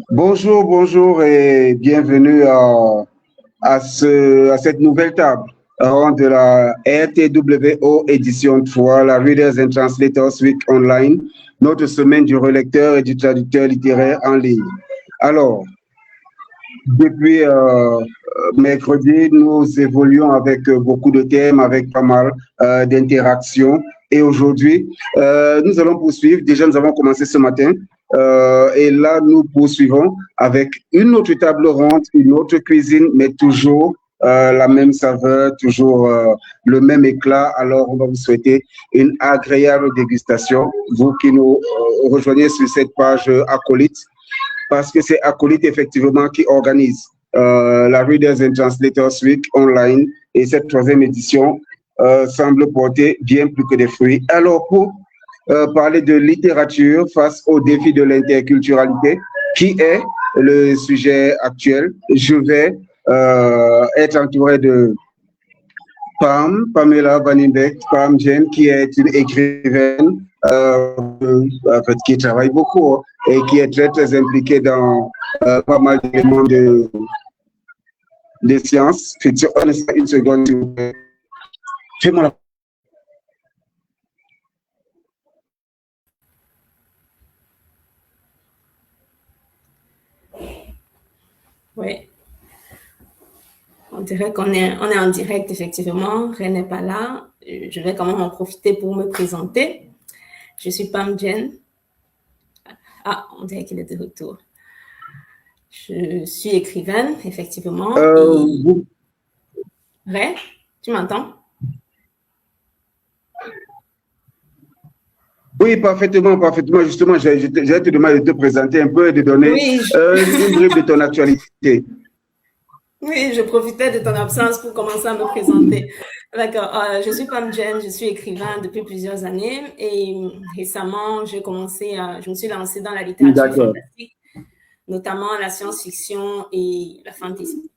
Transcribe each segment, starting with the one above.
Bonjour, bonjour et bienvenue à cette nouvelle table de la RTWO édition 3, la Readers and Translators Week Online, notre semaine du relecteur et du traducteur littéraire en ligne. Alors, depuis mercredi, nous évoluons avec beaucoup de thèmes, avec pas mal d'interactions. Et aujourd'hui, nous allons poursuivre. Déjà, nous avons commencé ce matin. Et là, nous poursuivons avec une autre table ronde, une autre cuisine, mais toujours la même saveur, toujours le même éclat. Alors, on va vous souhaiter une agréable dégustation. Vous qui nous rejoignez sur cette page Acolyte, parce que c'est Acolyte effectivement qui organise la Readers and Translators Week Online. Et cette troisième édition semble porter bien plus que des fruits. Alors, pour parler de littérature face au défi de l'interculturalité, qui est le sujet actuel, je vais être entouré de Pamela Van Imbeek, Pam Jen, qui est une écrivaine qui travaille beaucoup et qui est très, très impliquée dans pas mal d'éléments de sciences. Une seconde, s'il vous plaît. Fais-moi la... Oui. On dirait qu'on est en direct, effectivement. Ren n'est pas là. Je vais quand même en profiter pour me présenter. Je suis Pam Jen. Ah, on dirait qu'il est de retour. Je suis écrivaine, effectivement. Ren, tu m'entends? Oui, parfaitement, parfaitement. Justement, j'ai te demandé de te présenter un peu et de donner une brief de ton actualité. Oui, je profitais de ton absence pour commencer à me présenter. D'accord. Je suis Pam Jen, je suis écrivain depuis plusieurs années et récemment, je me suis lancée dans la littérature fantastique, notamment la science-fiction et la fantasy.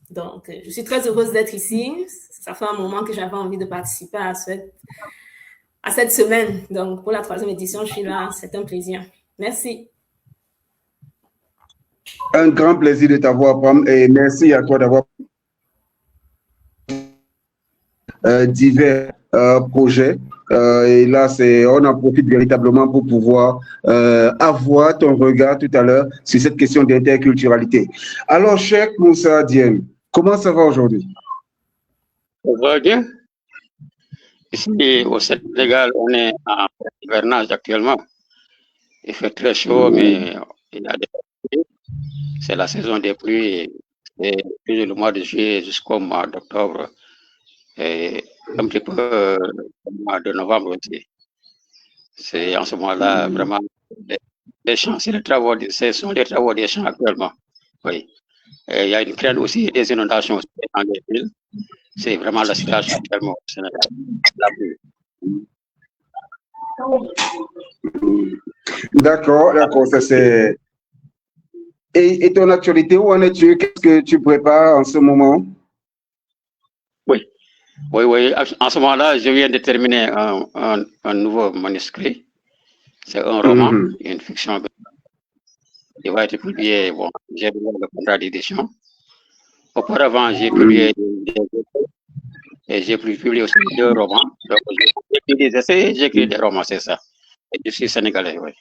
Donc, je suis très heureuse d'être ici. Ça fait un moment que j'avais envie de participer à cette semaine. Donc, pour la troisième édition, je suis là. C'est un plaisir. Merci. Un grand plaisir de t'avoir, Pam, et merci à toi d'avoir divers projets. Et là, on en profite véritablement pour pouvoir avoir ton regard tout à l'heure sur cette question d'interculturalité. Alors, cher Moussa Diem, comment ça va aujourd'hui? Ça va bien. Ici, au Sénégal, on est en hivernage actuellement. Il fait très chaud, mais il y a des pluies. C'est la saison des pluies. C'est toujours le mois de juillet jusqu'au mois d'octobre. Et un petit peu le mois de novembre aussi. C'est en ce moment-là vraiment les champs, ce sont les travaux des champs actuellement. Oui. Et il y a une crainte aussi des inondations dans les villes. C'est vraiment la situation actuellement au Sénégal. La pluie. D'accord, d'accord, ça c'est... Et ton actualité, où en es-tu? Qu'est-ce que tu prépares en ce moment? Oui, en ce moment-là, je viens de terminer un nouveau manuscrit. C'est un roman, une fiction. Il va être publié, bon, j'ai besoin de contrat d'édition. Auparavant, j'ai publié et j'ai publié aussi 2 romans. Donc, j'ai écrit des essais et j'ai écrit des romans, c'est ça. Et je suis sénégalais, oui.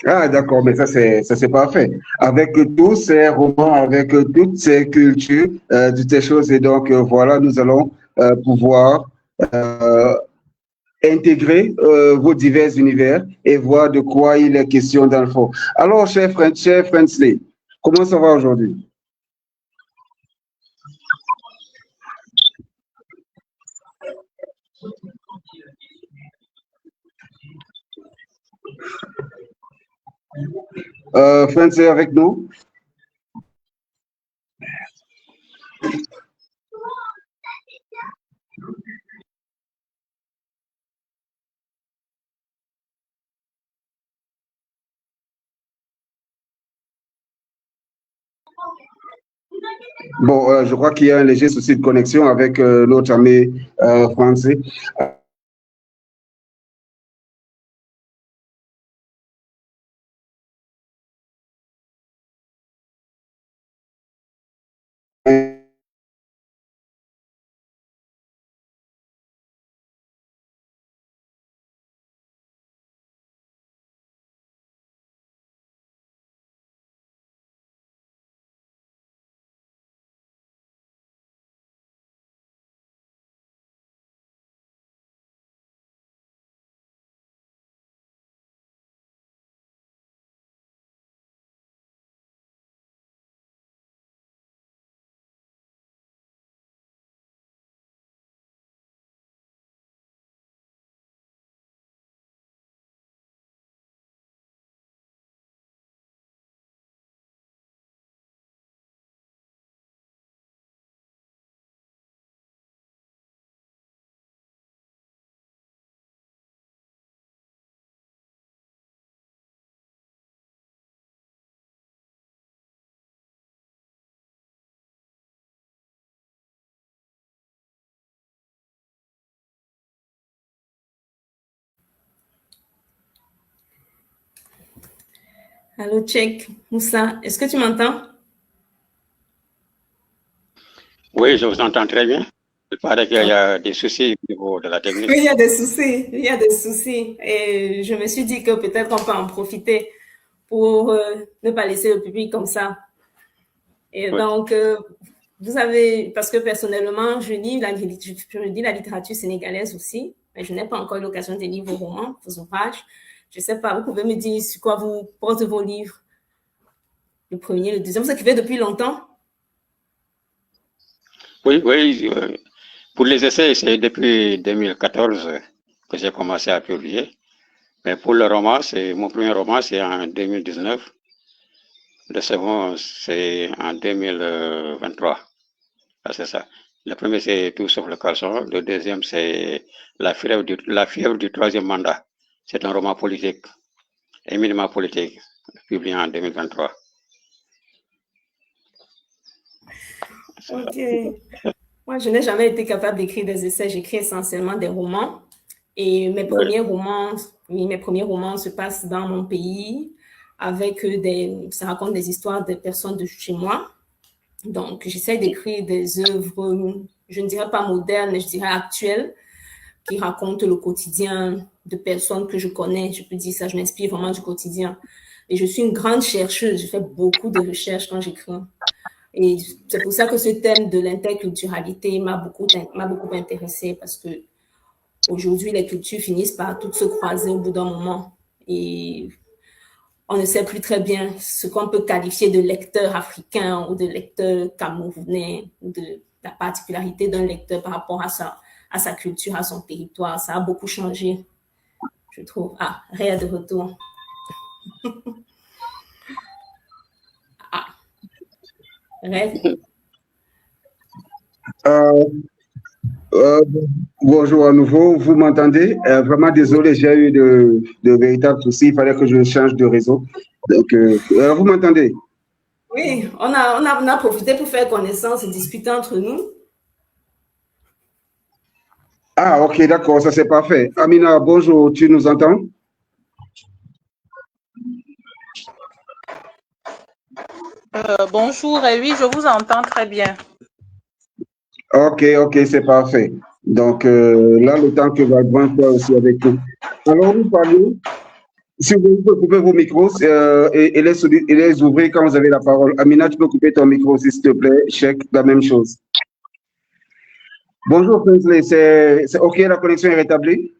Ah, d'accord, mais ça c'est parfait. Avec tous ces romans, avec toutes ces cultures, toutes ces choses, et donc voilà, nous allons pouvoir intégrer vos divers univers et voir de quoi il est question dans le fond. Alors, cher Friendsley, comment ça va aujourd'hui? Friendsley avec nous? Bon, je crois qu'il y a un léger souci de connexion avec notre ami français. Allô, check. Moussa, est-ce que tu m'entends? Oui, je vous entends très bien. Il paraît qu'il y a des soucis au niveau de la technique. Oui, il y a des soucis. Il y a des soucis. Et je me suis dit que peut-être on peut en profiter pour ne pas laisser le public comme ça. Et Oui. donc, vous avez, parce que personnellement, je lis la littérature sénégalaise aussi, mais je n'ai pas encore eu l'occasion de lire vos romans, vos ouvrages. Je ne sais pas, vous pouvez me dire sur quoi vous portez vos livres? Le premier, le deuxième, vous écrivez depuis longtemps? Oui, oui. Pour les essais, c'est depuis 2014 que j'ai commencé à publier. Mais pour le roman, mon premier roman, c'est en 2019. Le second, c'est en 2023. Ah, c'est ça. Le premier, c'est Tout sauf le caleçon. Le deuxième, c'est La fièvre du troisième mandat. C'est un roman politique, éminemment politique, publié en 2023. Ok. Moi, je n'ai jamais été capable d'écrire des essais. J'écris essentiellement des romans. Et mes premiers romans se passent dans mon pays avec ça raconte des histoires de personnes de chez moi. Donc, j'essaie d'écrire des œuvres, je ne dirais pas modernes, mais je dirais actuelles, qui racontent le quotidien de personnes que je connais. Je peux dire ça, je m'inspire vraiment du quotidien. Et je suis une grande chercheuse. Je fais beaucoup de recherches quand j'écris. Et c'est pour ça que ce thème de l'interculturalité m'a beaucoup intéressée, parce que aujourd'hui, les cultures finissent par toutes se croiser au bout d'un moment. Et on ne sait plus très bien ce qu'on peut qualifier de lecteur africain ou de lecteur camerounais, ou de la particularité d'un lecteur par rapport à sa culture, à son territoire. Ça a beaucoup changé, je trouve. Ah, Réa de retour. Ah, Réa. Bonjour à nouveau, vous m'entendez? Vraiment désolé, j'ai eu de véritables soucis, il fallait que je change de réseau. Donc, vous m'entendez? Oui, on a profité pour faire connaissance et discuter entre nous. Ah, ok, d'accord, ça c'est parfait. Amina, bonjour, tu nous entends? Bonjour, et oui, je vous entends très bien. Ok, c'est parfait. Donc, là, le temps que Valbrun soit aussi avec nous. Alors, nous parlons, si vous pouvez couper vos micros et les ouvrir quand vous avez la parole. Amina, tu peux couper ton micro, s'il te plaît. Check, la même chose. Bonjour, Prinsley, c'est OK, la connexion est rétablie?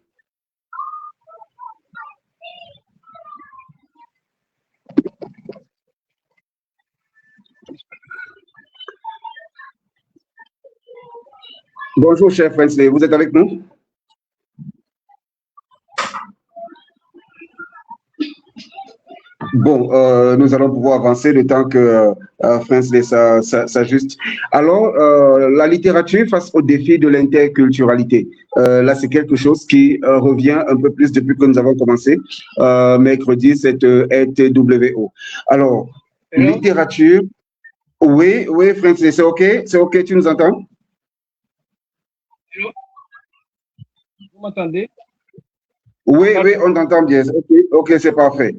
Bonjour, cher Prinsley, vous êtes avec nous? Bon, nous allons pouvoir avancer le temps que Prinsley s'ajuste. Alors, la littérature face au défi de l'interculturalité. Là, c'est quelque chose qui revient un peu plus depuis que nous avons commencé mercredi, cette RTWO. Alors, littérature. Oui, Prinsley, c'est OK, tu nous entends? Vous m'entendez? Oui, on t'entend bien. OK, c'est parfait.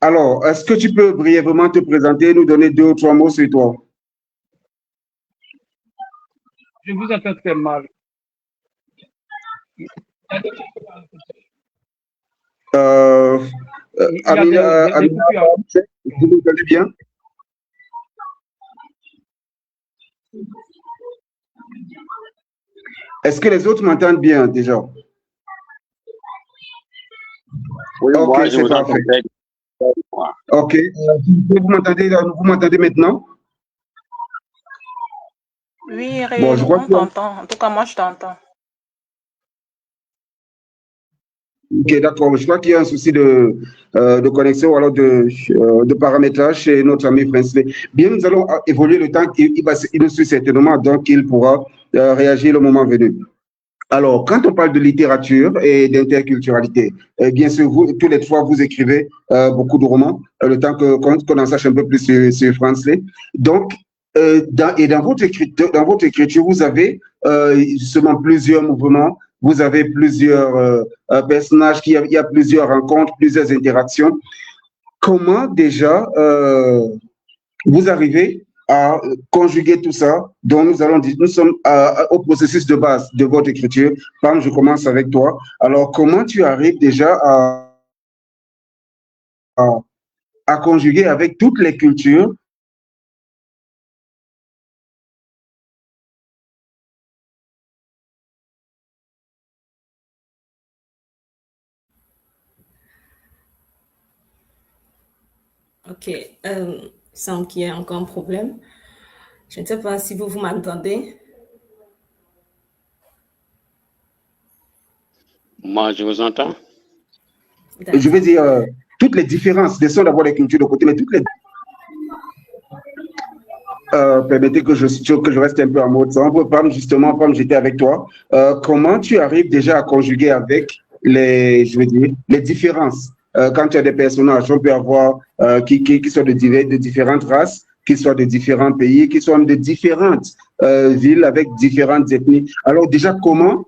Alors, est-ce que tu peux brièvement te présenter, nous donner 2 ou 3 mots sur toi? Je vous entends très mal. Amina, vous m'entendez bien? Est-ce que les autres m'entendent bien déjà? Oui, OK, moi, je c'est vous entends parfait. très bien. OK. Vous m'entendez maintenant? Oui, Bon, je crois on que... t'entend. En tout cas, moi, je t'entends. OK, d'accord. Je crois qu'il y a un souci de connexion ou alors de paramétrage chez notre ami Prinsley. Bien, nous allons évoluer le temps. Il nous suit certainement, donc il pourra réagir le moment venu. Alors, quand on parle de littérature et d'interculturalité, bien sûr, vous, tous les trois, vous écrivez beaucoup de romans, le temps qu'on en sache un peu plus sur Prinsley. Donc, dans votre écriture, vous avez justement plusieurs mouvements, vous avez plusieurs personnages, il y a plusieurs rencontres, plusieurs interactions. comment déjà vous arrivez à conjuguer tout ça? Donc, nous sommes au processus de base de votre écriture. Pam, je commence avec toi. Alors, comment tu arrives déjà à conjuguer avec toutes les cultures? Ok, il semble qu'il y ait encore un problème. Je ne sais pas si vous m'entendez. Moi, je vous entends. Je veux dire, toutes les différences, laissons d'abord les cultures de côté, mais toutes les... permettez que je reste un peu en mode sans. Justement, comme j'étais avec toi, comment tu arrives déjà à conjuguer avec je veux dire, les différences? Quand tu as des personnages, on peut avoir qui sont de différentes races, qui soient de différents pays, qui soient de différentes villes avec différentes ethnies. Alors déjà, comment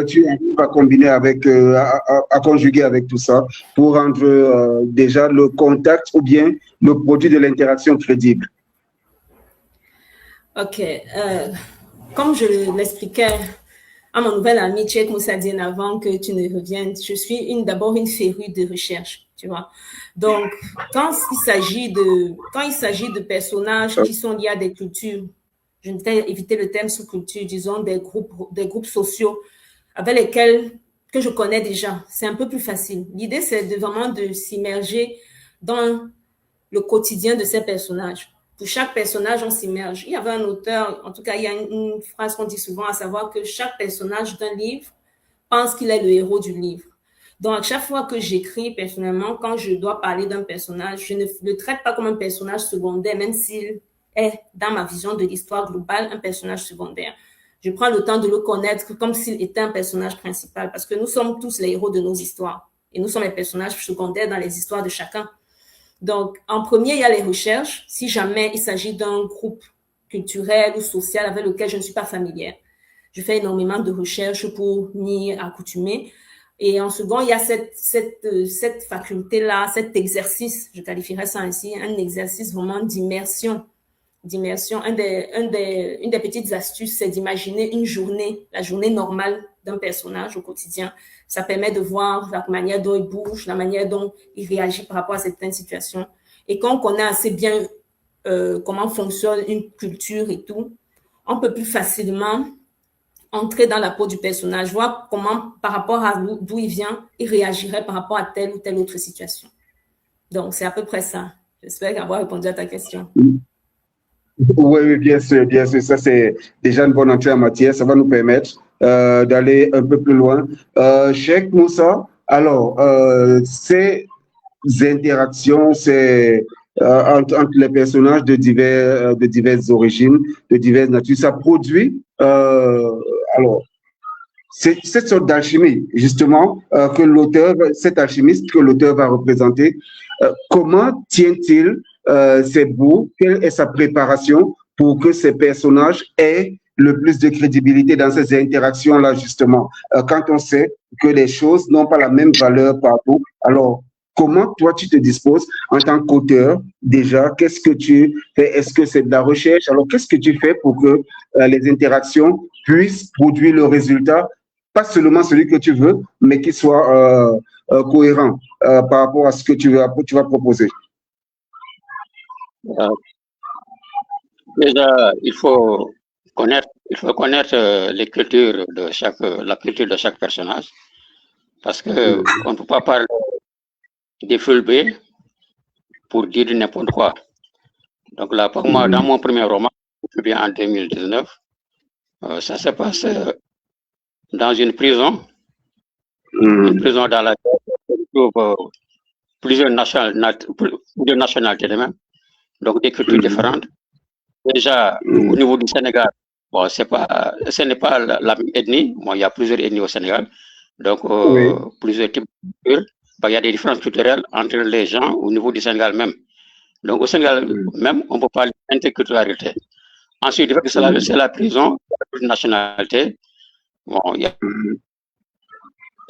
tu arrives à combiner avec, à conjuguer avec tout ça pour rendre déjà le contact ou bien le produit de l'interaction crédible? Ok, comme je l'expliquais à mon nouvel ami Tchèque Moussadine avant que tu ne reviennes, je suis d'abord une férue de recherche, tu vois. Donc, quand il s'agit de personnages qui sont liés à des cultures, je ne vais éviter le terme sous-culture, disons des groupes sociaux avec lesquels que je connais déjà, c'est un peu plus facile. L'idée, c'est vraiment de s'immerger dans le quotidien de ces personnages. Pour chaque personnage, on s'immerge. Il y avait un auteur, en tout cas, il y a une phrase qu'on dit souvent, à savoir que chaque personnage d'un livre pense qu'il est le héros du livre. Donc, à chaque fois que j'écris, personnellement, quand je dois parler d'un personnage, je ne le traite pas comme un personnage secondaire, même s'il est, dans ma vision de l'histoire globale, un personnage secondaire. Je prends le temps de le connaître comme s'il était un personnage principal, parce que nous sommes tous les héros de nos histoires. Et nous sommes les personnages secondaires dans les histoires de chacun. Donc, en premier, il y a les recherches, si jamais il s'agit d'un groupe culturel ou social avec lequel je ne suis pas familière. Je fais énormément de recherches pour m'y accoutumer. Et en second, il y a cette faculté-là, cet exercice, je qualifierais ça ainsi, un exercice vraiment d'immersion. Une des petites astuces, c'est d'imaginer la journée normale d'un personnage au quotidien. Ça permet de voir la manière dont il bouge, la manière dont il réagit par rapport à certaines situations. Et quand on connaît assez bien comment fonctionne une culture et tout, on peut plus facilement entrer dans la peau du personnage, voir comment, par rapport à d'où il vient, il réagirait par rapport à telle ou telle autre situation. Donc, c'est à peu près ça. J'espère avoir répondu à ta question. Oui, bien sûr, ça c'est déjà une bonne entrée en matière, ça va nous permettre d'aller un peu plus loin. Cheikh Moussa, alors, ces interactions, entre les personnages de diverses origines, de diverses natures, ça produit, alors, cette sorte d'alchimie, justement, cet alchimiste que l'auteur va représenter, comment tient-il ses bouts, quelle est sa préparation pour que ces personnages aient le plus de crédibilité dans ces interactions-là, justement, quand on sait que les choses n'ont pas la même valeur partout. Alors, comment toi, tu te disposes en tant qu'auteur déjà? Qu'est-ce que tu fais? Est-ce que c'est de la recherche? Alors, qu'est-ce que tu fais pour que les interactions puissent produire le résultat, pas seulement celui que tu veux, mais qui soit cohérent par rapport à ce que tu vas proposer? Déjà, il faut connaître la culture de chaque personnage, parce que on ne peut pas parler des Fulbé pour dire n'importe quoi. Donc là, pour moi, dans mon premier roman, publié en 2019, ça se passe dans une prison dans laquelle on trouve plusieurs nationalités même, donc des cultures différentes. Déjà, au niveau du Sénégal, bon, ce n'est pas la même ethnie. Bon, il y a plusieurs ethnies au Sénégal, donc plusieurs types de cultures. Bon, il y a des différences culturelles entre les gens au niveau du Sénégal même. Donc au Sénégal même, on peut parler d'interculturalité. Ensuite, du fait que c'est la prison, la nationalité. Bon, il y a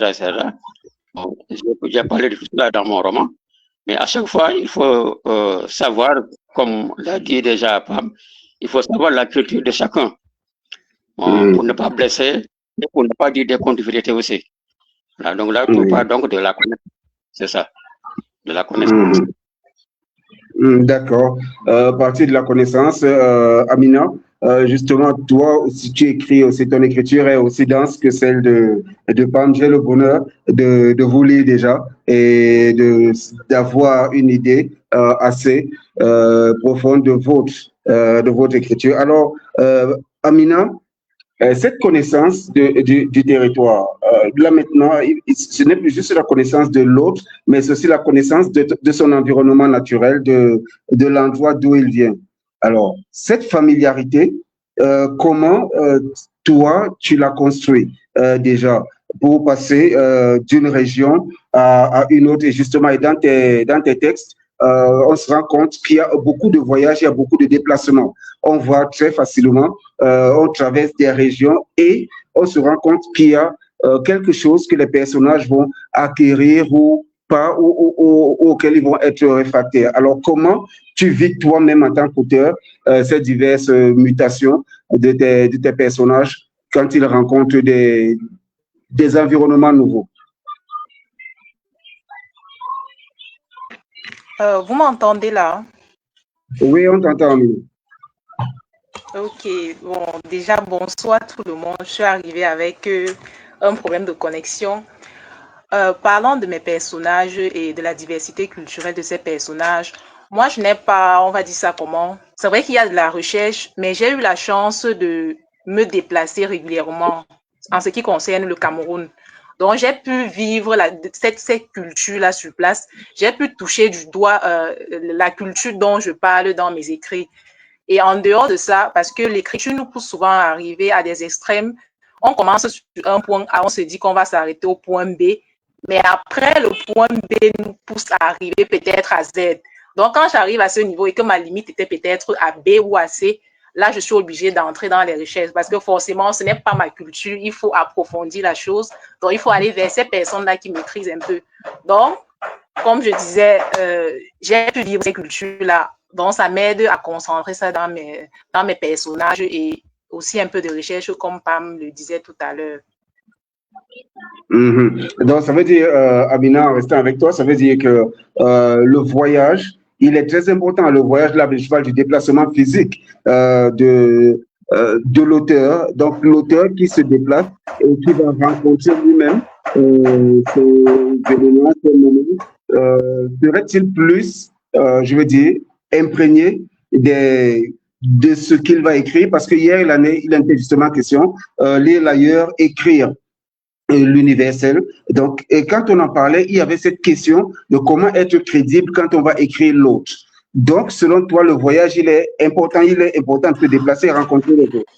etc. Bon, j'ai parlé de tout cela dans mon roman. Mais à chaque fois, il faut savoir, comme l'a dit déjà Pam, il faut savoir la culture de chacun pour ne pas blesser et pour ne pas dire des contre-vérités aussi. Voilà, donc là, tout part donc de la connaissance. C'est ça, de la connaissance. D'accord. À partir de la connaissance, Amina, justement, toi, si tu écris aussi, ton écriture est aussi dense que celle de Pam. J'ai le bonheur de vous lire déjà et d'avoir une idée assez profonde de votre écriture. Alors, Amina, cette connaissance du territoire, là maintenant, ce n'est plus juste la connaissance de l'autre, mais c'est aussi la connaissance de son environnement naturel, de l'endroit d'où il vient. Alors, cette familiarité, comment toi, tu l'as construit déjà pour passer d'une région à une autre, et justement, et dans tes textes, on se rend compte qu'il y a beaucoup de voyages, il y a beaucoup de déplacements. On voit très facilement, on traverse des régions et on se rend compte qu'il y a quelque chose que les personnages vont acquérir ou pas, ou auquel ils vont être réfractaires. Alors, comment tu vis toi-même en tant qu'auteur ces diverses mutations de tes personnages quand ils rencontrent des environnements nouveaux? Vous m'entendez là? Oui, on t'entend. Ok, bon, déjà, bonsoir tout le monde. Je suis arrivée avec un problème de connexion. Parlant de mes personnages et de la diversité culturelle de ces personnages, moi, je n'ai pas, on va dire ça comment. C'est vrai qu'il y a de la recherche, mais j'ai eu la chance de me déplacer régulièrement en ce qui concerne le Cameroun. Donc, j'ai pu vivre cette culture-là sur place. J'ai pu toucher du doigt la culture dont je parle dans mes écrits. Et en dehors de ça, parce que l'écriture nous pousse souvent à arriver à des extrêmes, on commence sur un point A, on se dit qu'on va s'arrêter au point B, mais après, le point B nous pousse à arriver peut-être à Z. Donc, quand j'arrive à ce niveau et que ma limite était peut-être à B ou à C, là, je suis obligée d'entrer dans les recherches parce que forcément, ce n'est pas ma culture. Il faut approfondir la chose. Donc, il faut aller vers ces personnes-là qui maîtrisent un peu. Donc, comme je disais, j'ai pu vivre ces cultures-là. Donc, ça m'aide à concentrer ça dans mes personnages et aussi un peu de recherche, comme Pam le disait tout à l'heure. Donc, ça veut dire, Amina, en restant avec toi, ça veut dire que le voyage, il est très important. Le voyage, là, je parle du déplacement physique de l'auteur. Donc, l'auteur qui se déplace et qui va rencontrer lui-même ces éléments, ces moments, serait-il plus, je veux dire, imprégné de ce qu'il va écrire? Parce qu'hier, il en était justement question, lire l'ailleurs, écrire l'universel. Donc, et quand on en parlait, il y avait cette question de comment être crédible quand on va écrire l'autre. Donc, selon toi, le voyage, il est important de se déplacer et rencontrer les autres.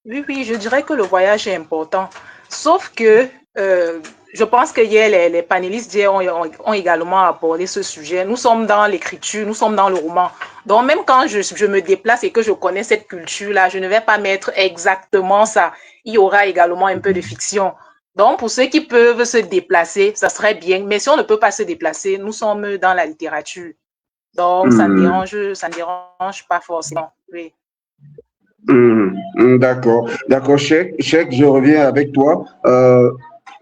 Oui, je dirais que le voyage est important. Sauf que je pense que hier, les panélistes d'hier ont également abordé ce sujet. Nous sommes dans l'écriture, nous sommes dans le roman. Donc, même quand je me déplace et que je connais cette culture-là, je ne vais pas mettre exactement ça. Il y aura également un peu de fiction. Donc, pour ceux qui peuvent se déplacer, ça serait bien. Mais si on ne peut pas se déplacer, nous sommes dans la littérature. Donc, ça ne dérange pas forcément. Oui. D'accord, Cheikh, je reviens avec toi.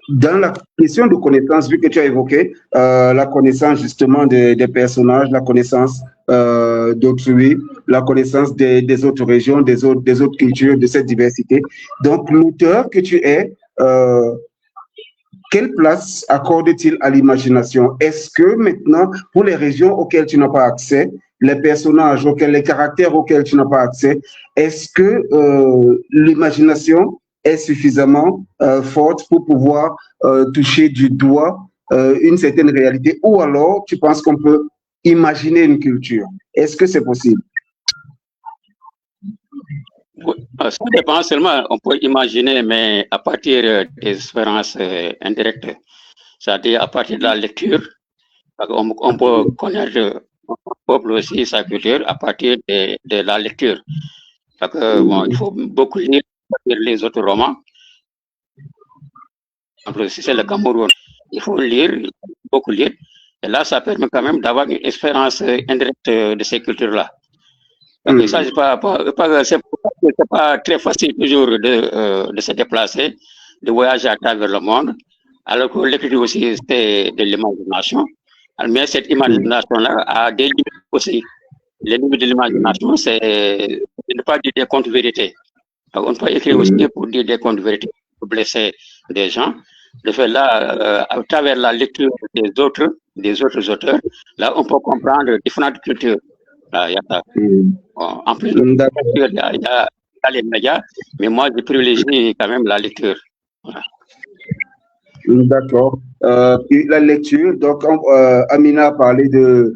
Dans la question de connaissance, vu que tu as évoqué la connaissance justement des personnages, la connaissance d'autrui, la connaissance des autres régions, des autres cultures, de cette diversité. Donc, l'auteur que tu es, quelle place accorde-t-il à l'imagination? Est-ce que maintenant, pour les régions auxquelles tu n'as pas accès, les personnages, les caractères auxquels tu n'as pas accès, est-ce que l'imagination est suffisamment forte pour pouvoir toucher du doigt une certaine réalité, ou alors tu penses qu'on peut imaginer une culture? Est-ce que c'est possible? Ça dépend seulement, on peut imaginer, mais à partir des expériences indirectes, c'est-à-dire à partir de la lecture, on peut connaître un peuple aussi, sa culture, à partir de la lecture. Il faut beaucoup lire les autres romans. Si c'est le Cameroun, il faut lire beaucoup lire. Et là, ça permet quand même d'avoir une expérience indirecte de ces cultures-là. Donc, ça, c'est pas très facile toujours de se déplacer, de voyager à travers le monde. Alors que l'écriture aussi, c'est de l'imagination. Mais cette imagination-là a des limites aussi. Les limites de l'imagination, c'est de ne pas dire des contes vérités. Donc, on peut écrire aussi pour dire des contes vérités, pour blesser des gens. De fait, là, à travers la lecture des autres auteurs, là, on peut comprendre différentes cultures. Là, en plus, il y a les médias, mais moi, je privilégie quand même la lecture. Voilà. D'accord. La lecture, donc Amina a parlé de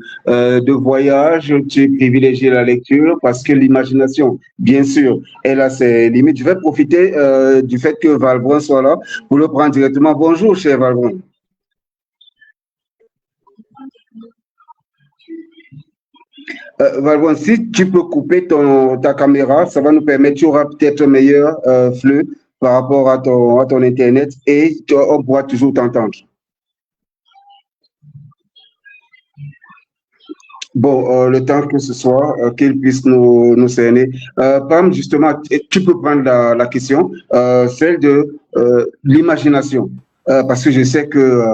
voyage, tu privilégies la lecture parce que l'imagination, bien sûr, elle a ses limites. Je vais profiter du fait que Valbrun soit là pour le prendre directement. Bonjour, cher Valbrun. Valbrun, si tu peux couper ta caméra, ça va nous permettre, tu auras peut-être un meilleur flux par rapport à ton Internet et on pourra toujours t'entendre. Bon, le temps que ce soit, qu'il puisse nous cerner. Pam, justement, tu peux prendre la question, celle de l'imagination, parce que je sais que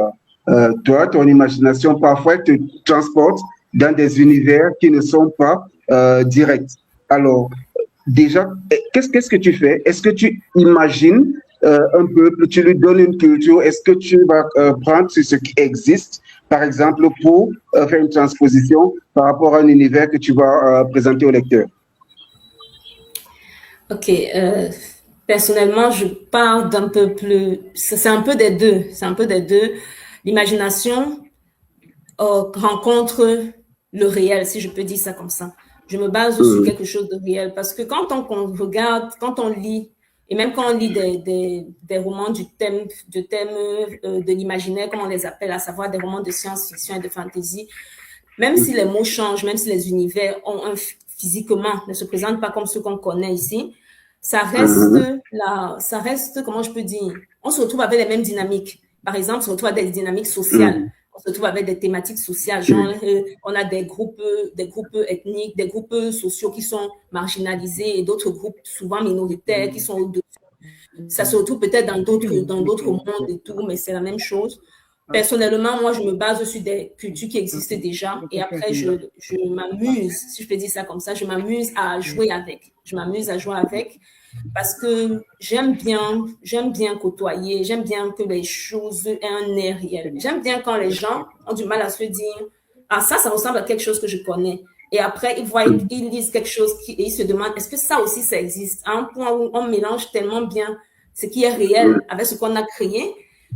toi, ton imagination, parfois, te transporte dans des univers qui ne sont pas directs. Alors, déjà, qu'est-ce que tu fais? Est-ce que tu imagines un peuple, tu lui donnes une culture? Est-ce que tu vas prendre ce qui existe, par exemple, pour faire une transposition par rapport à un univers que tu vas présenter au lecteur? Ok. Personnellement, je pars d'un peuple, c'est un peu des deux. C'est un peu des deux. L'imagination rencontre le réel, si je peux dire ça comme ça. Je me base sur quelque chose de réel parce que quand on regarde, quand on lit, et même quand on lit des romans de l'imaginaire, comme on les appelle, à savoir des romans de science-fiction et de fantasy, même si les mots changent, même si les univers physiquement ne se présentent pas comme ceux qu'on connaît ici, ça reste, comment je peux dire, on se retrouve avec les mêmes dynamiques. Par exemple, on se retrouve avec des dynamiques sociales. On se retrouve avec des thématiques sociales, genre on a des groupes ethniques, des groupes sociaux qui sont marginalisés et d'autres groupes souvent minoritaires qui sont au-dessus. Ça se retrouve peut-être dans d'autres mondes et tout, mais c'est la même chose. Personnellement, moi, je me base sur des cultures qui existent déjà et après, je m'amuse, si je peux dire ça comme ça, je m'amuse à jouer avec. Je m'amuse à jouer avec parce que j'aime bien côtoyer, j'aime bien que les choses aient un air réel. J'aime bien quand les gens ont du mal à se dire « Ah, ça ressemble à quelque chose que je connais ». Et après, ils lisent quelque chose et ils se demandent « Est-ce que ça aussi, ça existe ?» À un point où on mélange tellement bien ce qui est réel avec ce qu'on a créé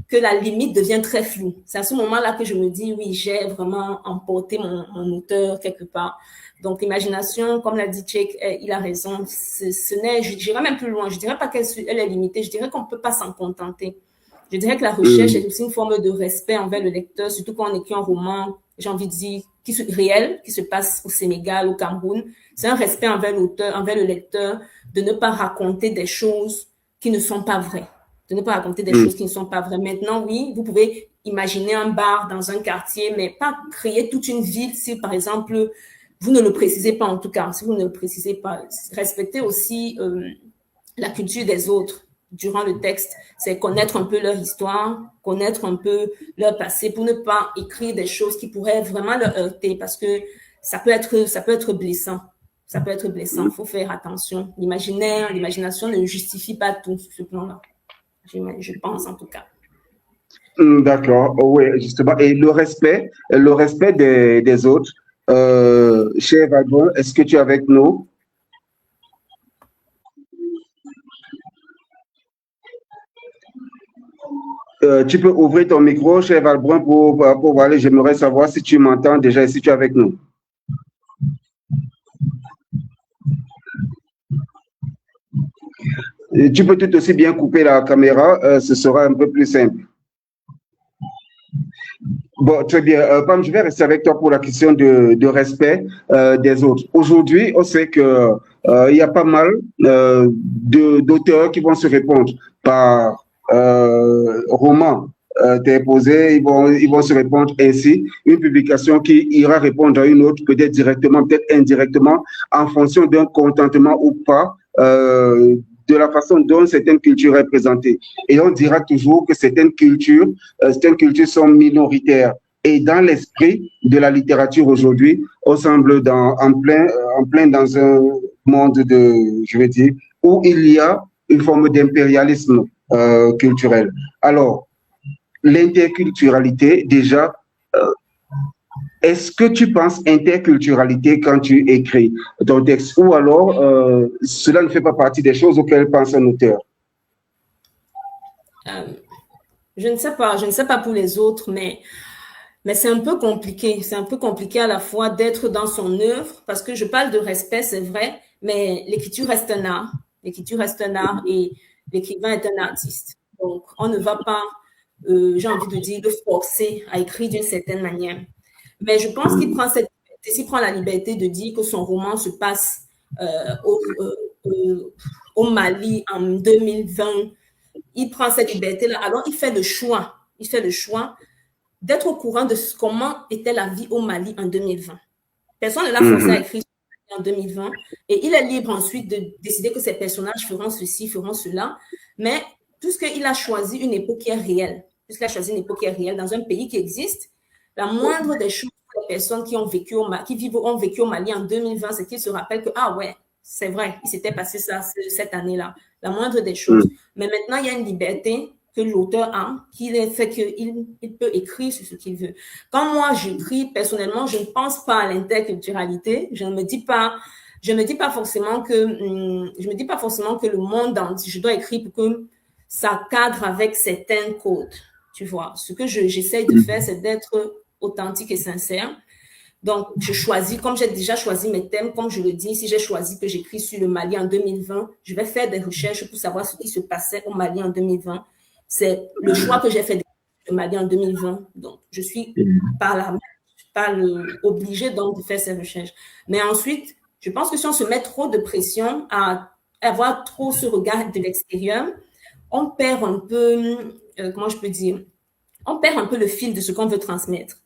que la limite devient très floue. C'est à ce moment-là que je me dis, oui, j'ai vraiment emporté mon auteur quelque part. Donc, l'imagination, comme l'a dit Tchèque, il a raison. Je dirais même plus loin. Je dirais pas qu'elle est limitée. Je dirais qu'on ne peut pas s'en contenter. Je dirais que la recherche est aussi une forme de respect envers le lecteur, surtout quand on écrit un roman, j'ai envie de dire, réel, qui se passe au Sénégal, au Cameroun. C'est un respect envers l'auteur, envers le lecteur, de ne pas raconter des choses qui ne sont pas vraies. De ne pas raconter des choses qui ne sont pas vraies. Maintenant, oui, vous pouvez imaginer un bar dans un quartier, mais pas créer toute une ville si, par exemple, vous ne le précisez pas, en tout cas, si vous ne le précisez pas. Respectez aussi la culture des autres durant le texte. C'est connaître un peu leur histoire, connaître un peu leur passé pour ne pas écrire des choses qui pourraient vraiment leur heurter parce que ça peut être blessant. Ça peut être blessant. Il faut faire attention. L'imagination ne justifie pas tout sur ce plan-là. Je pense en tout cas. D'accord, oui, justement. Et le respect des autres. Cher Valbrun, est-ce que tu es avec nous? Tu peux ouvrir ton micro, cher Valbrun, pour voir. J'aimerais savoir si tu m'entends déjà et si tu es avec nous. Et tu peux tout aussi bien couper la caméra, ce sera un peu plus simple. Bon, très bien. Pam, je vais rester avec toi pour la question de respect des autres. Aujourd'hui, on sait que il y a pas mal d'auteurs qui vont se répondre par roman posée, ils vont se répondre ainsi. Une publication qui ira répondre à une autre, peut-être directement, peut-être indirectement, en fonction d'un contentement ou pas de la façon dont certaines cultures est présentée. Et on dira toujours que certaines cultures sont minoritaires. Et dans l'esprit de la littérature aujourd'hui, on semble en plein dans un monde où il y a une forme d'impérialisme culturel. Alors, l'interculturalité, déjà, est-ce que tu penses interculturalité quand tu écris ton texte ou alors cela ne fait pas partie des choses auxquelles pense un auteur? Je ne sais pas pour les autres, mais c'est un peu compliqué. C'est un peu compliqué à la fois d'être dans son œuvre, parce que je parle de respect, c'est vrai, mais l'écriture reste un art. L'écriture reste un art et l'écrivain est un artiste. Donc, on ne va pas, j'ai envie de dire, le forcer à écrire d'une certaine manière. Mais je pense qu'il prend prend la liberté de dire que son roman se passe au Mali en 2020. Il prend cette liberté-là. Alors, il fait le choix d'être au courant de comment était la vie au Mali en 2020. Personne ne l'a forcé à écrire en 2020. Et il est libre ensuite de décider que ses personnages feront ceci, feront cela. Mais puisqu'il a choisi une époque qui est réelle, dans un pays qui existe, la moindre des choses pour les personnes qui ont vécu au Mali en 2020, c'est qu'ils se rappellent que, ah ouais, c'est vrai, il s'était passé ça cette année-là. La moindre des choses. Mais maintenant, il y a une liberté que l'auteur a, qui fait qu'il peut écrire sur ce qu'il veut. Quand moi j'écris, personnellement, je ne pense pas à l'interculturalité. Je ne me dis pas forcément que le monde entier, je dois écrire pour que ça cadre avec certains codes. Tu vois, ce que j'essaye de faire, c'est d'être authentique et sincère. Donc, je choisis, comme j'ai déjà choisi mes thèmes, comme je le dis, si j'ai choisi que j'écris sur le Mali en 2020, je vais faire des recherches pour savoir ce qui se passait au Mali en 2020. C'est le choix que j'ai fait de le Mali en 2020. Donc, je suis obligée donc de faire ces recherches. Mais ensuite, je pense que si on se met trop de pression à avoir trop ce regard de l'extérieur, on perd un peu, comment je peux dire, on perd un peu le fil de ce qu'on veut transmettre.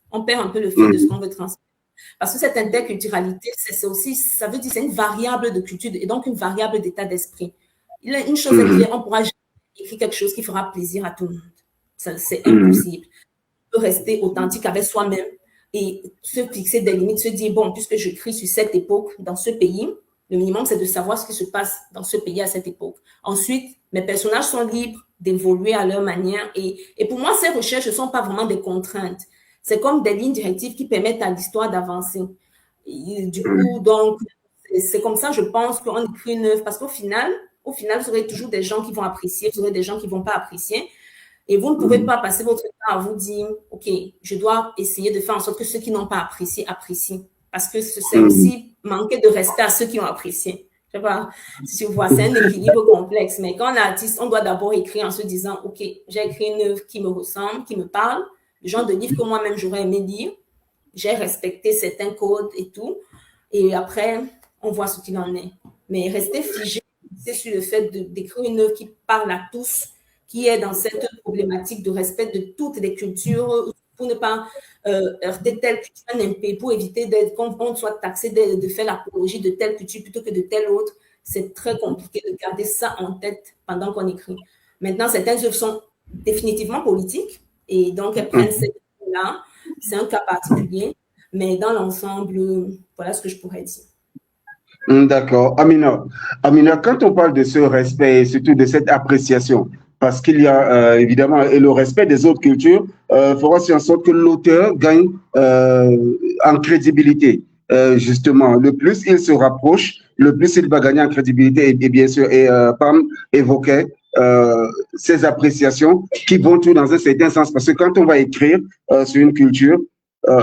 Parce que cette interculturalité, c'est aussi, ça veut dire, c'est une variable de culture et donc une variable d'état d'esprit. Il y a une chose à dire, on pourra jamais écrire quelque chose qui fera plaisir à tout le monde. C'est impossible. On peut rester authentique avec soi-même et se fixer des limites, se dire, bon, puisque j'écris sur cette époque, dans ce pays, le minimum, c'est de savoir ce qui se passe dans ce pays à cette époque. Ensuite, mes personnages sont libres d'évoluer à leur manière et pour moi, ces recherches ne sont pas vraiment des contraintes. C'est comme des lignes directives qui permettent à l'histoire d'avancer. Du coup, donc, c'est comme ça, je pense qu'on écrit une œuvre parce qu'au final, vous aurez toujours des gens qui vont apprécier, vous aurez des gens qui ne vont pas apprécier. Et vous ne pouvez pas passer votre temps à vous dire, OK, je dois essayer de faire en sorte que ceux qui n'ont pas apprécié apprécient. Parce que c'est aussi manquer de respect à ceux qui ont apprécié. Je sais pas si vous voyez, c'est un équilibre complexe. Mais quand on est artiste, on doit d'abord écrire en se disant, OK, j'ai écrit une œuvre qui me ressemble, qui me parle, le genre de livre que moi-même j'aurais aimé lire. J'ai respecté certains codes et tout. Et après, on voit ce qu'il en est. Mais rester figé, c'est sur le fait d'écrire une œuvre qui parle à tous, qui est dans cette problématique de respect de toutes les cultures, pour ne pas heurter telle culture, pour éviter qu'on soit taxé de faire l'apologie de telle culture plutôt que de telle autre. C'est très compliqué de garder ça en tête pendant qu'on écrit. Maintenant, certaines œuvres sont définitivement politiques et donc elles prennent cette œuvre-là. C'est un cas particulier, mais dans l'ensemble, voilà ce que je pourrais dire. D'accord. Amina, quand on parle de ce respect et surtout de cette appréciation, parce qu'il y a évidemment, et le respect des autres cultures fera en sorte que l'auteur gagne en crédibilité. Justement, le plus il se rapproche, le plus il va gagner en crédibilité. Et bien sûr, Pam évoquait ces appréciations qui vont tout dans un certain sens. Parce que quand on va écrire sur une culture,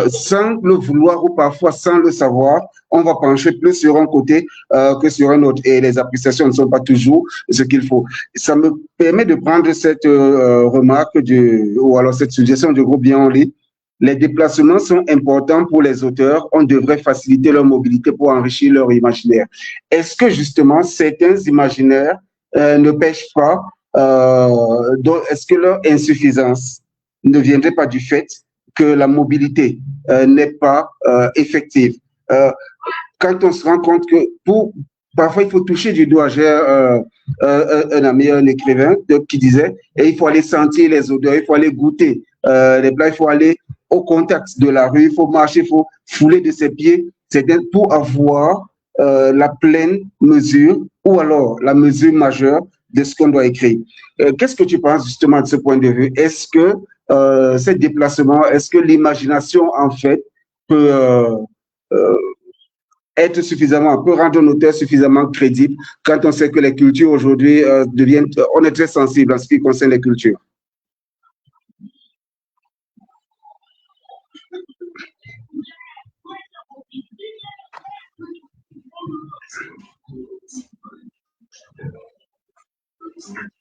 sans le vouloir ou parfois sans le savoir, on va pencher plus sur un côté que sur un autre. Et les appréciations ne sont pas toujours ce qu'il faut. Ça me permet de prendre cette remarque ou alors cette suggestion du groupe Bien en lit. Les déplacements sont importants pour les auteurs. On devrait faciliter leur mobilité pour enrichir leur imaginaire. Est-ce que justement certains imaginaires ne pêchent pas? Est-ce que leur insuffisance ne viendrait pas du fait que la mobilité n'est pas effective. Quand on se rend compte que parfois il faut toucher du doigt, j'ai un ami, un écrivain qui disait, et il faut aller sentir les odeurs, il faut aller goûter les plats, il faut aller au contact de la rue, il faut marcher, il faut fouler de ses pieds, c'est pour avoir la pleine mesure ou alors la mesure majeure de ce qu'on doit écrire. Qu'est-ce que tu penses justement de ce point de vue? Est-ce que ces déplacements, est-ce que l'imagination en fait peut être suffisamment, peut rendre un auteur suffisamment crédible quand on sait que les cultures aujourd'hui deviennent, on est très sensible en ce qui concerne les cultures?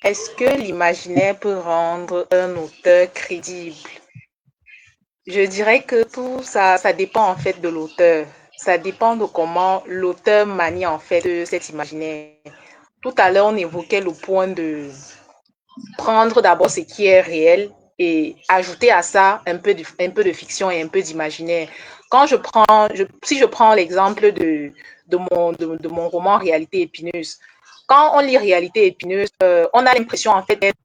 Est-ce que l'imaginaire peut rendre un auteur crédible? Je dirais que tout ça dépend en fait de l'auteur. Ça dépend de comment l'auteur manie en fait cet imaginaire. Tout à l'heure, on évoquait le point de prendre d'abord ce qui est réel et ajouter à ça un peu de fiction et un peu d'imaginaire. Si je prends l'exemple de mon roman Réalité épineuse, quand on lit Réalité épineuse, on a l'impression en fait d'être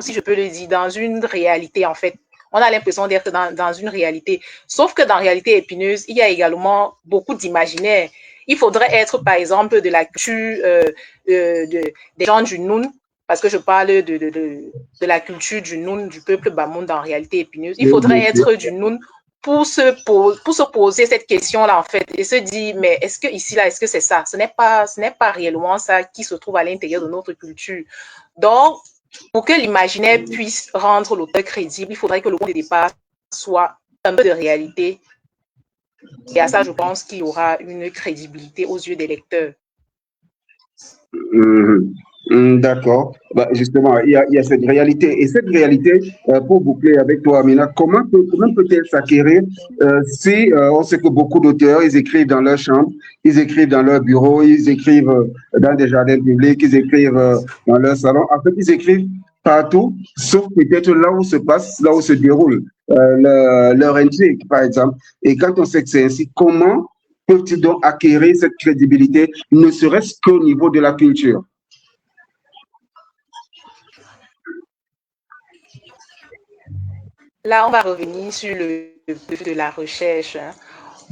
si je peux le dire, dans une réalité en fait. On a l'impression d'être dans une réalité. Sauf que dans Réalité épineuse, il y a également beaucoup d'imaginaire. Il faudrait être, par exemple, de la culture des gens du Noun, parce que je parle de la culture du Noun, du peuple Bamoun dans Réalité épineuse. Il faudrait être du Noun pour se poser cette question-là, en fait, et se dire, mais est-ce que ici, là, est-ce que c'est ça? Ce n'est pas réellement ça qui se trouve à l'intérieur de notre culture. Donc, pour que l'imaginaire puisse rendre l'auteur crédible, il faudrait que le point de départ soit un peu de réalité. Et à ça, je pense qu'il y aura une crédibilité aux yeux des lecteurs. D'accord. Bah, justement, il y a cette réalité. Et cette réalité, pour boucler avec toi, Amina, comment peut-elle s'acquérir si on sait que beaucoup d'auteurs, ils écrivent dans leur chambre, ils écrivent dans leur bureau, ils écrivent dans des jardins publics, ils écrivent dans leur salon. En fait, ils écrivent partout, sauf peut-être là où se déroule leur intrigue, par exemple. Et quand on sait que c'est ainsi, comment peuvent-ils donc acquérir cette crédibilité, ne serait-ce qu'au niveau de la culture? Là, on va revenir sur le but de la recherche.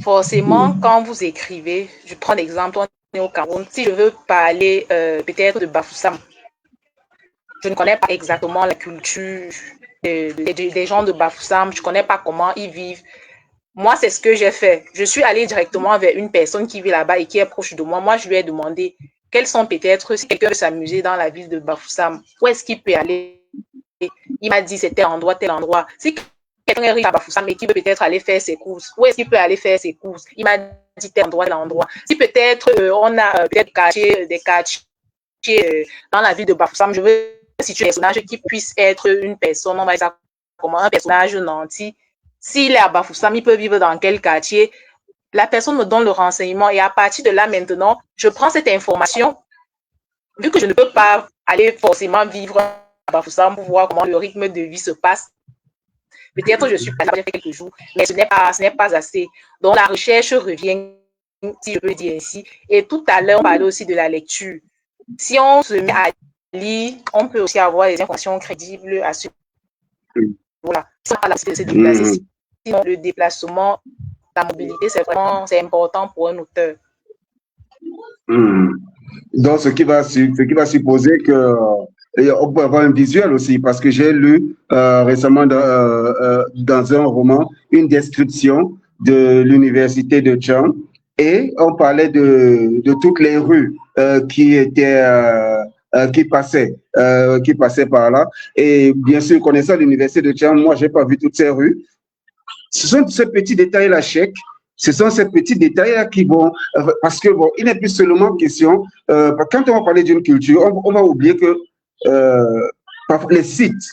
Forcément, quand vous écrivez, je prends l'exemple, on est au Cameroun, si je veux parler peut-être de Bafoussam, je ne connais pas exactement la culture des gens de Bafoussam, je ne connais pas comment ils vivent. Moi, c'est ce que j'ai fait. Je suis allée directement vers une personne qui vit là-bas et qui est proche de moi. Moi, je lui ai demandé quels sont peut-être, si quelqu'un veut s'amuser dans la ville de Bafoussam, où est-ce qu'il peut aller? Il m'a dit c'était tel endroit. Si quelqu'un est riche à Bafoussam et qui veut peut-être aller faire ses courses, où est-ce qu'il peut aller faire ses courses? Il m'a dit tel endroit. Si peut-être on a peut-être des quartiers dans la ville de Bafoussam, je veux situer un personnage qui puisse être une personne, on va dire ça comme un personnage nanti. S'il est à Bafoussam, il peut vivre dans quel quartier? La personne me donne le renseignement et à partir de là maintenant, je prends cette information, vu que je ne peux pas aller forcément vivre à Bafoussam pour voir comment le rythme de vie se passe. Peut-être je suis passée quelques jours, mais ce n'est pas assez. Donc la recherche revient, si je peux dire ainsi. Et tout à l'heure, on parlait aussi de la lecture. Si on se met à lire, on peut aussi avoir des informations crédibles à ce voilà. Sinon, le déplacement, la mobilité, c'est important pour un auteur. Donc, ce qui va supposer que on peut avoir un visuel aussi, parce que j'ai lu récemment dans un roman une description de l'université de Chang et on parlait de toutes les rues qui passaient par là. Et bien sûr, connaissant l'université de Chang, moi, j'ai pas vu toutes ces rues. Ce sont ces petits détails-là, chèques. Ce sont ces petits détails-là qui vont... parce que, bon, il n'est plus seulement question... quand on va parler d'une culture, on va oublier que les sites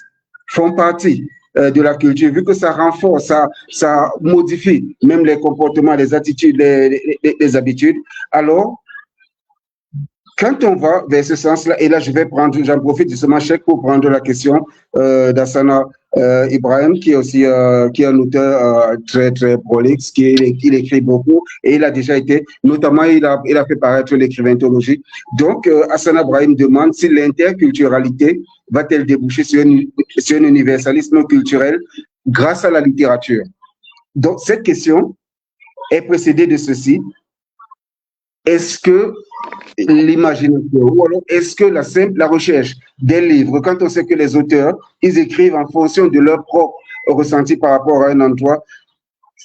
font partie de la culture, vu que ça renforce, ça modifie même les comportements, les attitudes, les habitudes. Alors, quand on va vers ce sens-là, et là, j'en profite justement, Cheikh, pour prendre la question d'Hassana Ibrahim, qui est aussi qui est un auteur très, très prolixe, il écrit beaucoup, et il a déjà été, notamment, il a fait paraître l'écrivain théologique. Donc, Hassana Ibrahim demande si l'interculturalité va-t-elle déboucher sur un universalisme culturel grâce à la littérature. Donc, cette question est précédée de ceci. Est-ce que l'imagination, ou alors est-ce que la recherche des livres, quand on sait que les auteurs, ils écrivent en fonction de leur propre ressenti par rapport à un endroit,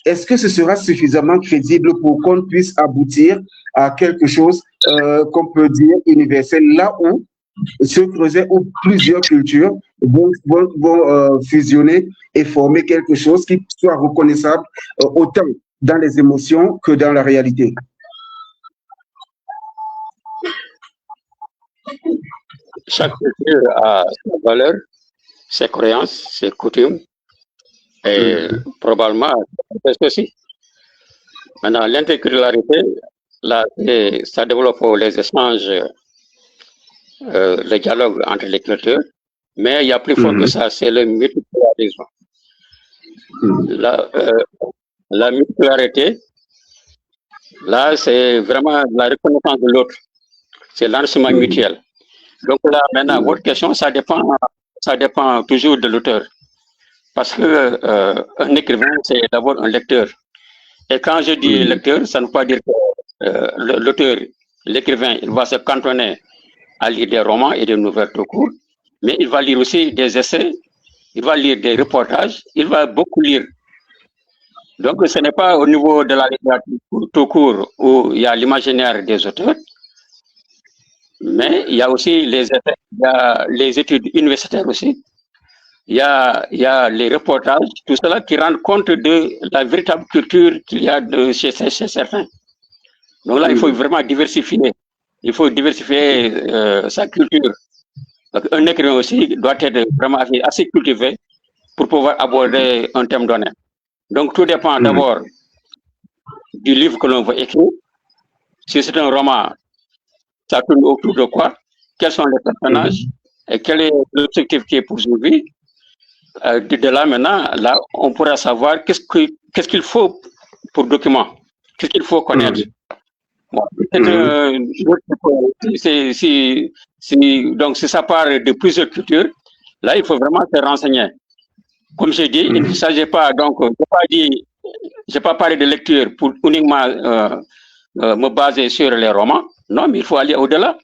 est-ce que ce sera suffisamment crédible pour qu'on puisse aboutir à quelque chose qu'on peut dire universel, là où se creuser où plusieurs cultures vont fusionner et former quelque chose qui soit reconnaissable autant dans les émotions que dans la réalité? Chaque culture a sa valeur, ses croyances, ses coutumes, et probablement ceci. Maintenant, l'interculturalité, là, ça développe les échanges, le dialogue entre les cultures, mais il y a plus fort que ça, c'est le multiculturalisme. La multicularité, là, c'est vraiment la reconnaissance de l'autre, c'est l'enrichissement mutuel. Donc là, maintenant, votre question, ça dépend toujours de l'auteur. Parce que un écrivain, c'est d'abord un lecteur. Et quand je dis lecteur, ça ne veut pas dire que l'auteur, l'écrivain, il va se cantonner à lire des romans et des nouvelles tout court, mais il va lire aussi des essais, il va lire des reportages, il va beaucoup lire. Donc ce n'est pas au niveau de la littérature tout court où il y a l'imaginaire des auteurs, mais il y a aussi les essais, il y a les études universitaires aussi, il y a les reportages, tout cela qui rend compte de la véritable culture qu'il y a chez certains. Donc là, il faut vraiment diversifier. Il faut diversifier sa culture. Donc, un écrivain aussi doit être vraiment assez cultivé pour pouvoir aborder un thème donné. Donc tout dépend d'abord du livre que l'on veut écrire. Si c'est un roman, ça tourne autour de quoi? Quels sont les personnages? Et quel est l'objectif qui est poursuivi? De là maintenant, là, on pourra savoir qu'est-ce qu'il faut pour document, qu'est-ce qu'il faut connaître. Bon, donc si ça part de plusieurs cultures, là, il faut vraiment se renseigner. Comme j'ai dit, il ne s'agit pas, donc, je n'ai pas parlé de lecture pour uniquement me baser sur les romans. Non, mais il faut aller au-delà.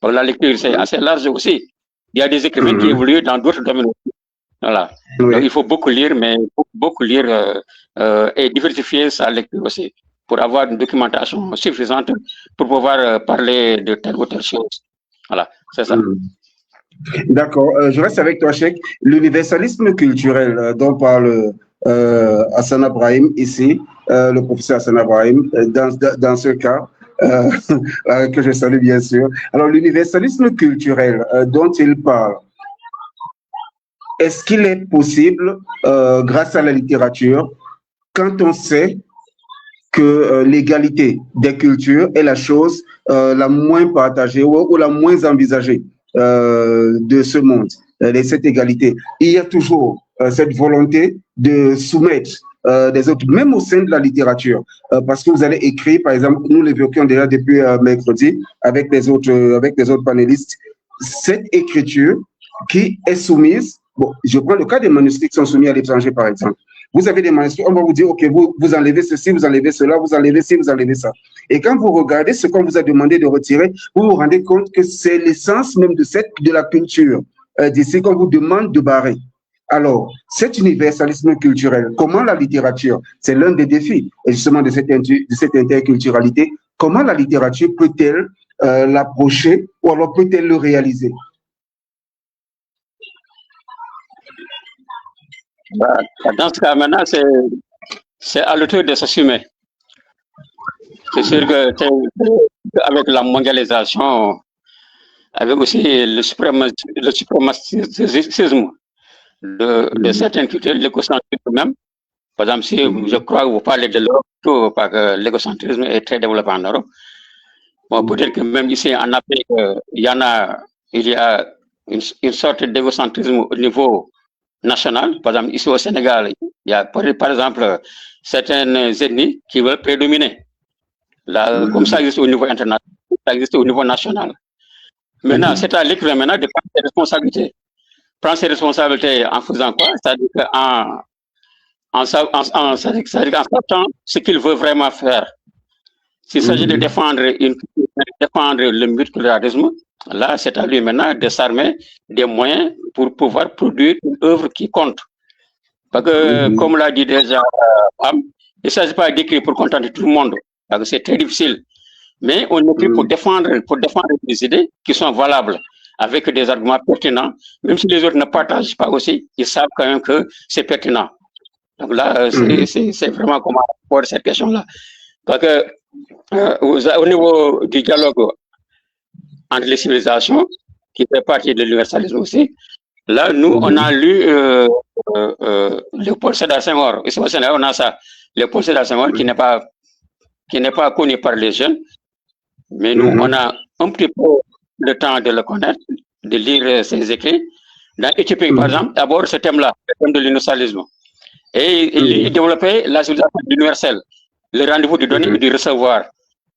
La lecture, c'est assez large aussi. Il y a des écrivains qui évoluent dans d'autres domaines aussi. Voilà. Donc, il faut beaucoup lire, mais beaucoup lire et diversifier sa lecture aussi pour avoir une documentation suffisante pour pouvoir parler de telle ou telle chose. Voilà, c'est ça. D'accord. Je reste avec toi, Cheikh. L'universalisme culturel dont parle Hassana Ibrahim ici, le professeur Hassana Ibrahim, dans ce cas, que je salue bien sûr. Alors, l'universalisme culturel dont il parle, est-ce qu'il est possible, grâce à la littérature, quand on sait que l'égalité des cultures est la chose la moins partagée ou la moins envisagée de ce monde, de cette égalité. Il y a toujours cette volonté de soumettre des autres, même au sein de la littérature, parce que vous allez écrire, par exemple, nous l'évoquions déjà depuis mercredi avec les autres panélistes, cette écriture qui est soumise. Bon, je prends le cas des manuscrits qui sont soumis à l'étranger, par exemple. Vous avez des manuscrits, on va vous dire, OK, vous enlevez ceci, vous enlevez cela, vous enlevez ci, vous enlevez ça. Et quand vous regardez ce qu'on vous a demandé de retirer, vous vous rendez compte que c'est l'essence même de la culture d'ici qu'on vous demande de barrer. Alors, cet universalisme culturel, comment la littérature, c'est l'un des défis justement de cette interculturalité, comment la littérature peut-elle l'approcher ou alors peut-elle le réaliser? Dans ce cas, maintenant, c'est à l'auteur de s'assumer. C'est sûr que avec la mondialisation, avec aussi le suprémacisme de certaines cultures, l'égocentrisme même. Par exemple, si je crois que vous parlez de l'Europe, parce que l'égocentrisme est très développé en Europe. Bon, peut-être que même ici en Afrique, il y a une sorte d'égocentrisme au niveau national. Par exemple, ici au Sénégal, il y a par exemple certaines ethnies qui veulent prédominer. Là, comme ça existe au niveau international, ça existe au niveau national. Maintenant, c'est à l'écrivain maintenant de prendre ses responsabilités. Prendre ses responsabilités en faisant quoi? C'est-à-dire en sachant ce qu'il veut vraiment faire. S'il s'agit de défendre le multiculturalisme, là, c'est à lui maintenant de s'armer des moyens pour pouvoir produire une œuvre qui compte. Parce que, comme l'a dit déjà, il ne s'agit pas d'écrire pour contenter tout le monde, parce que c'est très difficile. Mais on écrit pour défendre des idées qui sont valables, avec des arguments pertinents. Même si les autres ne partagent pas aussi, ils savent quand même que c'est pertinent. Donc là, c'est vraiment comment pour cette question-là. Parce que au niveau du dialogue entre les civilisations, qui fait partie de l'universalisme aussi, là, nous, on a lu Léopold Sédar Senghor. Ici au Sénégal, on a ça. Léopold Sédar Senghor qui n'est pas connu par les jeunes, mais nous, on a un petit peu le temps de le connaître, de lire ses écrits. Dans Éthiopie, par exemple, d'abord ce thème-là, le thème de l'universalisme. Et il développait la civilisation universelle, le rendez-vous du donner et du recevoir.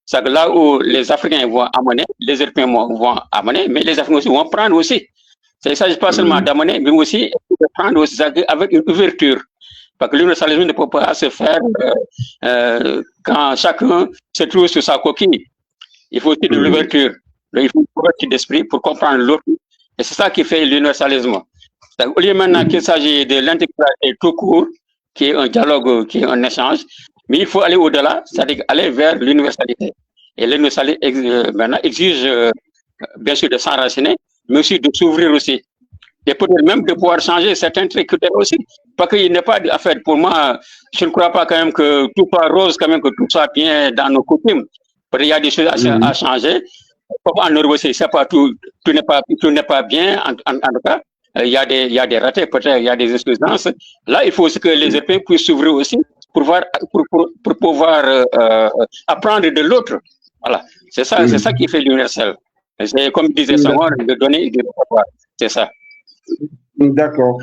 C'est là où les Africains vont amener, les Européens vont amener, mais les Africains aussi vont prendre aussi. Il ne s'agit pas seulement d'amener, mais aussi de prendre aussi avec une ouverture. Parce que l'universalisme ne peut pas se faire quand chacun se trouve sur sa coquille. Il faut aussi de l'ouverture. Il faut une ouverture d'esprit pour comprendre l'autre. Et c'est ça qui fait l'universalisme. Au lieu maintenant qu'il s'agit de l'intégralité tout court, qui est un dialogue, qui est un échange, mais il faut aller au-delà, c'est-à-dire aller vers l'universalité. Et l'universalité maintenant exige, bien sûr, de s'enraciner, mais aussi de s'ouvrir aussi. Et peut-être même de pouvoir changer certains trucs aussi. Parce qu'il n'est pas affaire, pour moi, je ne crois pas quand même que tout soit rose, quand même que tout soit bien dans nos coutumes. Parce qu'il y a des choses à changer. En Europe aussi, c'est pas tout n'est pas bien, en tout cas. Il y a des ratés, peut-être, il y a des insuffisances. Là, il faut aussi que les Européens puissent s'ouvrir aussi pour pouvoir apprendre de l'autre. Voilà. C'est ça qui fait l'universel. C'est comme disait Senghor, de donner et de recevoir. C'est ça. D'accord.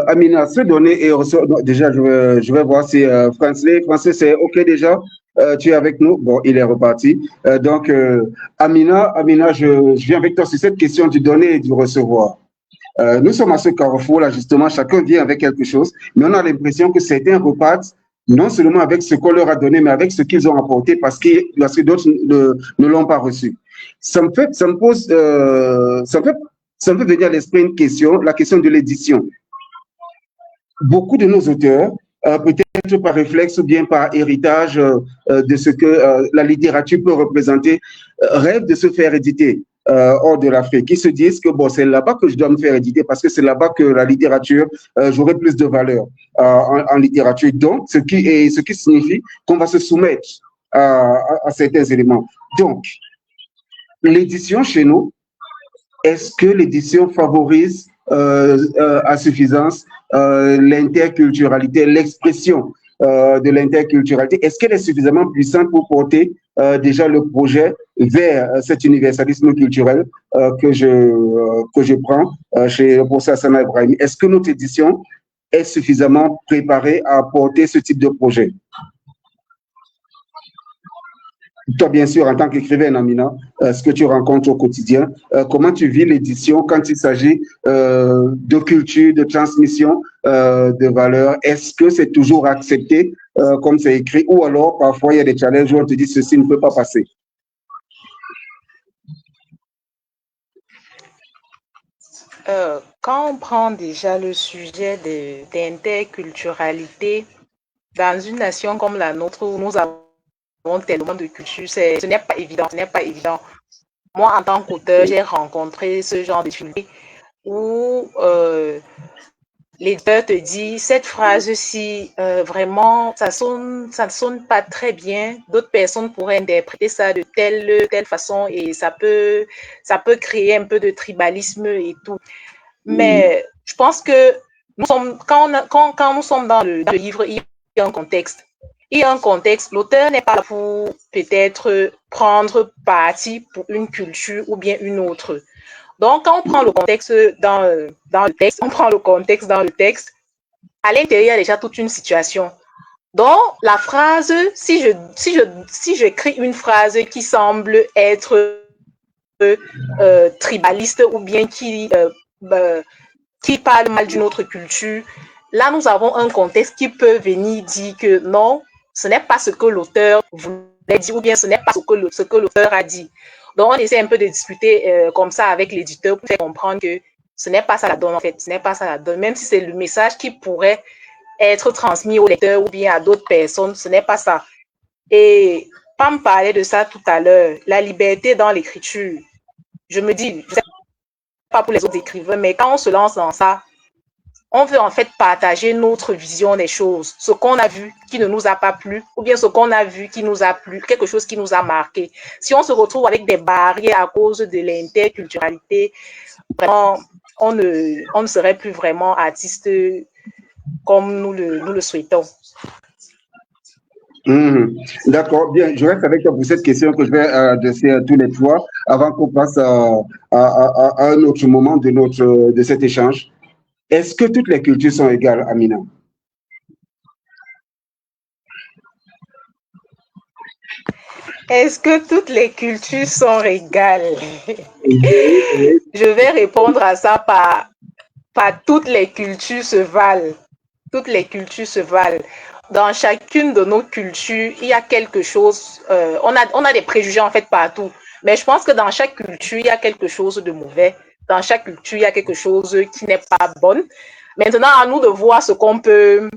Amina, se donner et recevoir. Déjà, je vais voir si Français, c'est OK déjà. Tu es avec nous. Bon, il est reparti. Donc, Amina, je viens avec toi sur cette question du donner et du recevoir. Nous sommes à ce carrefour là, justement, chacun vient avec quelque chose, mais on a l'impression que certains repartent non seulement avec ce qu'on leur a donné, mais avec ce qu'ils ont apporté parce que d'autres ne l'ont pas reçu. Ça me fait venir à l'esprit une question, la question de l'édition. Beaucoup de nos auteurs, peut-être par réflexe ou bien par héritage de ce que la littérature peut représenter, rêvent de se faire éditer. Hors de l'Afrique, qui se disent que bon, c'est là-bas que je dois me faire éditer parce que c'est là-bas que la littérature j'aurai plus de valeur en littérature. Donc, ce qui signifie qu'on va se soumettre à certains éléments. Donc, l'édition chez nous, est-ce que l'édition favorise à suffisance l'interculturalité, l'expression de l'interculturalité? Est-ce qu'elle est suffisamment puissante pour porter déjà le projet vers cet universalisme culturel que je prends chez le professeur Hassana Ibrahimi? Est-ce que notre édition est suffisamment préparée à porter ce type de projet? Toi, bien sûr, en tant qu'écrivain, Amina, ce que tu rencontres au quotidien, comment tu vis l'édition quand il s'agit de culture, de transmission de valeurs? Est-ce que c'est toujours accepté comme c'est écrit ou alors parfois il y a des challenges où on te dit ceci ne peut pas passer? Quand on prend déjà le sujet d'interculturalité dans une nation comme la nôtre où nous avons tellement de culture, ce n'est pas évident, Moi, en tant qu'auteur, j'ai rencontré ce genre de difficulté où l'éditeur te dit cette phrase-ci, vraiment, ça ne sonne pas très bien. D'autres personnes pourraient interpréter ça de telle façon et ça peut créer un peu de tribalisme et tout. Mais je pense que quand nous sommes dans le livre, il y a un contexte. Il y a un contexte. L'auteur n'est pas là pour peut-être prendre parti pour une culture ou bien une autre. Donc, quand on prend le contexte dans le texte, à l'intérieur, il y a déjà toute une situation. Donc, la phrase, si j'écris une phrase qui semble être tribaliste ou bien qui parle mal d'une autre culture, là, nous avons un contexte qui peut venir dire que non, ce n'est pas ce que l'auteur voulait dire ou bien ce n'est pas ce que l'auteur a dit. Donc, on essaie un peu de discuter comme ça avec l'éditeur pour faire comprendre que ce n'est pas ça la donne en fait, ce n'est pas ça la donne, même si c'est le message qui pourrait être transmis au lecteur ou bien à d'autres personnes, ce n'est pas ça. Et Pam parlait de ça tout à l'heure, la liberté dans l'écriture. Je me dis, je ne sais pas pour les autres écrivains, mais quand on se lance dans ça, on veut en fait partager notre vision des choses, ce qu'on a vu qui ne nous a pas plu, ou bien ce qu'on a vu qui nous a plu, quelque chose qui nous a marqué. Si on se retrouve avec des barrières à cause de l'interculturalité, vraiment, on ne serait plus vraiment artiste comme nous le souhaitons. D'accord, bien, je reste avec toi pour cette question que je vais adresser à tous les trois avant qu'on passe à un autre moment de cet échange. Est-ce que toutes les cultures sont égales, Amina? Est-ce que toutes les cultures sont égales? Je vais répondre à ça par toutes les cultures se valent. Toutes les cultures se valent. Dans chacune de nos cultures, il y a quelque chose, on a des préjugés en fait partout, mais je pense que dans chaque culture, il y a quelque chose de mauvais. Dans chaque culture, il y a quelque chose qui n'est pas bon. Maintenant, à nous de voir ce qu'on peut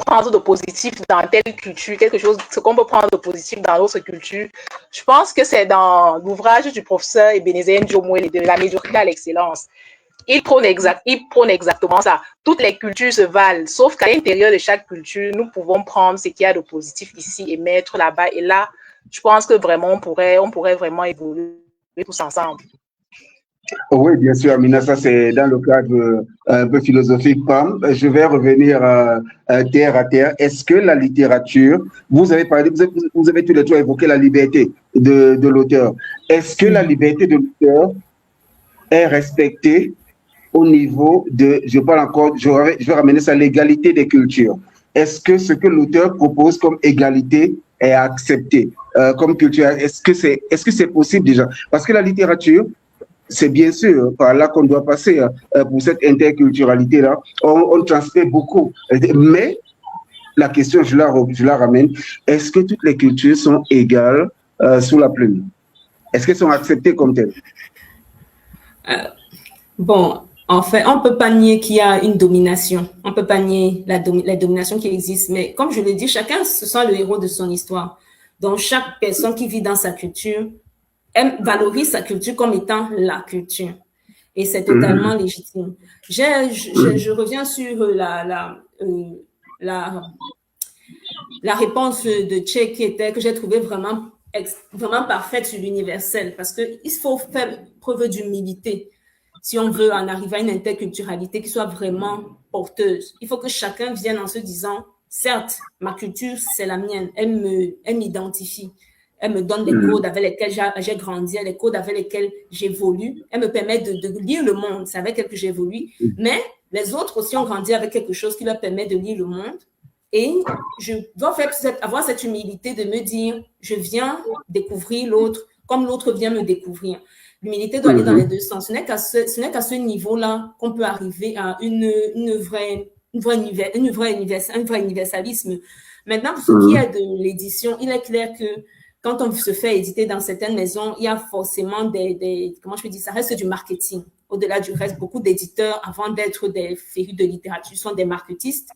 prendre de positif dans telle culture, ce qu'on peut prendre de positif dans l'autre culture. Je pense que c'est dans l'ouvrage du professeur Ebenezer Njomwele de la médiocrité à l'excellence. Il prône exactement ça. Toutes les cultures se valent, sauf qu'à l'intérieur de chaque culture, nous pouvons prendre ce qu'il y a de positif ici et mettre là-bas. Et là, je pense que vraiment, on pourrait vraiment évoluer tous ensemble. Oui, bien sûr, Amina, ça c'est dans le cadre un peu philosophique. Pam, je vais revenir terre à terre. Est-ce que la littérature, vous avez tous les deux évoqué la liberté de l'auteur. Est-ce que la liberté de l'auteur est respectée au niveau de, je vais ramener ça à l'égalité des cultures. Est-ce que ce que l'auteur propose comme égalité est accepté comme culture? Est-ce que c'est possible déjà? Parce que la littérature, c'est bien sûr par là qu'on doit passer pour cette interculturalité-là. On transmet beaucoup. Mais la question, je la ramène, est-ce que toutes les cultures sont égales sous la plume? Est-ce qu'elles sont acceptées comme telles? Bon, en fait, on ne peut pas nier qu'il y a une domination. On ne peut pas nier la domination qui existe. Mais comme je le dis, chacun se sent le héros de son histoire. Donc, chaque personne qui vit dans sa culture valorise sa culture comme étant la culture. Et c'est totalement légitime. Je reviens sur la réponse de Tché qui était, que j'ai trouvé vraiment parfaite sur l'universel, parce qu'il faut faire preuve d'humilité si on veut en arriver à une interculturalité qui soit vraiment porteuse. Il faut que chacun vienne en se disant, certes, ma culture, c'est la mienne, elle m'identifie. Elle me donne les codes avec lesquels j'ai grandi, les codes avec lesquels j'évolue. Elle me permet de lire le monde, c'est avec elle que j'évolue. Mais les autres aussi ont grandi avec quelque chose qui leur permet de lire le monde. Et je dois avoir cette humilité de me dire, je viens découvrir l'autre comme l'autre vient me découvrir. L'humilité doit aller dans les deux sens. Ce n'est qu'à ce niveau-là qu'on peut arriver à un vrai universalisme. Maintenant, pour ce qui est de l'édition, il est clair que quand on se fait éditer dans certaines maisons, il y a forcément comment je peux dire, ça reste du marketing. Au-delà du reste, beaucoup d'éditeurs, avant d'être des férus de littérature, sont des marketistes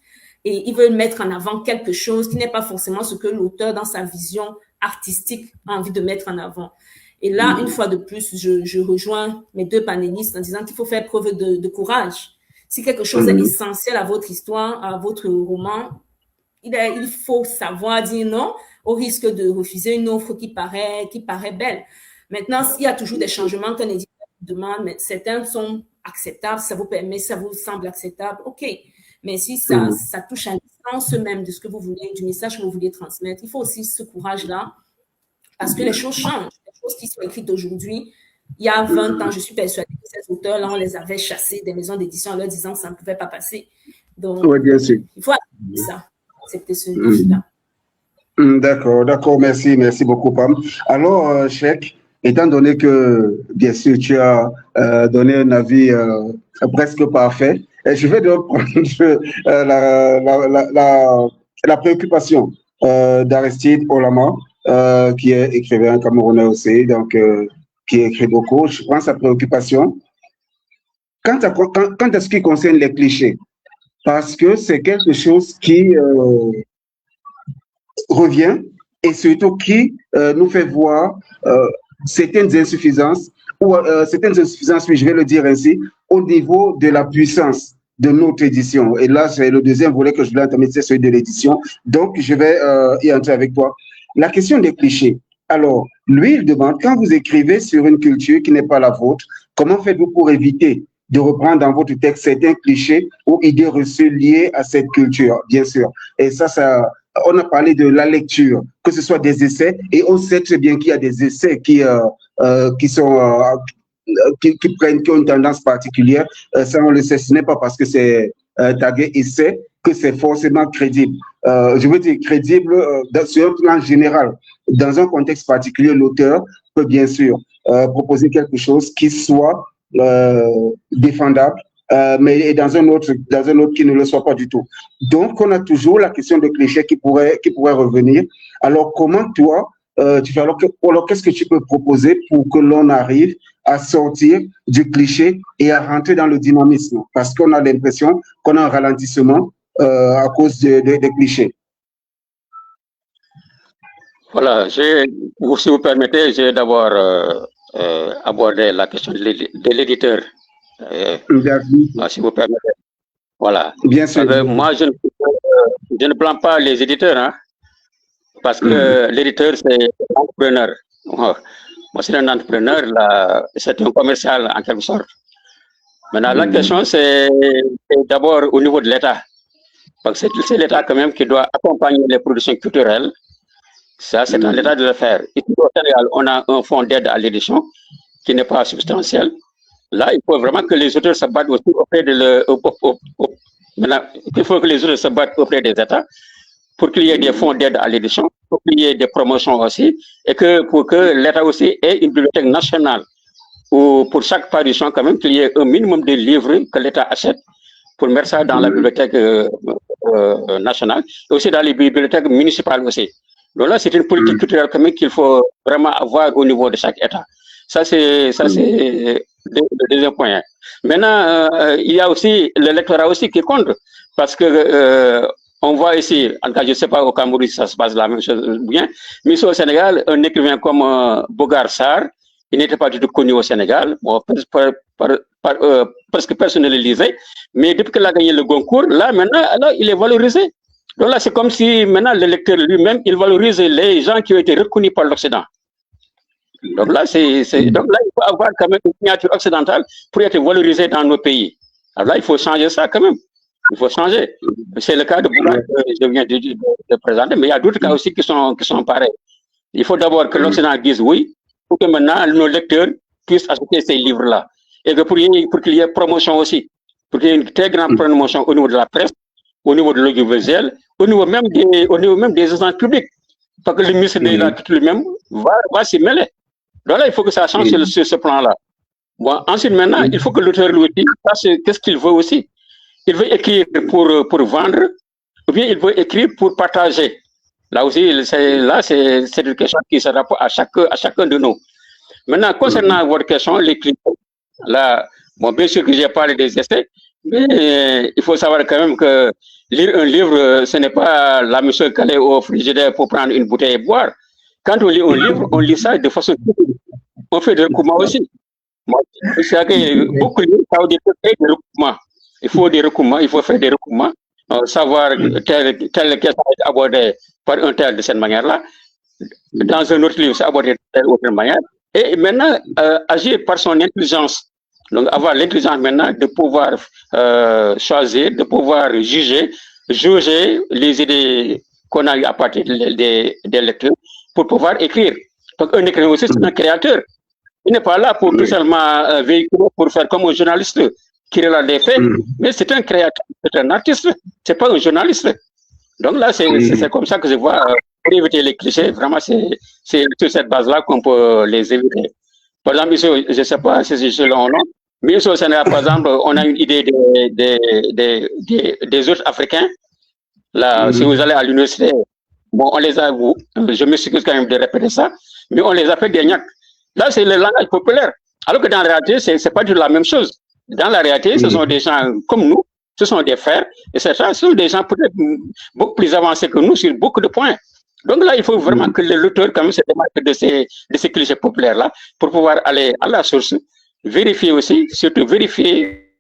et ils veulent mettre en avant quelque chose qui n'est pas forcément ce que l'auteur, dans sa vision artistique, a envie de mettre en avant. Et là, une fois de plus, je rejoins mes deux panélistes en disant qu'il faut faire preuve de courage. Si quelque chose est essentiel à votre histoire, à votre roman, il faut savoir dire non, au risque de refuser une offre qui paraît belle. Maintenant, il y a toujours des changements qu'un éditeur demande, mais certains sont acceptables, ça vous semble acceptable, ok. Mais si ça touche à l'essence même de ce que vous voulez, du message que vous voulez transmettre, il faut aussi ce courage-là. Parce que les choses changent. Les choses qui sont écrites aujourd'hui, il y a 20 ans, je suis persuadée que ces auteurs-là, on les avait chassés des maisons d'édition en leur disant que ça ne pouvait pas passer. Donc, Oui, bien sûr. il faut accepter ça, accepter ce défi-là. D'accord, merci beaucoup, Pam. Alors, Cheikh, étant donné que, bien sûr, tu as donné un avis presque parfait, je vais donc prendre la préoccupation d'Aristide Olama, qui est écrivain camerounais aussi, donc qui écrit beaucoup. Je prends sa préoccupation. Quant à ce qui concerne les clichés, parce que c'est quelque chose qui revient et surtout qui nous fait voir certaines insuffisances, oui, je vais le dire ainsi, au niveau de la puissance de notre édition. Et là, c'est le deuxième volet que je voulais entamer, c'est celui de l'édition. Donc, je vais y entrer avec toi. La question des clichés. Alors, lui, il demande, quand vous écrivez sur une culture qui n'est pas la vôtre, comment faites-vous pour éviter de reprendre dans votre texte certains clichés ou idées reçues liées à cette culture, bien sûr. Et ça, on a parlé de la lecture, que ce soit des essais, et on sait très bien qu'il y a des essais qui ont une tendance particulière. Ça, on le sait, ce n'est pas parce que c'est tagué essai que c'est forcément crédible. Je veux dire crédible sur un plan général. Dans un contexte particulier, l'auteur peut bien sûr proposer quelque chose qui soit défendable, mais dans un autre qui ne le soit pas du tout. Donc, on a toujours la question de clichés qui pourrait revenir. Alors, comment toi, tu fais alors qu'est-ce que tu peux proposer pour que l'on arrive à sortir du cliché et à rentrer dans le dynamisme? Parce qu'on a l'impression qu'on a un ralentissement à cause des clichés. Voilà, si vous permettez, j'ai d'abord aborder la question de l'éditeur. Si vous permettez. Voilà. Bien sûr. Moi, je ne blâme pas les éditeurs, hein, parce que l'éditeur, c'est un entrepreneur. Moi, c'est un entrepreneur, c'est un commercial en quelque sorte. Maintenant, la question, c'est d'abord au niveau de l'État. Parce que c'est l'État quand même qui doit accompagner les productions culturelles. Ça, c'est à l'État de le faire. Ici, au Sénégal, on a un fonds d'aide à l'édition qui n'est pas substantiel. Là, il faut vraiment que les auteurs se battent aussi auprès il faut que les auteurs se battent auprès des États pour qu'il y ait des fonds d'aide à l'édition, pour qu'il y ait des promotions aussi, et pour que l'État aussi ait une bibliothèque nationale où pour chaque parution, quand même, qu'il y ait un minimum de livres que l'État achète pour mettre ça dans la bibliothèque nationale et aussi dans les bibliothèques municipales aussi. Donc là, c'est une politique culturelle quand même qu'il faut vraiment avoir au niveau de chaque État. Ça, c'est le deuxième point. Maintenant, il y a aussi le lectorat aussi qui compte, parce que on voit ici, en tout cas, je ne sais pas au Cameroun si ça se passe la même chose bien, mais ici au Sénégal, un écrivain comme Bogar Sarr, il n'était pas du tout connu au Sénégal, bon, presque personne ne le lisait, mais depuis qu'il a gagné le Goncourt, là, maintenant, alors, il est valorisé. Donc là, c'est comme si maintenant le lecteur lui-même, il valorise les gens qui ont été reconnus par l'Occident. Donc là, il faut avoir quand même une signature occidentale pour être valorisé dans nos pays. Alors là, il faut changer ça quand même. Il faut changer. C'est le cas de Boula que je viens de présenter, mais il y a d'autres cas aussi qui sont pareils. Il faut d'abord que l'Occident dise oui, pour que maintenant nos lecteurs puissent acheter ces livres-là. Et que pour qu'il y ait promotion aussi, pour qu'il y ait une très grande promotion au niveau de la presse, au niveau de l'audiovisuel, au niveau même des agents publics. Parce que le ministre de la Culture lui-même va s'y mêler. Donc là, il faut que ça change sur ce plan-là. Bon, ensuite, maintenant, il faut que l'auteur lui dise qu'est-ce qu'il veut aussi. Il veut écrire pour vendre, ou bien il veut écrire pour partager. Là aussi, c'est une question qui se rapporte à chacun de nous. Maintenant, concernant votre question, les clichés, là, bon, bien sûr que j'ai parlé des essais, mais il faut savoir quand même que lire un livre, ce n'est pas la même chose qu'aller au frigidaire pour prendre une bouteille et boire. Quand on lit un livre, on lit ça de façon... On fait des recoupements aussi. Moi, c'est que beaucoup de livres, ça veut dire des recoupements. Il faut des recoupements, il faut faire des recoupements, savoir telle question est abordée par un tel de cette manière-là. Dans un autre livre, c'est abordé de telle autre manière. Et maintenant, agir par son intelligence. Donc, avoir l'intelligence maintenant de pouvoir choisir, de pouvoir juger les idées qu'on a eues à partir des lectures pour pouvoir écrire. Donc, un écrivain aussi, c'est un créateur. Il n'est pas là pour tout seulement véhiculer, pour faire comme un journaliste qui relate des faits, mais c'est un créateur, c'est un artiste, c'est pas un journaliste. Donc là, c'est comme ça que je vois, pour éviter les clichés, vraiment, c'est sur cette base-là qu'on peut les éviter. Par exemple, ici, je ne sais pas si c'est selon nom, mais ici au Sénégal, par exemple, on a une idée des autres Africains. Là, si vous allez à l'université, bon, on les a, je m'excuse quand même de répéter ça, mais on les appelle des gnacs. Là, c'est le langage populaire. Alors que dans la réalité, c'est pas du tout la même chose. Dans la réalité, ce sont des gens comme nous, ce sont des frères, et ce sont des gens peut-être beaucoup plus avancés que nous sur beaucoup de points. Donc là, il faut vraiment que l'auteur, quand même, se démarque de ces clichés populaires-là pour pouvoir aller à la source, vérifier aussi, surtout vérifier.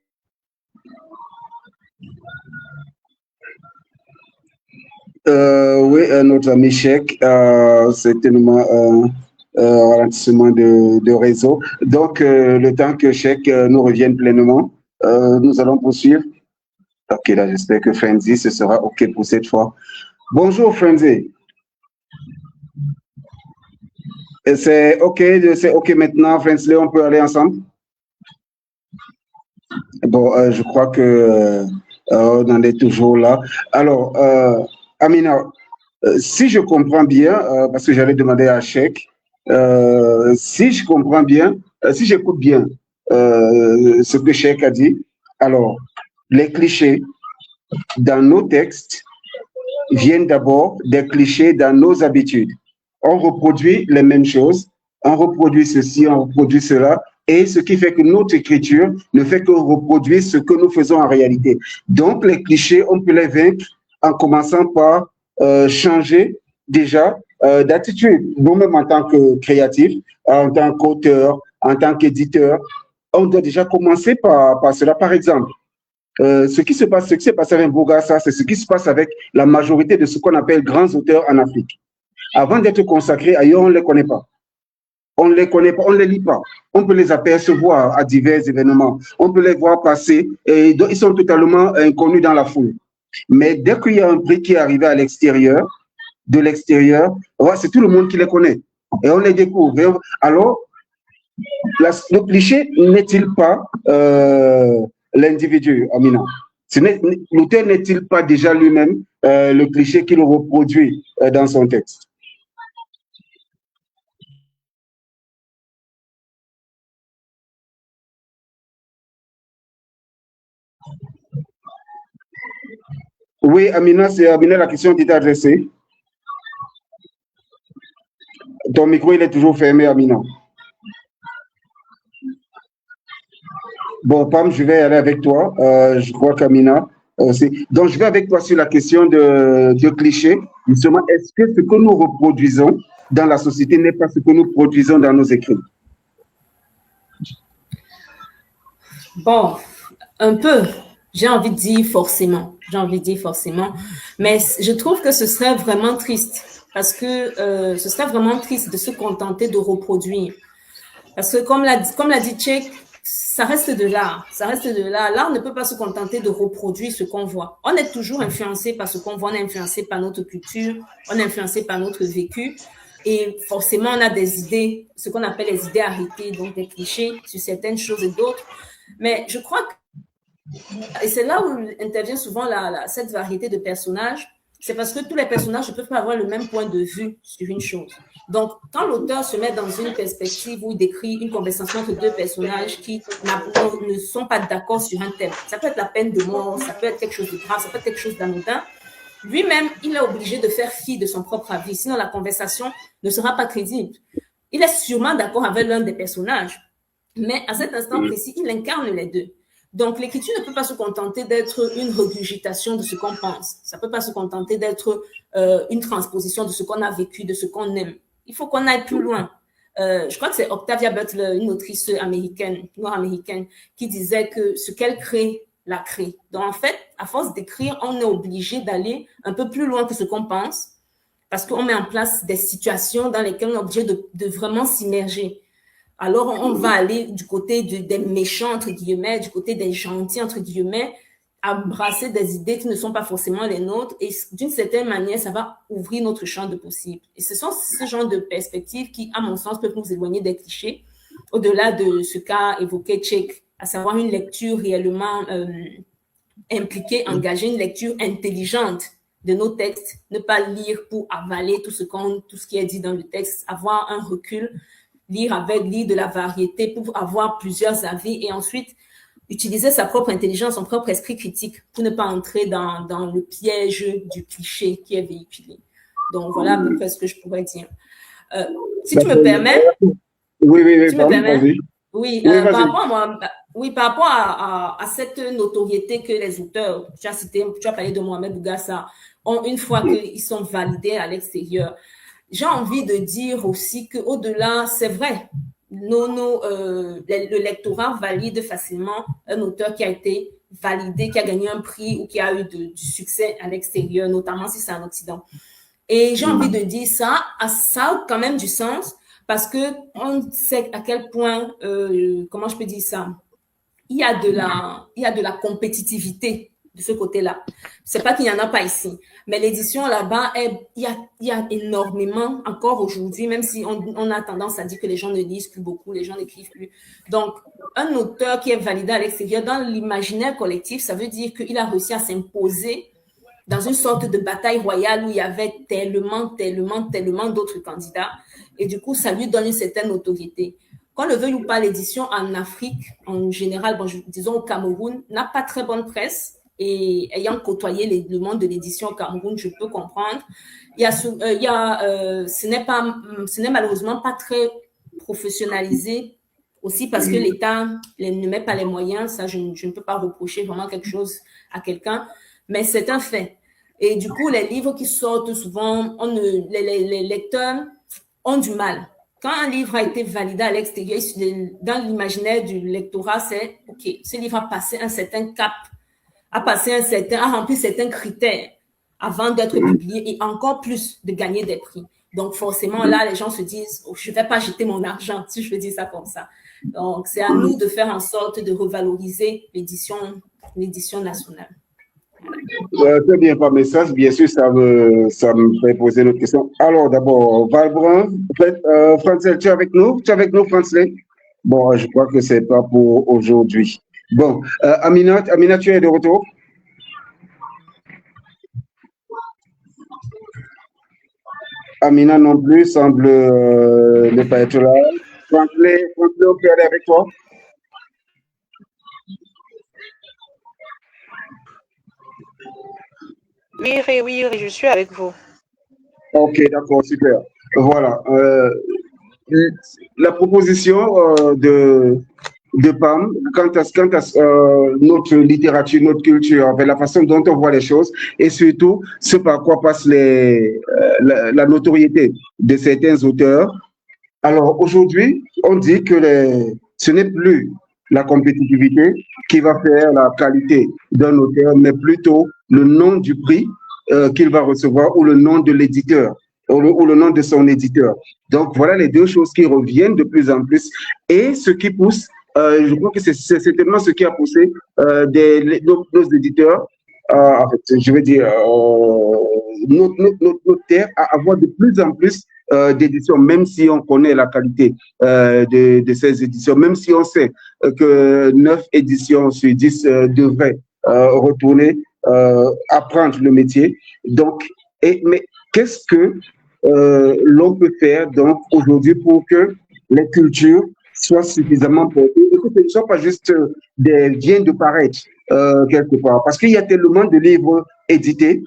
Oui, notre ami Cheikh, c'est tellement ralentissement de réseau. Donc, le temps que Cheikh nous revienne pleinement, nous allons poursuivre. Ok, là, j'espère que Frenzy, ce sera OK pour cette fois. Bonjour, Frenzy. C'est OK maintenant, Frenzy, on peut aller ensemble? Bon, je crois que on en est toujours là. Alors, Amina, si je comprends bien, parce que j'allais demander à Cheikh, si je comprends bien, si j'écoute bien ce que Cheikh a dit, alors, les clichés dans nos textes viennent d'abord des clichés dans nos habitudes. On reproduit les mêmes choses, on reproduit ceci, on reproduit cela, et ce qui fait que notre écriture ne fait que reproduire ce que nous faisons en réalité. Donc, les clichés, on peut les vaincre en commençant par changer déjà d'attitude. Nous-mêmes, en tant que créatifs, en tant qu'auteur, en tant qu'éditeur, on doit déjà commencer par cela. Par exemple, ce qui s'est passé avec Bogassa, c'est ce qui se passe avec la majorité de ce qu'on appelle grands auteurs en Afrique. Avant d'être consacrés ailleurs, on ne les connaît pas. On ne les connaît pas, on ne les lit pas. On peut les apercevoir à divers événements. On peut les voir passer et ils sont totalement inconnus dans la foule. Mais dès qu'il y a un prix qui est arrivé à l'extérieur, de l'extérieur, c'est tout le monde qui les connaît. Et on les découvre. Alors, le cliché n'est-il pas l'individu, Amina? L'auteur n'est-il pas déjà lui-même le cliché qu'il reproduit dans son texte? Oui, Amina, c'est Amina, la question t'était adressée. Ton micro, il est toujours fermé, Amina. Bon, Pam, je vais aller avec toi. Je crois qu'Amina aussi. Donc, je vais avec toi sur la question de cliché. Justement, est-ce que ce que nous reproduisons dans la société n'est pas ce que nous produisons dans nos écrits? Bon, un peu. J'ai envie de dire forcément. J'ai envie de dire forcément. Mais je trouve que ce serait vraiment triste. Parce que ce serait vraiment triste de se contenter de reproduire. Parce que comme l'a dit Cheikh, ça reste de l'art. Ça reste de l'art. L'art ne peut pas se contenter de reproduire ce qu'on voit. On est toujours influencé par ce qu'on voit. On est influencé par notre culture. On est influencé par notre vécu. Et forcément, on a des idées, ce qu'on appelle les idées arrêtées, donc des clichés sur certaines choses et d'autres. Mais je crois que, et c'est là où intervient souvent cette variété de personnages, c'est parce que tous les personnages ne peuvent pas avoir le même point de vue sur une chose. Donc, quand l'auteur se met dans une perspective où il décrit une conversation entre deux personnages qui ne sont pas d'accord sur un thème, ça peut être la peine de mort, ça peut être quelque chose de grave, ça peut être quelque chose d'anodin, lui-même, il est obligé de faire fi de son propre avis, sinon la conversation ne sera pas crédible. Il est sûrement d'accord avec l'un des personnages, mais à cet instant précis, il incarne les deux. Donc, l'écriture ne peut pas se contenter d'être une regurgitation de ce qu'on pense. Ça ne peut pas se contenter d'être une transposition de ce qu'on a vécu, de ce qu'on aime. Il faut qu'on aille plus loin. Je crois que c'est Octavia Butler, une autrice américaine, noire-américaine, qui disait que ce qu'elle crée, la crée. Donc, en fait, à force d'écrire, on est obligé d'aller un peu plus loin que ce qu'on pense parce qu'on met en place des situations dans lesquelles on est obligé de vraiment s'immerger. Alors, on va aller du côté des méchants, entre guillemets, du côté des gentils, entre guillemets, embrasser des idées qui ne sont pas forcément les nôtres et d'une certaine manière, ça va ouvrir notre champ de possibles. Et ce sont ce genre de perspectives qui, à mon sens, peuvent nous éloigner des clichés, au-delà de ce qu'a évoqué Tchèque, à savoir une lecture réellement impliquée, engager une lecture intelligente de nos textes, ne pas lire pour avaler tout ce qui est dit dans le texte, avoir un recul, lire de la variété pour avoir plusieurs avis et ensuite utiliser sa propre intelligence, son propre esprit critique pour ne pas entrer dans le piège du cliché qui est véhiculé. Donc, voilà à peu près ce que je pourrais dire. Si tu me permets... Oui, tu me permets? Oui, par rapport à cette notoriété que les auteurs, tu as parlé de Mohamed Bougassa, ont une fois qu'ils sont validés à l'extérieur. J'ai envie de dire aussi qu'au-delà, c'est vrai, le lectorat valide facilement un auteur qui a été validé, qui a gagné un prix ou qui a eu du succès à l'extérieur, notamment si c'est en Occident. Et j'ai envie de dire ça a quand même du sens parce que on sait à quel point, comment je peux dire ça, il y a de la compétitivité de ce côté-là. C'est pas qu'il n'y en a pas ici, mais l'édition là-bas, il y a énormément, encore aujourd'hui, même si on a tendance à dire que les gens ne lisent plus beaucoup, les gens n'écrivent plus. Donc, un auteur qui est validé à l'extérieur, dans l'imaginaire collectif, ça veut dire qu'il a réussi à s'imposer dans une sorte de bataille royale où il y avait tellement d'autres candidats. Et du coup, ça lui donne une certaine notoriété. Qu'on le veuille ou pas, l'édition en Afrique, en général, disons au Cameroun, n'a pas très bonne presse. Et ayant côtoyé le monde de l'édition au Cameroun, je peux comprendre. Ce n'est malheureusement pas très professionnalisé aussi parce que l'État ne met pas les moyens. Ça, je ne peux pas reprocher vraiment quelque chose à quelqu'un, mais c'est un fait. Et du coup, les livres qui sortent souvent, les lecteurs ont du mal. Quand un livre a été validé à l'extérieur, dans l'imaginaire du lectorat, c'est OK, ce livre a passé un certain cap, a rempli certains critères avant d'être publié et encore plus de gagner des prix. Donc, forcément, là, les gens se disent, je ne vais pas jeter mon argent, si je veux dire ça comme ça. Donc, c'est à nous de faire en sorte de revaloriser l'édition nationale. Très bien, par message, bien sûr, ça me fait poser une autre question. Alors, d'abord, Valbrun, Francel, tu es avec nous? Tu es avec nous, Francel? Bon, je crois que ce n'est pas pour aujourd'hui. Bon, Amina, tu es de retour? Amina non plus semble ne pas être là. Francel, on peut aller avec toi? Oui, je suis avec vous. Ok, d'accord, super. Voilà. La proposition de Pam quant à notre littérature, notre culture, la façon dont on voit les choses et surtout ce par quoi passe la notoriété de certains auteurs. Alors aujourd'hui, on dit que ce n'est plus la compétitivité qui va faire la qualité d'un auteur, mais plutôt le nom du prix qu'il va recevoir ou le nom de l'éditeur ou le nom de son éditeur. Donc voilà les deux choses qui reviennent de plus en plus et ce qui pousse, je crois que c'est certainement ce qui a poussé nos éditeurs, en fait, je veux dire, notre terre à avoir de plus en plus d'éditions, même si on connaît la qualité de ces éditions, même si on sait que 9 éditions sur 10 devraient retourner apprendre le métier. Donc, mais qu'est-ce que l'on peut faire donc aujourd'hui pour que les cultures soient suffisamment portées et que ce ne soit pas juste vient de paraître quelque part? Parce qu'il y a tellement de livres édités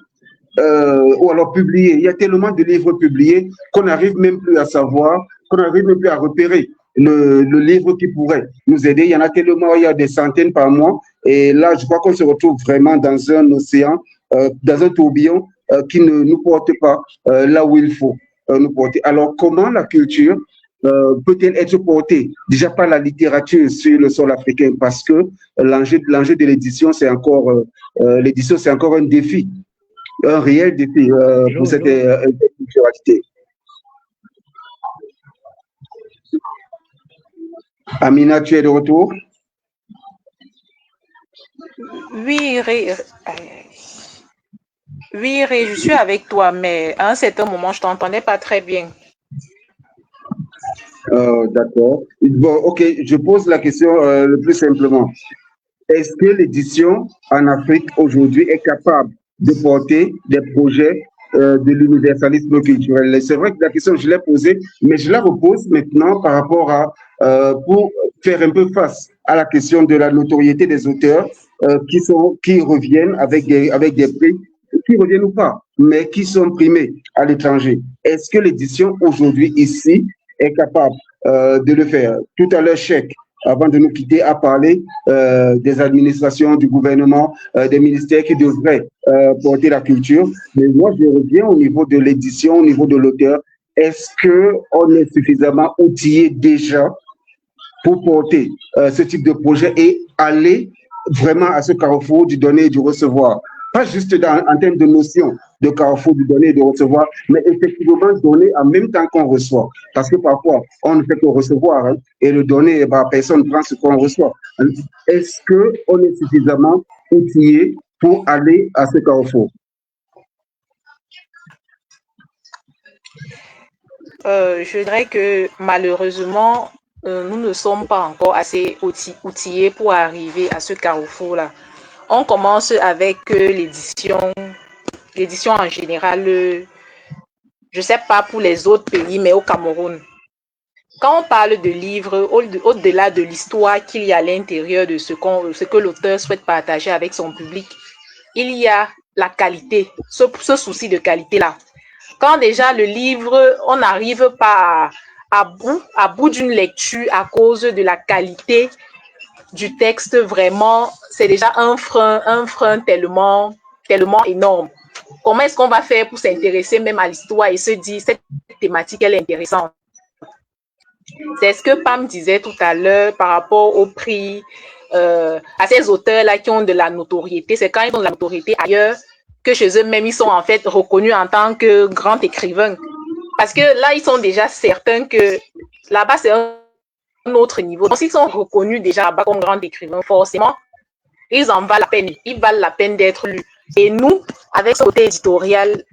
ou alors publiés. Il y a tellement de livres publiés qu'on n'arrive même plus à savoir, qu'on n'arrive même plus à repérer le livre qui pourrait nous aider. Il y en a tellement, il y a des centaines par mois. Et là, je crois qu'on se retrouve vraiment dans un océan, dans un tourbillon qui ne nous porte pas là où il faut nous porter. Alors, comment la culture peut-elle être portée déjà par la littérature sur le sol africain? Parce que l'enjeu de l'édition, c'est encore un défi. Un réel défi pour cette culturalité. Amina, tu es de retour? Oui, je suis avec toi, mais à un certain moment, je t'entendais pas très bien. D'accord. Bon, ok, je pose la question le plus simplement. Est-ce que l'édition en Afrique aujourd'hui est capable de porter des projets de l'universalisme culturel? Et c'est vrai que la question, je l'ai posée, mais je la repose maintenant par rapport à, pour faire un peu face à la question de la notoriété des auteurs qui reviennent avec des prix, qui reviennent ou pas, mais qui sont primés à l'étranger. Est-ce que l'édition aujourd'hui ici est capable de le faire? Tout à l'heure, Cheikh, avant de nous quitter, a parlé des administrations, du gouvernement, des ministères qui devraient porter la culture. Mais moi, je reviens au niveau de l'édition, au niveau de l'auteur. Est-ce qu'on est suffisamment outillé déjà pour porter ce type de projet et aller vraiment à ce carrefour du donner et du recevoir? Pas juste en termes de notion de carrefour du donner et de recevoir, mais effectivement donner en même temps qu'on reçoit. Parce que parfois, on ne fait que recevoir hein, et le donner, personne ne prend ce qu'on reçoit. Est-ce qu'on est suffisamment outillé pour aller à ce carrefour? Je dirais que malheureusement, nous ne sommes pas encore assez outillés pour arriver à ce carrefour-là. On commence avec l'édition en général, je ne sais pas pour les autres pays, mais au Cameroun. Quand on parle de livres, au-delà de l'histoire qu'il y a à l'intérieur de ce que l'auteur souhaite partager avec son public, il y a la qualité, ce souci de qualité-là. Quand déjà le livre, on n'arrive pas à bout d'une lecture à cause de la qualité du texte, vraiment, c'est déjà un frein tellement énorme. Comment est-ce qu'on va faire pour s'intéresser même à l'histoire et se dire cette thématique, elle est intéressante? C'est ce que Pam disait tout à l'heure par rapport au prix, à ces auteurs-là qui ont de la notoriété. C'est quand ils ont de la notoriété ailleurs que chez eux-mêmes, ils sont en fait reconnus en tant que grands écrivains. Parce que là, ils sont déjà certains que là-bas, c'est un autre niveau. Donc, s'ils sont reconnus déjà là-bas comme grands écrivains, forcément, ils en valent la peine. Ils valent la peine d'être lus. Et nous, avec ce côté éditorial,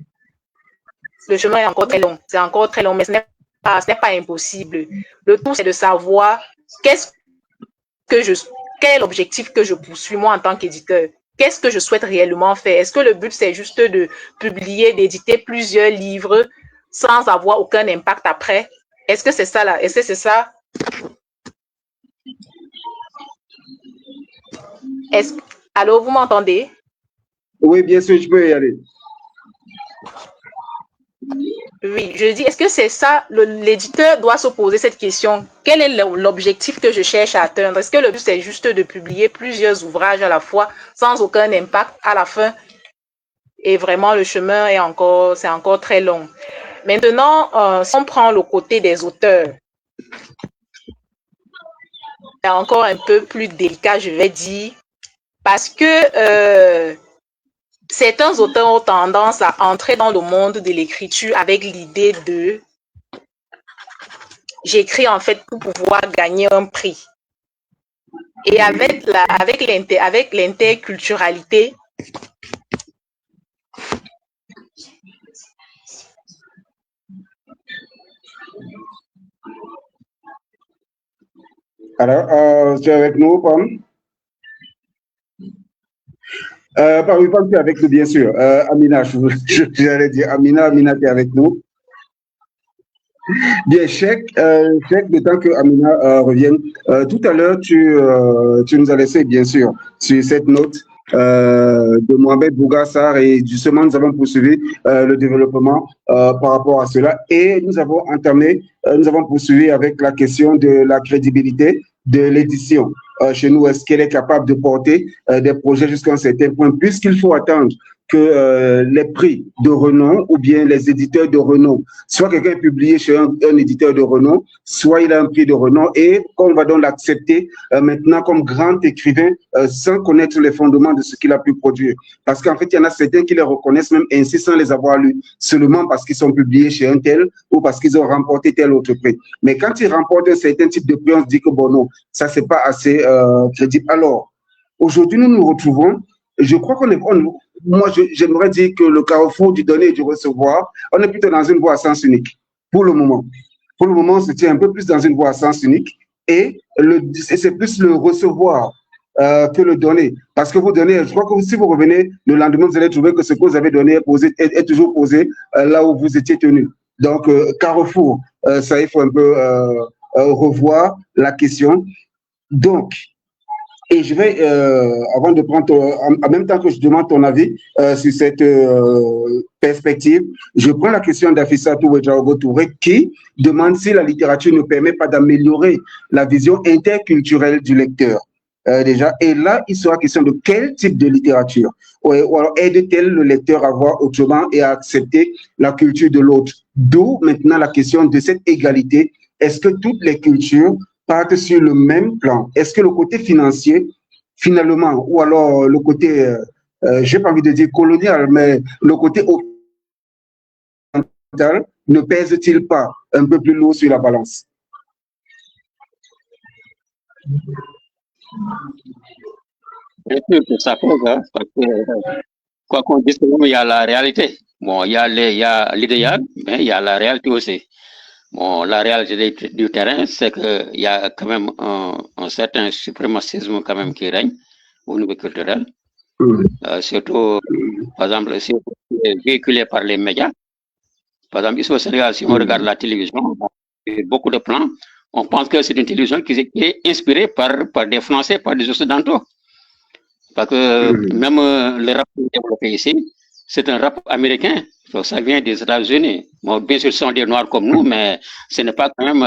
le chemin est encore très long. C'est encore très long, mais ce n'est pas impossible. Le tout, c'est de savoir quel est l'objectif que je poursuis moi en tant qu'éditeur. Qu'est-ce que je souhaite réellement faire? Est-ce que le but, c'est juste de publier, d'éditer plusieurs livres sans avoir aucun impact après? Est-ce que c'est ça là? Est-ce que c'est ça? Allô, vous m'entendez? Oui, bien sûr, je peux y aller. Oui, je dis, est-ce que c'est ça? L'éditeur doit se poser cette question. Quel est l'objectif que je cherche à atteindre? Est-ce que le but, c'est juste de publier plusieurs ouvrages à la fois sans aucun impact à la fin? Et vraiment, le chemin est c'est encore très long. Maintenant, si on prend le côté des auteurs, c'est encore un peu plus délicat, je vais dire, parce que certains auteurs ont tendance à entrer dans le monde de l'écriture avec l'idée de j'écris en fait pour pouvoir gagner un prix. Et avec l'interculturalité, Alors, tu es avec nous, Pam? Oui, Pam, tu es avec nous, bien sûr. Amina, j'allais dire Amina, tu es avec nous. Bien, Cheikh, le temps que Amina revienne, tout à l'heure, tu nous as laissé, bien sûr, sur cette note de Mohamed Bougassar et justement, nous avons poursuivi le développement par rapport à cela et nous avons poursuivi avec la question de la crédibilité de l'édition. Chez nous, est-ce qu'elle est capable de porter des projets jusqu'à un certain point, puisqu'il faut attendre que les prix de renom ou bien les éditeurs de renom, soit quelqu'un est publié chez un éditeur de renom, soit il a un prix de renom et qu'on va donc l'accepter maintenant comme grand écrivain sans connaître les fondements de ce qu'il a pu produire. Parce qu'en fait, il y en a certains qui les reconnaissent même ainsi sans les avoir lus, seulement parce qu'ils sont publiés chez un tel ou parce qu'ils ont remporté tel autre prix. Mais quand ils remportent un certain type de prix, on se dit que bon non, ça c'est pas assez crédible. Alors, aujourd'hui, nous nous retrouvons, je crois moi, j'aimerais dire que le carrefour du donner et du recevoir, on est plutôt dans une voie à sens unique, pour le moment. Pour le moment, on se tient un peu plus dans une voie à sens unique, et c'est plus le recevoir que le donner. Parce que vous donnez, je crois que si vous revenez le lendemain, vous allez trouver que ce que vous avez donné est toujours posé là où vous étiez tenu. Donc, carrefour, ça, il faut un peu revoir la question. Donc, et je vais, avant de prendre, en même temps que je demande ton avis sur cette perspective, je prends la question d'Afissatou Ouedraogo Touré qui demande si la littérature ne permet pas d'améliorer la vision interculturelle du lecteur. Déjà, et là, il sera question de quel type de littérature, ou alors aide-t-elle le lecteur à voir autrement et à accepter la culture de l'autre. D'où maintenant la question de cette égalité. Est-ce que toutes les cultures partent sur le même plan? Est-ce que le côté financier, finalement, ou alors le côté, je n'ai pas envie de dire colonial, mais le côté occidental ne pèse-t-il pas un peu plus lourd sur la balance? Bien sûr que ça pose, hein, parce que quoi qu'on dise, il y a la réalité. Bon, il y a l'idéal, mais il y a la réalité aussi. Bon, la réalité du terrain, c'est qu'il y a quand même un certain suprémacisme quand même qui règne au niveau culturel. Surtout, par exemple, si véhiculé par les médias. Par exemple, ici au Sénégal, si on regarde la télévision, beaucoup de plans, on pense que c'est une télévision qui est inspirée par des Français, par des Occidentaux. Parce que même le rap développé ici, c'est un rap américain. Donc, ça vient des États-Unis. Bon, bien sûr, ce sont des Noirs comme nous, mais ce n'est pas quand même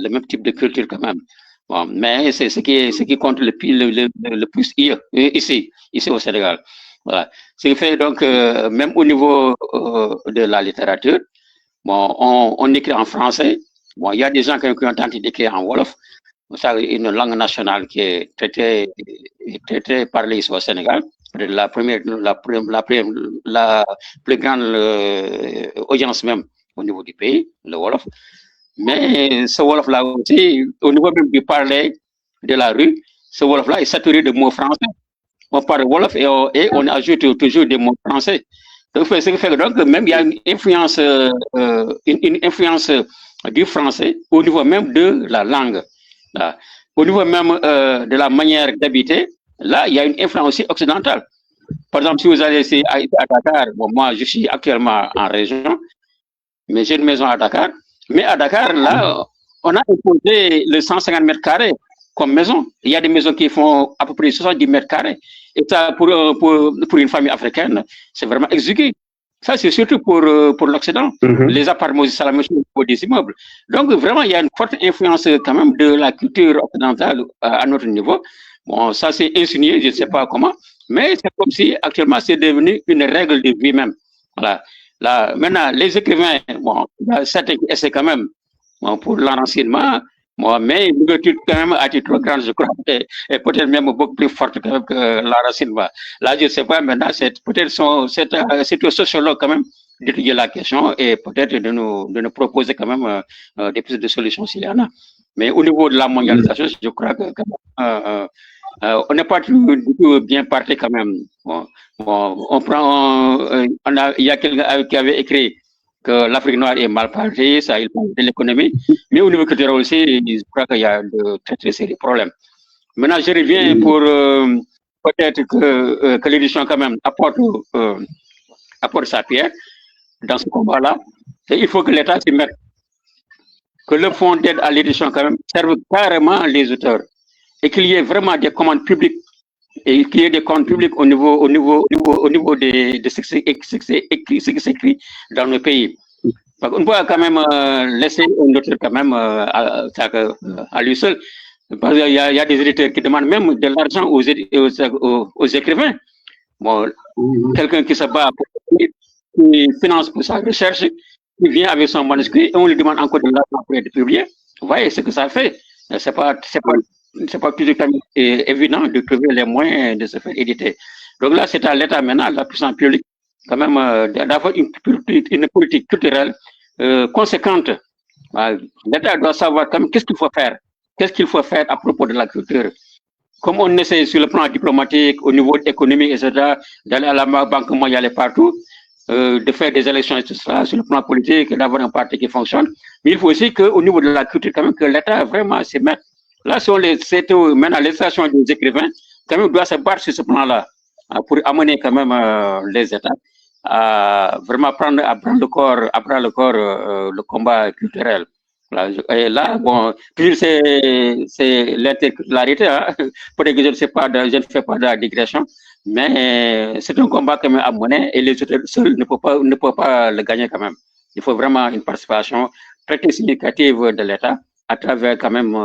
le même type de culture quand même. Bon, mais c'est ce qui compte le plus ici au Sénégal. Voilà. Ce qui fait donc, même au niveau de la littérature, bon, on écrit en français. Bon, il y a des gens qui ont tenté d'écrire en Wolof. C'est une langue nationale qui est traitée parlée ici au Sénégal. La plus grande audience même au niveau du pays, le Wolof. Mais ce Wolof-là aussi, au niveau même du parler de la rue, ce Wolof-là est saturé de mots français. On parle Wolof et on ajoute toujours des mots français. Donc, ce qui fait donc même il y a une influence du français au niveau même de la langue. Là. Au niveau même de la manière d'habiter, là, il y a une influence aussi occidentale. Par exemple, si vous allez à Dakar, bon, moi, je suis actuellement en région, mais j'ai une maison à Dakar. Mais à Dakar, là, on a imposé le 150 mètres carrés comme maison. Il y a des maisons qui font à peu près 70 mètres carrés. Et ça, pour une famille africaine, c'est vraiment exigu. Ça, c'est surtout pour l'Occident. Les appartements, c'est la même chose pour des immeubles. Donc, vraiment, il y a une forte influence quand même de la culture occidentale à notre niveau. Bon, ça, c'est insinué, je ne sais pas comment. Mais c'est comme si, actuellement, c'est devenu une règle de vie même. Voilà. Là, maintenant, les écrivains, bon, il y a certains qui essaient quand même bon, pour l'enracinement. Bon, mais l'ouverture, quand même, a été trop grande, je crois, et peut-être même beaucoup plus forte quand même que l'enracinement. Là, je ne sais pas, maintenant, peut-être c'est au sociologue quand même d'étudier la question et peut-être de nous proposer quand même des pistes de solutions s'il y en a. Mais au niveau de la mondialisation, je crois que on n'est pas du tout bien parti quand même. Bon, il y a quelqu'un qui avait écrit que l'Afrique noire est mal partie, ça, il parle de l'économie, mais au niveau culturel aussi, je crois qu'il y a de très, très sérieux problèmes. Maintenant, je reviens pour peut-être que l'édition quand même apporte sa pierre dans ce combat-là. Et il faut que l'État s'y mette. Que le fonds d'aide à l'édition quand même serve carrément les auteurs et qu'il y ait vraiment des commandes publiques et qu'il y ait des comptes publics au niveau de ce qui s'écrit dans nos pays. On peut quand même laisser un autre quand même à lui seul. Parce qu'il y a des éditeurs qui demandent même de l'argent aux écrivains. Bon, quelqu'un qui se bat qui finance pour sa recherche, qui vient avec son manuscrit et on lui demande encore de l'argent pour être publié. Vous voyez ce que ça fait. C'est pas toujours évident de trouver les moyens de se faire éditer. Donc là, c'est à l'État maintenant, la puissance publique, quand même, d'avoir une politique culturelle conséquente. L'État doit savoir quand même qu'est-ce qu'il faut faire à propos de la culture. comme on essaie sur le plan diplomatique, au niveau économique, etc., d'aller à la Banque mondiale et partout, de faire des élections et tout ça, sur le plan politique, d'avoir un parti qui fonctionne. Mais il faut aussi qu'au niveau de la culture, quand même, que l'État vraiment se mette. Là, si on maintenant, les stations des écrivains, quand même, doit se battre sur ce plan-là, pour amener quand même les États à vraiment prendre le corps le combat culturel. Et là, bon, toujours c'est l'interculturalité. Hein. Peut-être que je ne fais pas de la digression, mais c'est un combat quand même à mener et les autres seuls ne peuvent pas le gagner quand même. Il faut vraiment une participation très significative de l'État à travers quand même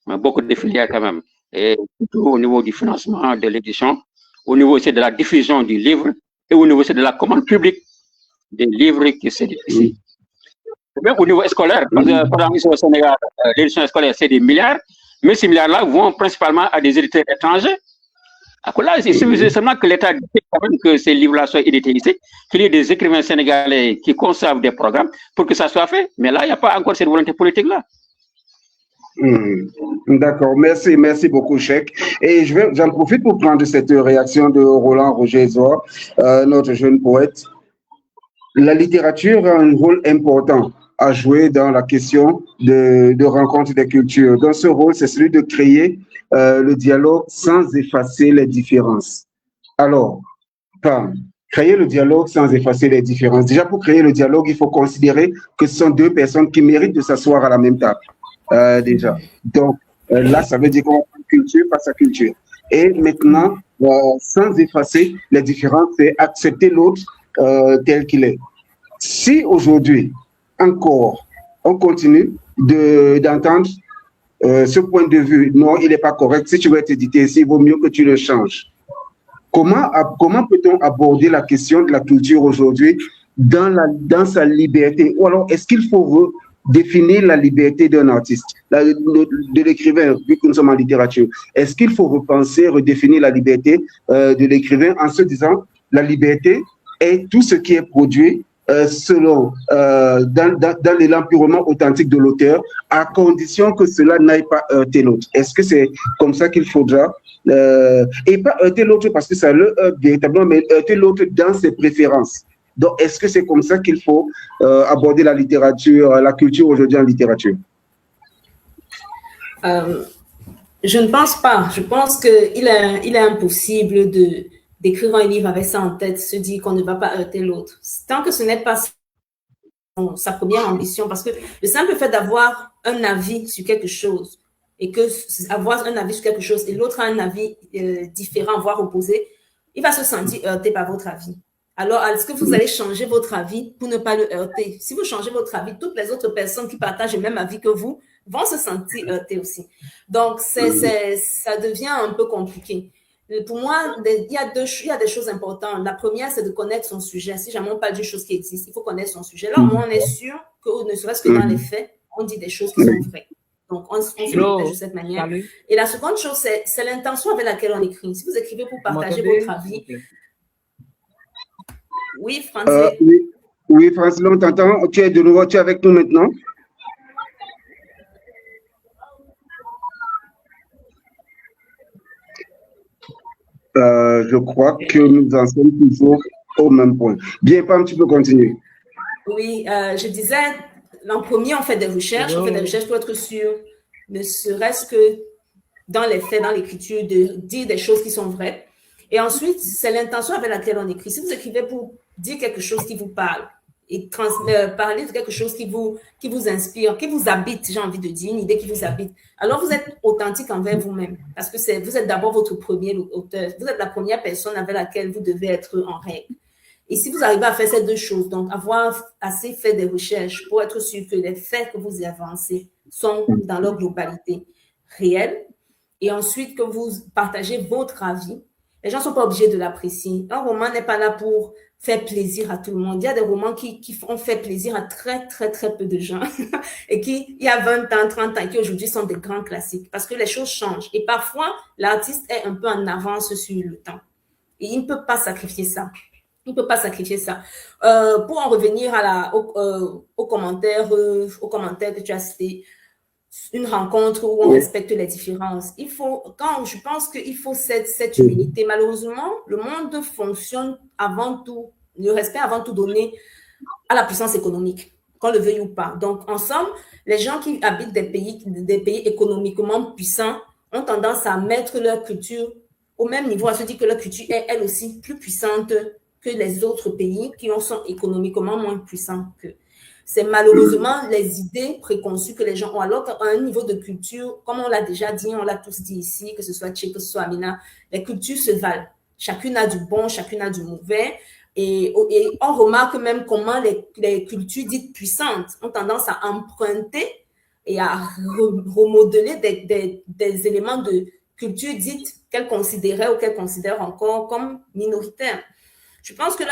beaucoup de filières quand même. Et surtout au niveau du financement de l'édition, au niveau aussi de la diffusion du livre et au niveau aussi de la commande publique des livres qui se diffusent. Même au niveau scolaire, parce que par exemple, au Sénégal, l'édition scolaire, c'est des milliards, mais ces milliards-là vont principalement à des éditeurs étrangers. Là, il suffit seulement que l'État dise quand même que ces livres-là soient édités ici, qu'il y ait des écrivains sénégalais qui conçoivent des programmes pour que ça soit fait. Mais là, il n'y a pas encore cette volonté politique-là. D'accord, merci beaucoup, Cheikh. Et j'en profite pour prendre cette réaction de Roland Roger Zoa, notre jeune poète. La littérature a un rôle important à jouer dans la question de rencontre des cultures. Dans ce rôle, c'est celui de créer le dialogue sans effacer les différences. Alors, créer le dialogue sans effacer les différences. Déjà, pour créer le dialogue, il faut considérer que ce sont deux personnes qui méritent de s'asseoir à la même table. Déjà. Donc, là, ça veut dire qu'on prend culture face à culture. Et maintenant, sans effacer les différences, c'est accepter l'autre tel qu'il est. Si aujourd'hui, encore, on continue d'entendre ce point de vue, non, il n'est pas correct, si tu veux être édité ici, il vaut mieux que tu le changes. Comment peut-on aborder la question de la culture aujourd'hui dans sa liberté? Ou alors, est-ce qu'il faut définir la liberté d'un artiste, de l'écrivain, vu que nous sommes en littérature? Est-ce qu'il faut redéfinir la liberté de l'écrivain en se disant la liberté est tout ce qui est produit selon dans l'élan purement authentique de l'auteur, à condition que cela n'aille pas heurter l'autre? Est-ce que c'est comme ça qu'il faudra et pas heurter l'autre parce que ça le heurte véritablement, mais heurter l'autre dans ses préférences? Donc, est-ce que c'est comme ça qu'il faut aborder la littérature, la culture aujourd'hui en littérature? Je ne pense pas. Je pense qu'il est impossible d'écrire un livre avec ça en tête, se dire qu'on ne va pas heurter l'autre. Tant que ce n'est pas sa première ambition, parce que le simple fait d'avoir un avis sur quelque chose et avoir un avis sur quelque chose et l'autre a un avis différent, voire opposé, il va se sentir heurté par votre avis. Alors, est-ce que vous allez changer votre avis pour ne pas le heurter? Si vous changez votre avis, toutes les autres personnes qui partagent le même avis que vous vont se sentir heurtées aussi. Donc, ça devient un peu compliqué. Pour moi, il y a des choses importantes. La première, c'est de connaître son sujet. Si jamais on parle d'une chose qui existe, il faut connaître son sujet. Là, au moins, on est sûr que, ne serait-ce que dans les faits, on dit des choses qui sont vraies. Donc, on se protège de cette manière. Et la seconde chose, c'est l'intention avec laquelle on écrit. Si vous écrivez pour partager votre avis... Oui, Francis. Oui, Francis, on t'entend. Tu es avec nous maintenant. Je crois que nous en sommes toujours au même point. Bien, Pam, tu peux continuer. Oui, je disais, en premier, on fait des recherches. On fait des recherches pour être sûr, ne serait-ce que dans les faits, dans l'écriture, de dire des choses qui sont vraies. Et ensuite, c'est l'intention avec laquelle on écrit. Si vous écrivez pour dire quelque chose qui vous parle et parler de quelque chose qui vous inspire, qui vous habite, j'ai envie de dire, une idée qui vous habite, alors vous êtes authentique envers vous-même parce que vous êtes d'abord votre premier auteur. Vous êtes la première personne avec laquelle vous devez être en règle. Et si vous arrivez à faire ces deux choses, donc avoir assez fait des recherches pour être sûr que les faits que vous avancez sont dans leur globalité réelle, et ensuite que vous partagez votre avis, les gens ne sont pas obligés de l'apprécier. Un roman n'est pas là pour faire plaisir à tout le monde. Il y a des romans qui ont fait plaisir à très, très, très peu de gens et qui, il y a 20 ans, 30 ans, qui aujourd'hui sont des grands classiques parce que les choses changent. Et parfois, l'artiste est un peu en avance sur le temps. Et il ne peut pas sacrifier ça. Il ne peut pas sacrifier ça. Pour en revenir aux commentaires que tu as cités, une rencontre où on respecte les différences. Je pense qu'il faut cette humilité. Malheureusement, le monde fonctionne avant tout, le respect avant tout donné à la puissance économique, qu'on le veuille ou pas. Donc, en somme, les gens qui habitent des pays économiquement puissants ont tendance à mettre leur culture au même niveau, à se dire que leur culture est elle aussi plus puissante que les autres pays qui sont économiquement moins puissants qu'eux. C'est malheureusement les idées préconçues que les gens ont, alors qu'à un niveau de culture, comme on l'a déjà dit, on l'a tous dit ici, que ce soit Tché, que ce soit Amina, les cultures se valent. Chacune a du bon, chacune a du mauvais. Et on remarque même comment les cultures dites puissantes ont tendance à emprunter et à remodeler des éléments de culture dite qu'elles considéraient ou qu'elles considèrent encore comme minoritaires. Je pense que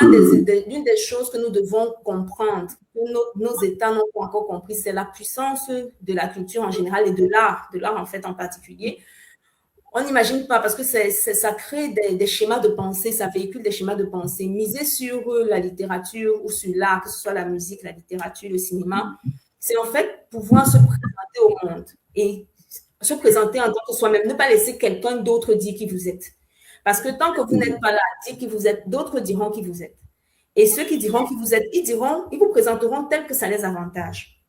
l'une des choses que nous devons comprendre, que nos États n'ont pas encore compris, c'est la puissance de la culture en général et de l'art en fait en particulier. On n'imagine pas parce que ça crée des schémas de pensée, ça véhicule des schémas de pensée. Miser sur la littérature ou sur l'art, que ce soit la musique, la littérature, le cinéma, c'est en fait pouvoir se présenter au monde et se présenter en tant que soi-même, ne pas laisser quelqu'un d'autre dire qui vous êtes. Parce que tant que vous n'êtes pas là, dire qui vous êtes, d'autres diront qui vous êtes. Et ceux qui diront qui vous êtes, ils vous présenteront tel que ça les avantage.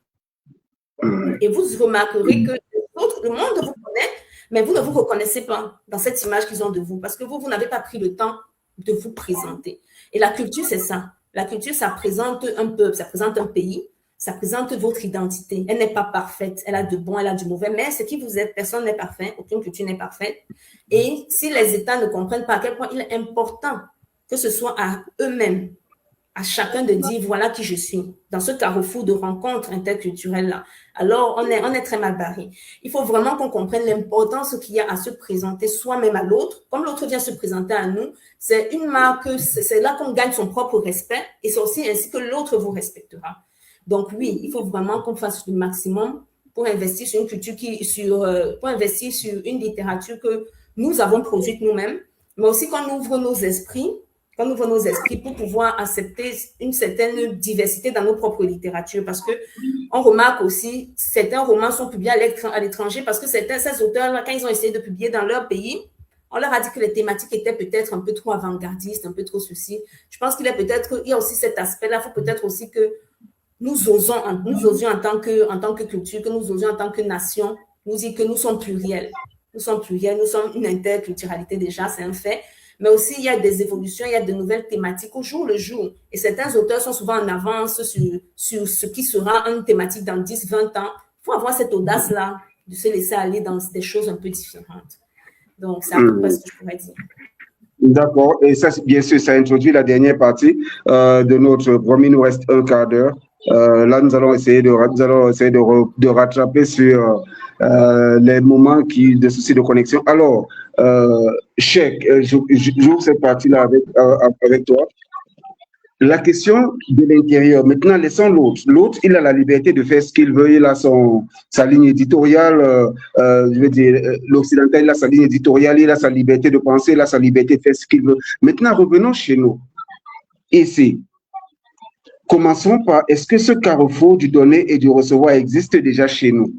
Et vous remarquerez que le monde vous connaît, mais vous ne vous reconnaissez pas dans cette image qu'ils ont de vous, parce que vous n'avez pas pris le temps de vous présenter. Et la culture, c'est ça. La culture, ça présente un peuple, ça présente un pays, ça présente votre identité. Elle n'est pas parfaite, elle a du bon, elle a du mauvais, mais ce qui vous êtes, personne n'est parfait, aucune culture n'est parfaite. Et si les États ne comprennent pas à quel point il est important que ce soit à eux-mêmes, à chacun de dire voilà qui je suis, dans ce carrefour de rencontres interculturelles-là, alors on est très mal barré. Il faut vraiment qu'on comprenne l'importance qu'il y a à se présenter soi-même à l'autre. Comme l'autre vient se présenter à nous, c'est une marque, c'est là qu'on gagne son propre respect et c'est aussi ainsi que l'autre vous respectera. Donc oui, il faut vraiment qu'on fasse le maximum pour investir sur une culture pour investir sur une littérature que nous avons produite nous-mêmes, mais aussi qu'on ouvre nos esprits pour pouvoir accepter une certaine diversité dans nos propres littératures, parce que on remarque aussi certains romans sont publiés à l'étranger parce que ces auteurs-là, quand ils ont essayé de publier dans leur pays, on leur a dit que les thématiques étaient peut-être un peu trop avant-gardistes, un peu trop ceci. Je pense il y a aussi cet aspect-là. Il faut peut-être aussi que nous osions en tant que culture, que nous osions en tant que nation, nous dire que nous sommes pluriels. Nous sommes une interculturalité déjà, c'est un fait. Mais aussi, il y a des évolutions, il y a de nouvelles thématiques au jour le jour. Et certains auteurs sont souvent en avance sur ce qui sera une thématique dans 10, 20 ans. Il faut avoir cette audace-là de se laisser aller dans des choses un peu différentes. Donc, c'est à peu près ce que je pourrais dire. D'accord. Et ça, bien sûr, ça introduit la dernière partie de notre programme. Il nous reste un quart d'heure. Là, nous allons essayer de rattraper sur les moments de soucis de connexion. Alors, Cheikh, j'ouvre cette partie-là avec toi. La question de l'intérieur, maintenant, laissons l'autre. L'autre, il a la liberté de faire ce qu'il veut. Il a sa ligne éditoriale. Je veux dire, l'occidental, il a sa ligne éditoriale. Il a sa liberté de penser. Il a sa liberté de faire ce qu'il veut. Maintenant, revenons chez nous. Ici, commençons par, est-ce que ce carrefour du donner et du recevoir existe déjà chez nous?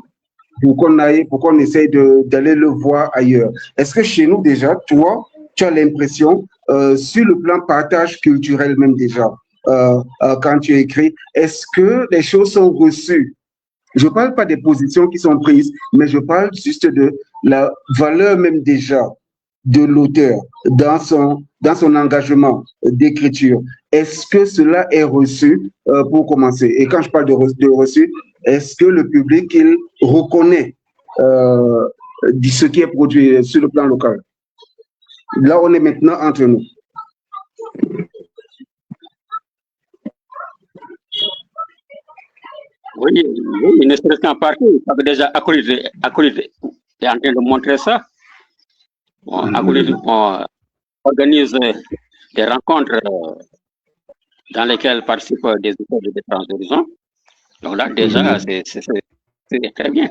Pour qu'on essaye d'aller le voir ailleurs. Est-ce que chez nous déjà, toi, tu as l'impression, sur le plan partage culturel même déjà, quand tu écris, est-ce que les choses sont reçues? Je ne parle pas des positions qui sont prises, mais je parle juste de la valeur même déjà de l'auteur dans son engagement d'écriture. Est-ce que cela est reçu pour commencer? Et quand je parle de reçu, est-ce que le public, il reconnaît ce qui est produit sur le plan local? Là, on est maintenant entre nous. Oui, ne serait-ce qu'en partie, parce que déjà, Acolyte est en train de montrer ça. Bon, Acolyte organise des rencontres dans lesquelles participent des auteurs de différents horizons. Donc là, déjà, c'est très bien.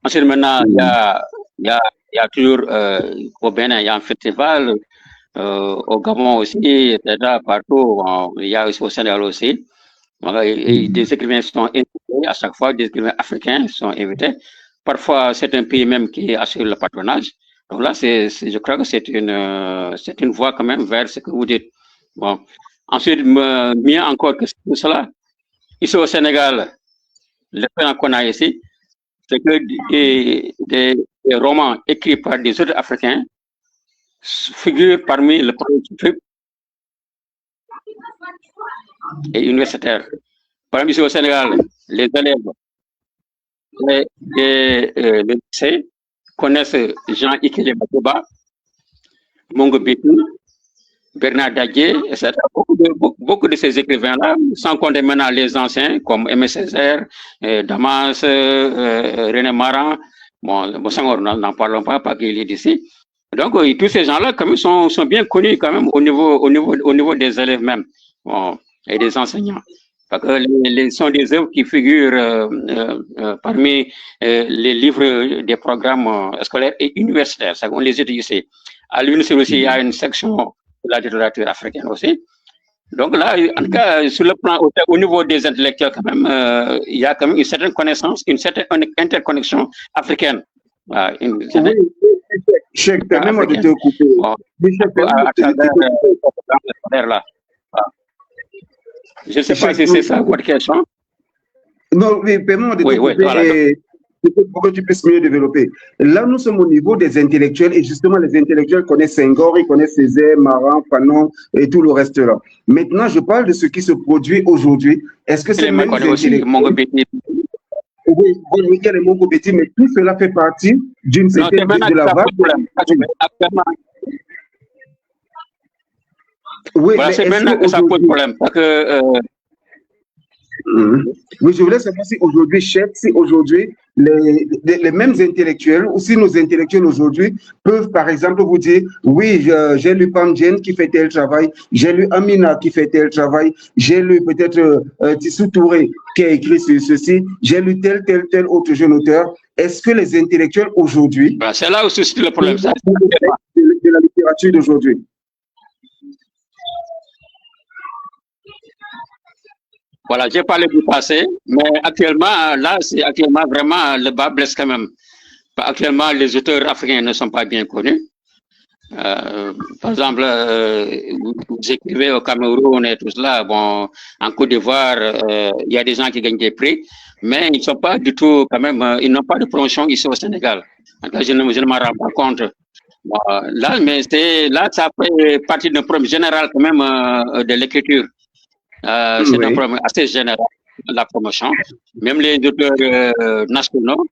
Ensuite, maintenant, il y a toujours au Bénin, il y a un festival, au Gabon aussi, déjà partout, il y a aussi au Sénégal aussi. Et des écrivains sont invités, à chaque fois, des écrivains africains sont invités. parfois, c'est un pays même qui assure le patronage. Donc là, je crois que c'est une voie quand même vers ce que vous dites. Bon. Ensuite, mieux encore que tout cela, ici au Sénégal, le phénomène qu'on a ici, c'est que des romans écrits par des autres Africains figurent parmi le premier et universitaire. Par exemple, ici au Sénégal, les élèves des lycées connaissent Jean Ikele Matouba, Mongo Béti, Bernard Daguier, etc. Beaucoup de ces écrivains-là, sans compter maintenant les anciens comme Aimé Césaire, Damas, René Maran, bon Senghor, n'en parlons pas qu'il est d'ici. Donc, tous ces gens-là, quand même, sont bien connus quand même au niveau des élèves même, bon, et des enseignants. Parce que sont des œuvres qui figurent parmi les livres des programmes scolaires et universitaires. Ça, on les étudie ici. À l'université aussi, il y a une section de la littérature africaine aussi. Donc là, en tout cas, sur le plan, au niveau des intellectuels, quand même, il y a quand même une certaine connaissance, une certaine interconnexion africaine. Cheikh, permets-moi de te couper. À travers là. Je ne sais pas si c'est ça votre question. Non, oui, permets-moi de te couper pour que tu puisses mieux développer. Là, nous sommes au niveau des intellectuels et justement, les intellectuels connaissent Senghor, ils connaissent Césaire, Maran, Fanon et tout le reste là. Maintenant, je parle de ce qui se produit aujourd'hui. Est-ce que c'est même intellectuels? Oui, il y a les Mongo Béti, mais tout cela fait partie d'une certaine de la vague. Oui, voilà, c'est maintenant que ça pose problème. Parce que, oui, je voulais savoir si aujourd'hui, chef, si aujourd'hui, les mêmes intellectuels, ou si nos intellectuels aujourd'hui peuvent, par exemple, vous dire, oui, j'ai lu Pam Diène qui fait tel travail, j'ai lu Amina qui fait tel travail, j'ai lu peut-être Tissou Touré qui a écrit sur ceci, j'ai lu tel autre jeune auteur. Est-ce que les intellectuels aujourd'hui... Voilà, c'est là où se situe le problème. Ça, de la littérature d'aujourd'hui. Voilà, j'ai parlé du passé, mais actuellement, là, c'est actuellement vraiment le bas blesse quand même. Actuellement, les auteurs africains ne sont pas bien connus. Par exemple, vous écrivez au Cameroun et tout cela, bon, en Côte d'Ivoire, il y a des gens qui gagnent des prix, mais ils ne sont pas du tout, quand même, ils n'ont pas de promotion ici au Sénégal. En tout cas, je ne m'en rends pas compte. Bon, là, mais là, ça fait partie d'un problème général quand même de l'écriture. C'est un problème assez général, la promotion. Même les auteurs nationaux,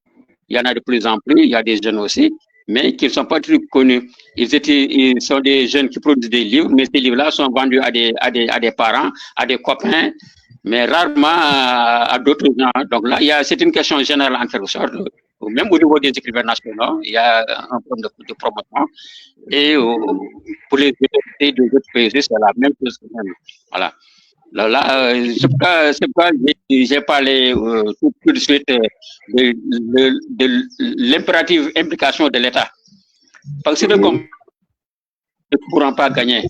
il y en a de plus en plus, il y a des jeunes aussi, mais qui ne sont pas très connus. Ils sont des jeunes qui produisent des livres, mais ces livres-là sont vendus à des parents, à des copains, mais rarement à d'autres gens. Donc là, c'est une question générale en quelque sorte. Même au niveau des écrivains nationaux, il y a un problème de promotion. Et pour les autorités de d'autres pays, c'est la même chose. Voilà. Là, c'est pourquoi j'ai parlé tout de suite de l'impérative implication de l'État. Parce que comme ne pourront pas gagner,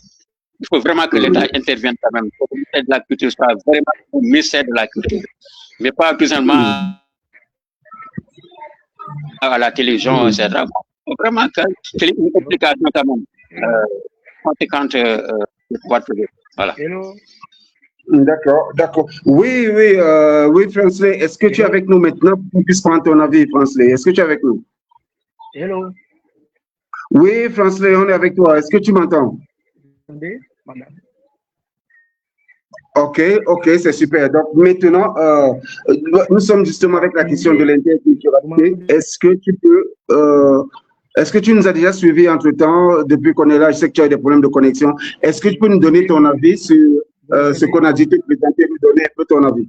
il faut vraiment que l'État intervienne quand même. Que le ministère de la Culture soit vraiment le ministère de la Culture, mais pas tout simplement à la télévision, etc. Vraiment qu'il y ait une implication quand même conséquente de pouvoir privé. Voilà. D'accord. Oui, Fransley, est-ce que tu es avec nous maintenant pour qu'on puisse prendre ton avis, Fransley? Est-ce que tu es avec nous? Hello. Oui, Fransley, on est avec toi. Est-ce que tu m'entends? Ok, c'est super. Donc maintenant, nous sommes justement avec la question de l'interculturalité. Est-ce que tu nous as déjà suivis entre-temps, depuis qu'on est là? Je sais que tu as des problèmes de connexion. Est-ce que tu peux nous donner ton avis sur ce qu'on a dit, te présenter, nous donner un peu ton avis?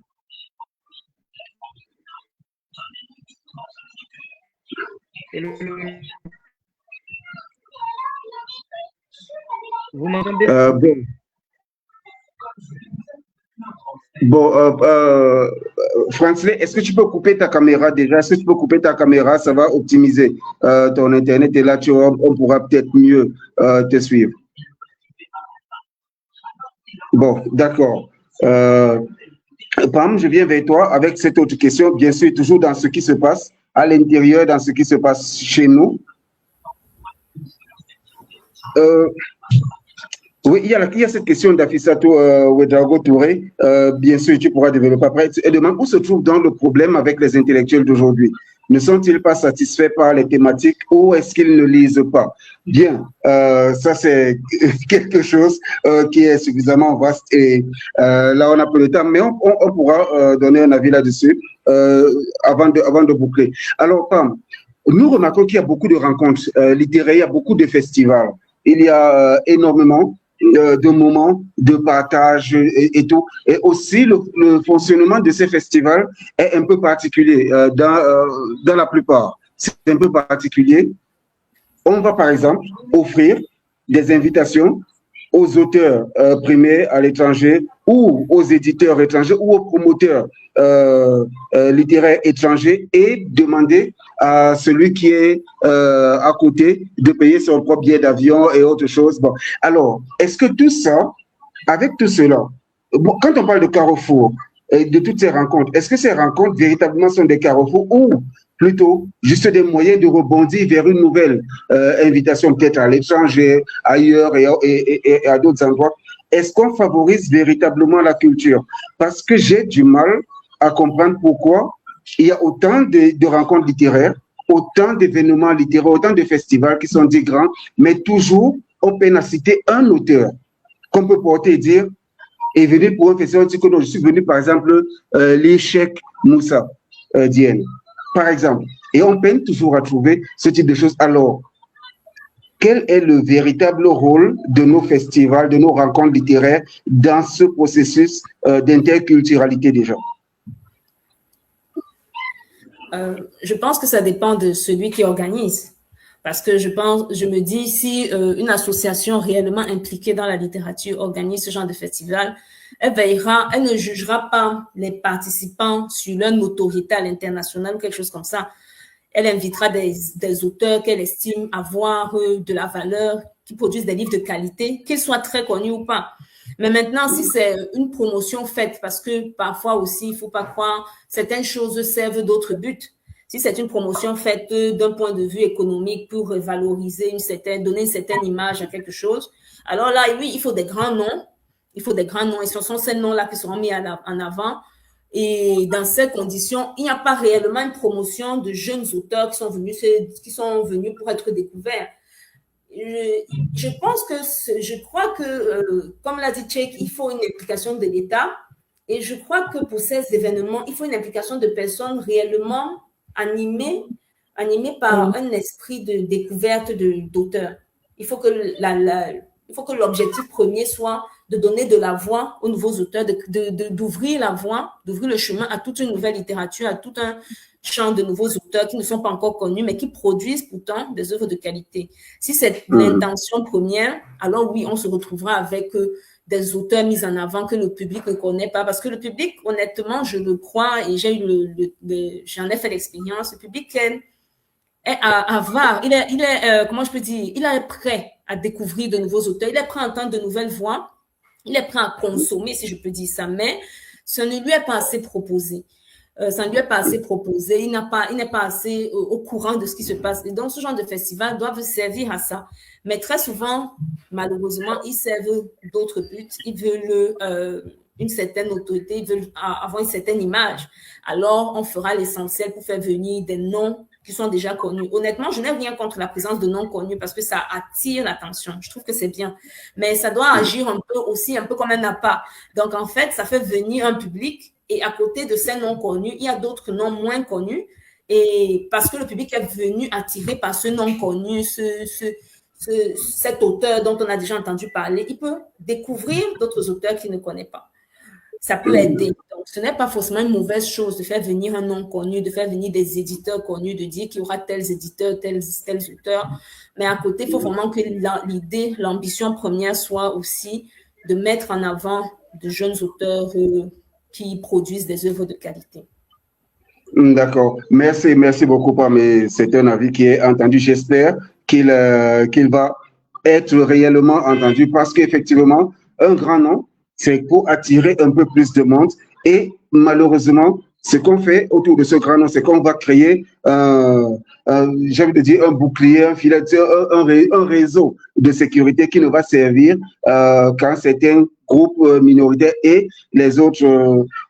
Vous m'entendez? Fransley, est-ce que tu peux couper ta caméra déjà? Est-ce que tu peux couper ta caméra? Ça va optimiser ton Internet et là, on pourra peut-être mieux te suivre. Bon, d'accord. Pam, je viens vers toi avec cette autre question, bien sûr, toujours dans ce qui se passe à l'intérieur dans ce qui se passe chez nous. Oui, il y a cette question d'Afissato Ouedraogo Touré. Bien sûr, tu pourras développer après. Elle demande où se trouve donc le problème avec les intellectuels d'aujourd'hui. Ne sont-ils pas satisfaits par les thématiques ou est-ce qu'ils ne lisent pas? Bien, ça c'est quelque chose qui est suffisamment vaste et là on a peu de temps, mais on pourra donner un avis là-dessus avant de boucler. Alors, Pam, nous remarquons qu'il y a beaucoup de rencontres littéraires, il y a beaucoup de festivals. Il y a énormément de moments de partage et tout. Et aussi, le fonctionnement de ces festivals est un peu particulier dans la plupart. C'est un peu particulier. On va, par exemple, offrir des invitations aux auteurs primés à l'étranger ou aux éditeurs étrangers ou aux promoteurs littéraires étrangers et demander à celui qui est à côté de payer son propre billet d'avion et autre chose. Bon. Alors, est-ce que tout ça, avec tout cela, bon, quand on parle de carrefour et de toutes ces rencontres, est-ce que ces rencontres véritablement sont des carrefours ou plutôt juste des moyens de rebondir vers une nouvelle invitation, peut-être à l'étranger, ailleurs et à d'autres endroits? Est-ce qu'on favorise véritablement la culture? Parce que j'ai du mal à comprendre pourquoi il y a autant de rencontres littéraires, autant d'événements littéraires, autant de festivals qui sont dits grands, mais toujours on peine à citer un auteur qu'on peut porter et dire est venu pour un festival. Je suis venu par exemple lire Cheikh Moussa Diène, par exemple. Et on peine toujours à trouver ce type de choses. Alors, quel est le véritable rôle de nos festivals, de nos rencontres littéraires dans ce processus d'interculturalité déjà? Je pense que ça dépend de celui qui organise. Parce que je me dis, si une association réellement impliquée dans la littérature organise ce genre de festival, elle ne jugera pas les participants sur leur notoriété à l'international ou quelque chose comme ça. Elle invitera des auteurs qu'elle estime avoir de la valeur, qui produisent des livres de qualité, qu'ils soient très connus ou pas. Mais maintenant, si c'est une promotion faite, parce que parfois aussi, il ne faut pas croire, certaines choses servent d'autres buts. Si c'est une promotion faite d'un point de vue économique pour valoriser donner une certaine image à quelque chose, alors là, oui, il faut des grands noms. Il faut des grands noms et ce sont ces noms-là qui seront mis en avant. Et dans ces conditions, il n'y a pas réellement une promotion de jeunes auteurs qui sont venus pour être découverts. Je crois que, comme l'a dit Cheikh, il faut une implication de l'État. Et je crois que pour ces événements, il faut une implication de personnes réellement animées par un esprit de découverte d'auteurs. Il faut que l'objectif premier soit de donner de la voix aux nouveaux auteurs, d'ouvrir la voie, d'ouvrir le chemin à toute une nouvelle littérature, à tout un champ de nouveaux auteurs qui ne sont pas encore connus, mais qui produisent pourtant des œuvres de qualité. Si c'est l'intention première, alors oui, on se retrouvera avec des auteurs mis en avant que le public ne connaît pas. Parce que le public, honnêtement, je le crois, et j'en ai fait l'expérience, le public est avare, il est comment je peux dire, il est prêt à découvrir de nouveaux auteurs, il est prêt à entendre de nouvelles voix, il est prêt à consommer, si je peux dire ça, mais ça ne lui est pas assez proposé. Ça ne lui est pas assez proposé, il n'est pas assez au courant de ce qui se passe. Et donc, ce genre de festivals doivent servir à ça. Mais très souvent, malheureusement, ils servent d'autres buts. Ils veulent une certaine autorité, ils veulent avoir une certaine image. Alors, on fera l'essentiel pour faire venir des noms qui sont déjà connus. Honnêtement, je n'ai rien contre la présence de noms connus parce que ça attire l'attention. Je trouve que c'est bien. Mais ça doit agir un peu comme un appât. Donc, en fait, ça fait venir un public et à côté de ces noms connus, il y a d'autres noms moins connus. Et parce que le public est venu attiré par ce nom connu, cet auteur dont on a déjà entendu parler, il peut découvrir d'autres auteurs qu'il ne connaît pas. Ça peut aider. Donc, ce n'est pas forcément une mauvaise chose de faire venir un nom connu, de faire venir des éditeurs connus, de dire qu'il y aura tels éditeurs, tels auteurs. Mais à côté, il faut vraiment que l'idée, l'ambition première soit aussi de mettre en avant de jeunes auteurs qui produisent des œuvres de qualité. D'accord. Merci beaucoup, Pam. C'est un avis qui est entendu. J'espère qu'il va être réellement entendu parce qu'effectivement, un grand nom, c'est pour attirer un peu plus de monde. Et malheureusement, Ce qu'on fait autour de ce grand nom, c'est qu'on va créer, j'ai envie de dire, un bouclier, un filet, un réseau de sécurité qui nous va servir quand certains groupes minoritaires et les autres,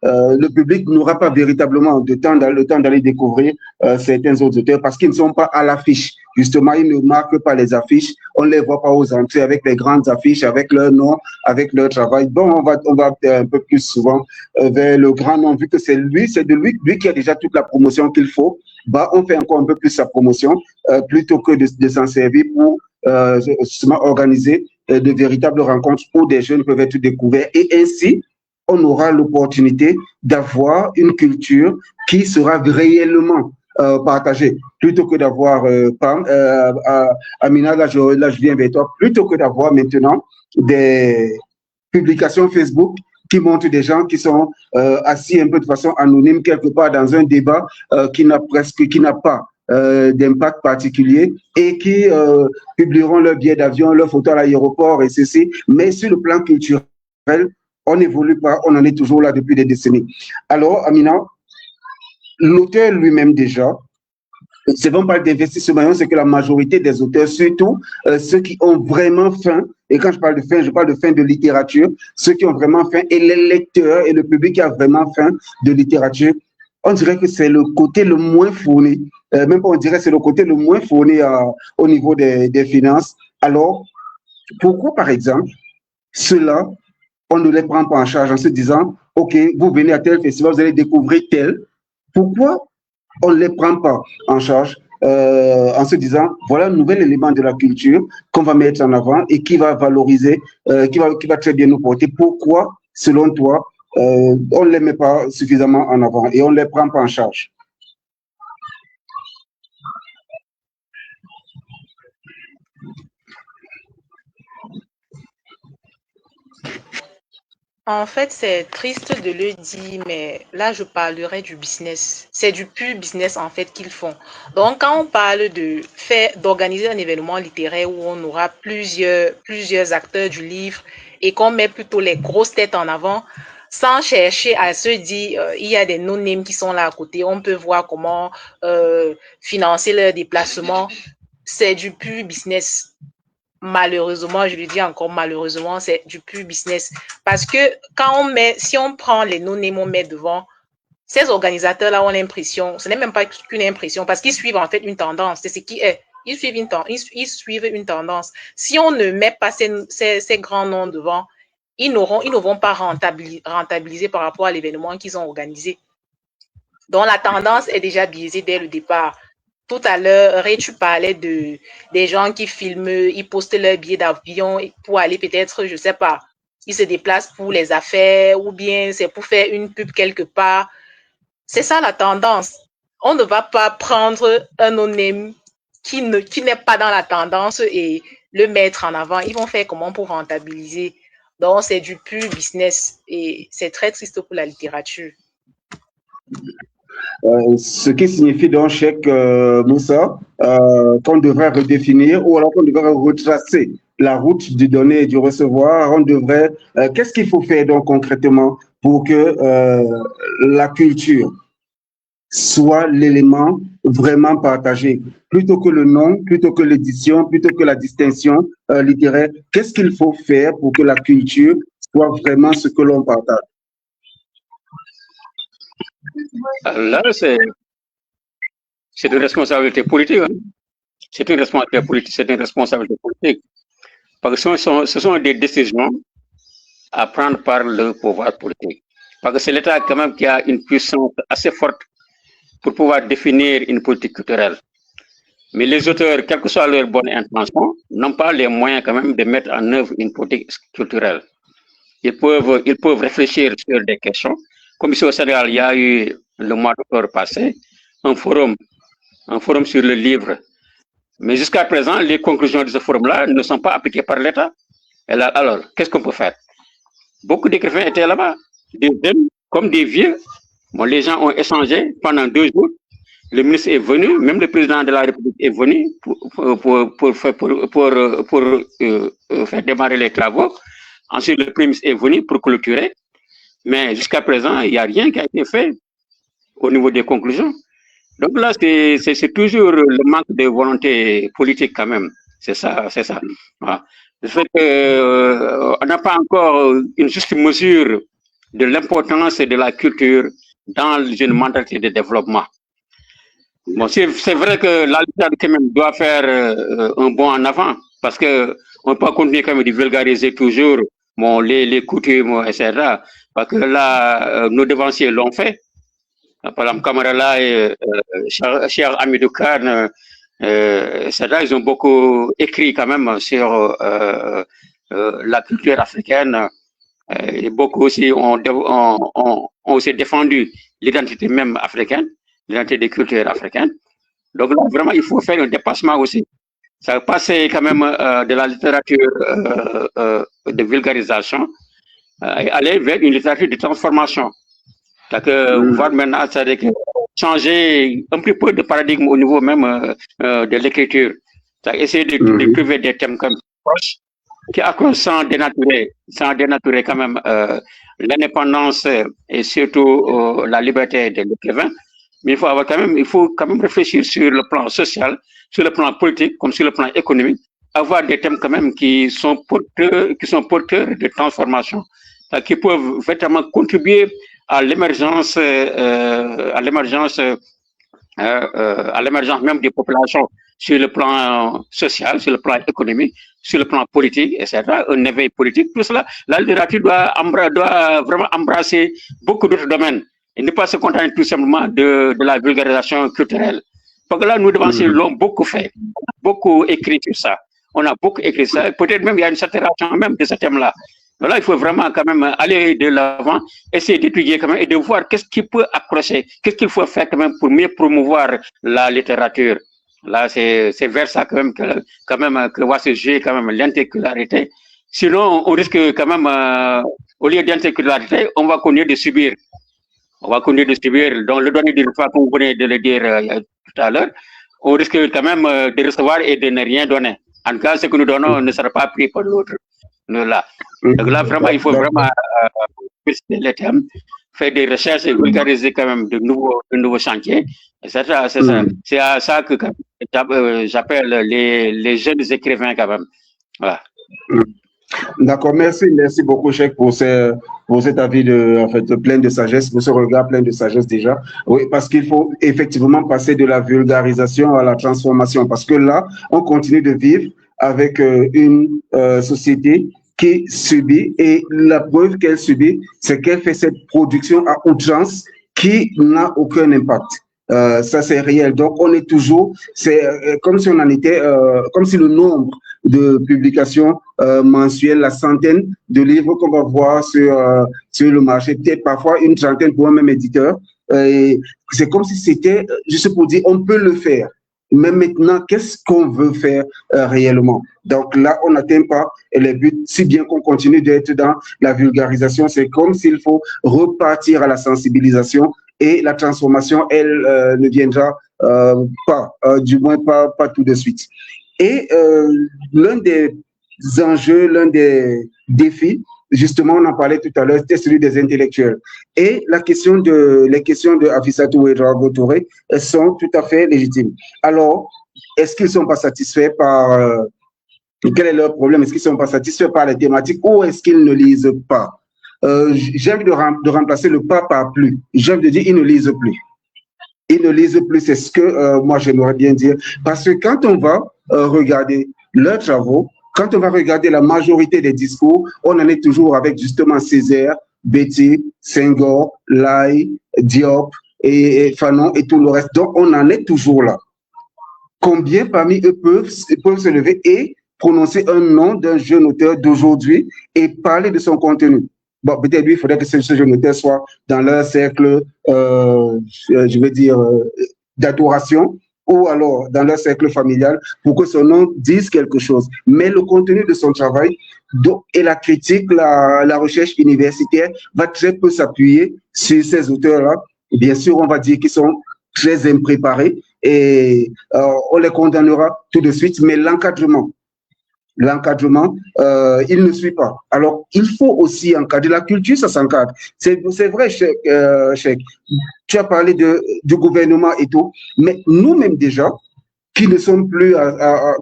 le public n'aura pas véritablement le temps d'aller découvrir certains autres auteurs parce qu'ils ne sont pas à l'affiche. Justement, ils ne marquent pas les affiches, on ne les voit pas aux entrées avec les grandes affiches, avec leur nom, avec leur travail. Bon, on va un peu plus souvent vers le grand nom, vu que c'est de lui qui a déjà toute la promotion qu'il faut. Bah, on fait encore un peu plus sa promotion plutôt que de s'en servir pour justement organiser de véritables rencontres où des jeunes peuvent être découverts et ainsi on aura l'opportunité d'avoir une culture qui sera réellement partagée plutôt que d'avoir Amina, là je viens vers toi, plutôt que d'avoir maintenant des publications Facebook qui montrent des gens qui sont assis un peu de façon anonyme quelque part dans un débat qui n'a pas d'impact particulier et qui publieront leur billet d'avion, leur photo à l'aéroport et ceci. Mais sur le plan culturel, on n'évolue pas, on en est toujours là depuis des décennies. Alors, Amina, l'auteur lui-même déjà, c'est bon pas d'investissement, c'est que la majorité des auteurs, surtout ceux qui ont vraiment faim, et quand je parle de faim de littérature, ceux qui ont vraiment faim et les lecteurs et le public qui a vraiment faim de littérature, on dirait que c'est le côté le moins fourni, même pas on dirait que c'est le côté le moins fourni au niveau des finances. Alors, pourquoi par exemple, ceux-là, on ne les prend pas en charge en se disant, OK, vous venez à tel festival, vous allez découvrir tel. Pourquoi on ne les prend pas en charge en se disant, voilà un nouvel élément de la culture qu'on va mettre en avant et qui va valoriser, qui va très bien nous porter. Pourquoi, selon toi, on ne les met pas suffisamment en avant et on ne les prend pas en charge? En fait, c'est triste de le dire, mais là, je parlerai du business. C'est du pur business, en fait, qu'ils font. Donc, quand on parle d'organiser un événement littéraire où on aura plusieurs acteurs du livre et qu'on met plutôt les grosses têtes en avant, sans chercher à se dire, il y a des no-names qui sont là à côté, on peut voir comment financer leur déplacement. C'est du pur business. Malheureusement, je le dis encore malheureusement, c'est du pur business. Parce que si on prend les no-names, on met devant, ces organisateurs-là ont l'impression, ce n'est même pas qu'une impression, parce qu'ils suivent en fait une tendance, c'est ce qui est. Ils suivent une tendance. Si on ne met pas ces grands noms devant, ils ne vont pas rentabiliser par rapport à l'événement qu'ils ont organisé. Donc, la tendance est déjà biaisée dès le départ. Tout à l'heure, Ray, tu parlais des gens qui filment, ils postent leur billet d'avion pour aller peut-être, je sais pas, ils se déplacent pour les affaires ou bien c'est pour faire une pub quelque part. C'est ça la tendance. On ne va pas prendre un no-name qui n'est pas dans la tendance et le mettre en avant. Ils vont faire comment pour rentabiliser. Donc, c'est du pur business et c'est très triste pour la littérature. Ce qui signifie donc, Cheikh Moussa, qu'on devrait redéfinir ou alors qu'on devrait retracer la route du donner et du recevoir. On devrait. Qu'est-ce qu'il faut faire donc concrètement pour que la culture soit l'élément vraiment partagé, plutôt que le nom, plutôt que l'édition, plutôt que la distinction littéraire? Qu'est-ce qu'il faut faire pour que la culture soit vraiment ce que l'on partage? Là, c'est une responsabilité politique. Hein. C'est une responsabilité politique. Parce que ce sont des décisions à prendre par le pouvoir politique. Parce que c'est l'État quand même qui a une puissance assez forte pour pouvoir définir une politique culturelle. Mais les auteurs, quelle que soit leur bonne intention, n'ont pas les moyens quand même de mettre en œuvre une politique culturelle. Ils peuvent réfléchir sur des questions. Comme ici au Sénégal, il y a eu le mois d'octobre passé un forum sur le livre. Mais jusqu'à présent, les conclusions de ce forum-là ne sont pas appliquées par l'État. Alors, qu'est-ce qu'on peut faire? Beaucoup d'écrivains étaient là-bas, des jeunes comme des vieux. Bon, les gens ont échangé pendant 2 jours. Le ministre est venu, même le président de la République est venu pour faire démarrer les travaux. Ensuite, le premier ministre est venu pour clôturer. Mais jusqu'à présent, il n'y a rien qui a été fait. au niveau des conclusions. Donc là, c'est toujours le manque de volonté politique quand même. C'est ça, c'est ça. Voilà. Le fait qu'on n'a pas encore une juste mesure de l'importance de la culture dans une mentalité de développement. Bon, c'est vrai que la littérature quand même doit faire un bond en avant, parce que on peut continuer quand même de vulgariser toujours bon, les coutumes, etc. Parce que là, nos devanciers l'ont fait. Par exemple, Kamarala et cher Amidou Khan, etc., ils ont beaucoup écrit quand même sur la culture africaine. Et beaucoup aussi ont aussi défendu l'identité même africaine, l'identité des cultures africaines. Donc là, vraiment, il faut faire un dépassement aussi. Ça passer quand même de la littérature de vulgarisation et aller vers une littérature de transformation. Voir maintenant, c'est-à-dire que changer un petit peu de paradigme au niveau même de l'écriture. Essayer de trouver des thèmes comme proches qui accrochent sans dénaturer quand même l'indépendance et surtout la liberté de l'écrivain. Mais il faut quand même réfléchir sur le plan social, sur le plan politique, comme sur le plan économique, avoir des thèmes quand même qui sont porteurs de transformation, qui peuvent vraiment contribuer à l'émergence même des populations sur le plan social, sur le plan économique, sur le plan politique, etc. Un éveil politique, tout cela, la littérature doit vraiment embrasser beaucoup d'autres domaines et ne pas se contenter tout simplement de la vulgarisation culturelle. Parce que là, nous devanciers l'ont beaucoup fait, beaucoup écrit sur ça. On a beaucoup écrit ça. Peut-être même il y a une saturation même de ce thème-là. Mais là, il faut vraiment quand même aller de l'avant, essayer d'étudier quand même et de voir qu'est-ce qui peut accrocher, qu'est-ce qu'il faut faire quand même pour mieux promouvoir la littérature. Là, c'est vers ça quand même que va se jouer quand même l'interculturalité. Sinon, on risque quand même, au lieu d'interculturalité, on va continuer de subir. On va continuer de subir. Donc, le donner d'une fois, comme vous venez de le dire tout à l'heure, on risque quand même de recevoir et de ne rien donner. En tout cas, ce que nous donnons ne sera pas pris par l'autre. Là. Donc là, vraiment, il faut vraiment les thèmes, faire des recherches et vulgariser quand même de nouveaux chantiers. C'est à ça que j'appelle les jeunes écrivains quand même. Voilà. D'accord, merci beaucoup, Cheikh, pour cet avis plein de sagesse, pour ce regard plein de sagesse déjà. Oui, parce qu'il faut effectivement passer de la vulgarisation à la transformation, parce que là, on continue de vivre avec une société qui subit, et la preuve qu'elle subit, c'est qu'elle fait cette production à outrance qui n'a aucun impact. Ça, c'est réel. Donc, on est toujours, c'est comme si on en était, comme si le nombre de publications mensuelles, la centaine de livres qu'on va voir sur le marché, peut-être parfois une trentaine pour un même éditeur. C'est comme si c'était, juste pour dire, on peut le faire. Mais maintenant, qu'est-ce qu'on veut faire réellement? Donc là, on n'atteint pas les buts, si bien qu'on continue d'être dans la vulgarisation. C'est comme s'il faut repartir à la sensibilisation et la transformation, elle ne viendra pas, du moins pas tout de suite. Et l'un des enjeux, l'un des défis, justement, on en parlait tout à l'heure, c'était celui des intellectuels. Et les questions de Afisatou et Drago Touré sont tout à fait légitimes. Alors, est-ce qu'ils ne sont pas satisfaits par... quel est leur problème? Est-ce qu'ils ne sont pas satisfaits par les thématiques ou est-ce qu'ils ne lisent pas? J'ai envie de remplacer le pas par plus. J'ai envie de dire, ils ne lisent plus. Ils ne lisent plus, c'est ce que moi j'aimerais bien dire. Parce que quand on va regarder leurs travaux, quand on va regarder la majorité des discours, on en est toujours avec justement Césaire, Betty, Senghor, Lai, Diop et Fanon et tout le reste. Donc, on en est toujours là. Combien parmi eux peuvent se lever et prononcer un nom d'un jeune auteur d'aujourd'hui et parler de son contenu? Bon, peut-être lui, il faudrait que ce jeune auteur soit dans leur cercle, je veux dire, d'adoration, ou alors dans leur cercle familial, pour que son nom dise quelque chose. Mais le contenu de son travail et la critique, la recherche universitaire va très peu s'appuyer sur ces auteurs-là. Bien sûr, on va dire qu'ils sont très impréparés et on les condamnera tout de suite, mais l'encadrement l'encadrement, il ne suit pas. Alors, il faut aussi encadrer. La culture, ça s'encadre. C'est vrai, Cheikh. Tu as parlé du gouvernement et tout, mais nous-mêmes déjà, qui ne sommes plus,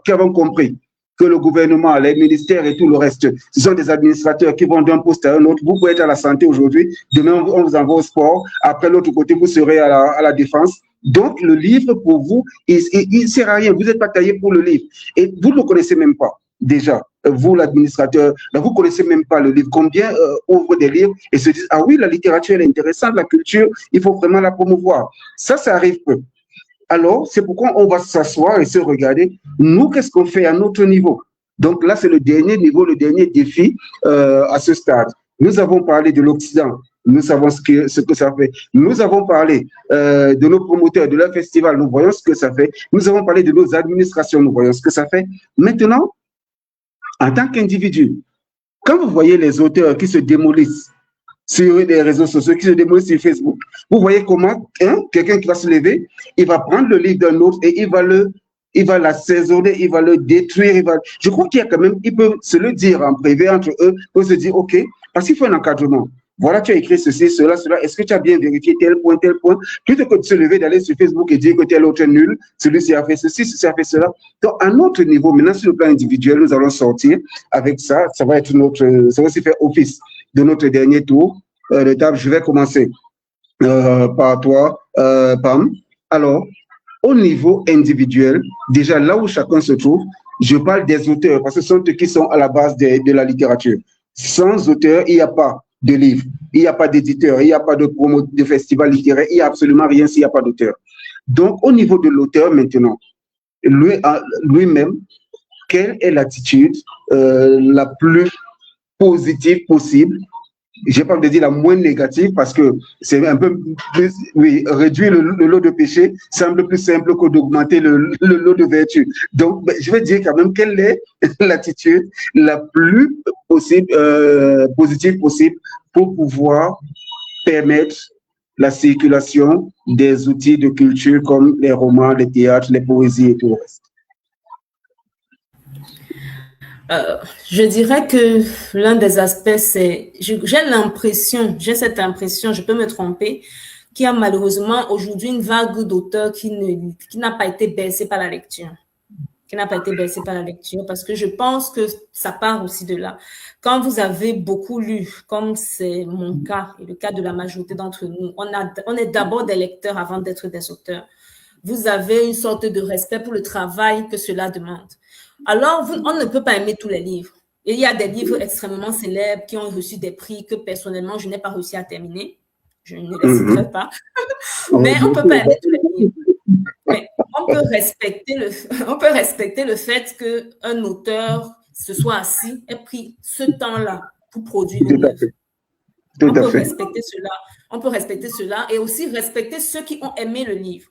qui avons compris que le gouvernement, les ministères et tout le reste, ce sont des administrateurs qui vont d'un poste à un autre. Vous pouvez être à la santé aujourd'hui, demain on vous envoie au sport, après l'autre côté, vous serez à la défense. Donc, le livre, pour vous, il ne sert à rien. Vous n'êtes pas taillé pour le livre. Et vous ne le connaissez même pas, déjà. Vous, l'administrateur, vous ne connaissez même pas le livre. Combien ouvrent des livres et se disent, ah oui, la littérature elle est intéressante, la culture, il faut vraiment la promouvoir. Ça arrive peu. Alors, c'est pourquoi on va s'asseoir et se regarder. Nous, qu'est-ce qu'on fait à notre niveau? Donc là, c'est le dernier niveau, le dernier défi à ce stade. Nous avons parlé de l'Occident. Nous savons ce que ça fait. Nous avons parlé de nos promoteurs, de leur festival. Nous voyons ce que ça fait. Nous avons parlé de nos administrations. Nous voyons ce que ça fait. Maintenant, en tant qu'individu, quand vous voyez les auteurs qui se démolissent sur les réseaux sociaux, qui se démolissent sur Facebook, vous voyez comment quelqu'un qui va se lever, il va prendre le livre d'un autre et il va l'assaisonner, il va le détruire. Je crois qu'il y a quand même, ils peuvent se le dire en privé entre eux, pour se dire, OK, parce qu'il faut un encadrement. Voilà, tu as écrit ceci, cela, cela. Est-ce que tu as bien vérifié tel point, plutôt que de se lever, d'aller sur Facebook et dire que tel autre est nul, celui-ci a fait ceci, celui-ci a fait cela. Donc, à notre niveau, maintenant, sur le plan individuel, nous allons sortir avec ça. Ça va aussi faire office de notre dernier tour de table. Je vais commencer par toi, Pam. Alors, au niveau individuel, déjà là où chacun se trouve, je parle des auteurs, parce que ce sont eux qui sont à la base de la littérature. Sans auteurs, il n'y a pas de livre, il n'y a pas d'éditeur, il n'y a pas de promo de festival littéraire, il n'y a absolument rien s'il n'y a pas d'auteur. Donc, au niveau de l'auteur maintenant, lui-même, quelle est l'attitude la plus positive possible? Je n'ai pas envie de dire la moins négative parce que c'est un peu plus, oui, réduire le lot de péché semble plus simple que d'augmenter le lot de vertu. Donc, je vais dire quand même quelle est l'attitude la plus positive possible pour pouvoir permettre la circulation des outils de culture comme les romans, les théâtres, les poésies et tout le reste. Je dirais que l'un des aspects, c'est, j'ai cette impression, je peux me tromper, qu'il y a malheureusement aujourd'hui une vague d'auteurs qui n'a pas été baissée par la lecture. Parce que je pense que ça part aussi de là. Quand vous avez beaucoup lu, comme c'est mon cas et le cas de la majorité d'entre nous, on est d'abord des lecteurs avant d'être des auteurs. Vous avez une sorte de respect pour le travail que cela demande. Alors, on ne peut pas aimer tous les livres. Et il y a des livres extrêmement célèbres qui ont reçu des prix que personnellement, je n'ai pas réussi à terminer. Je ne les citerai pas. Mais on ne peut pas aimer tous les livres. Mais on peut respecter le fait qu'un auteur se soit assis et pris ce temps-là pour produire une œuvre. On peut respecter cela. On peut respecter cela et aussi respecter ceux qui ont aimé le livre.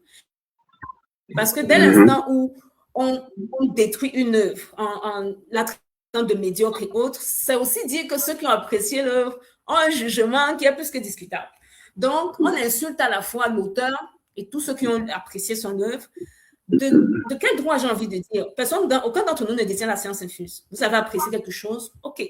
Parce que dès l'instant où on détruit une œuvre en la traitant de médiocre et autres, c'est aussi dire que ceux qui ont apprécié l'œuvre ont un jugement qui est plus que discutable. Donc, on insulte à la fois l'auteur et tous ceux qui ont apprécié son œuvre. De quel droit j'ai envie de dire? Aucun d'entre nous ne détient la science infuse. Vous avez apprécié quelque chose, ok.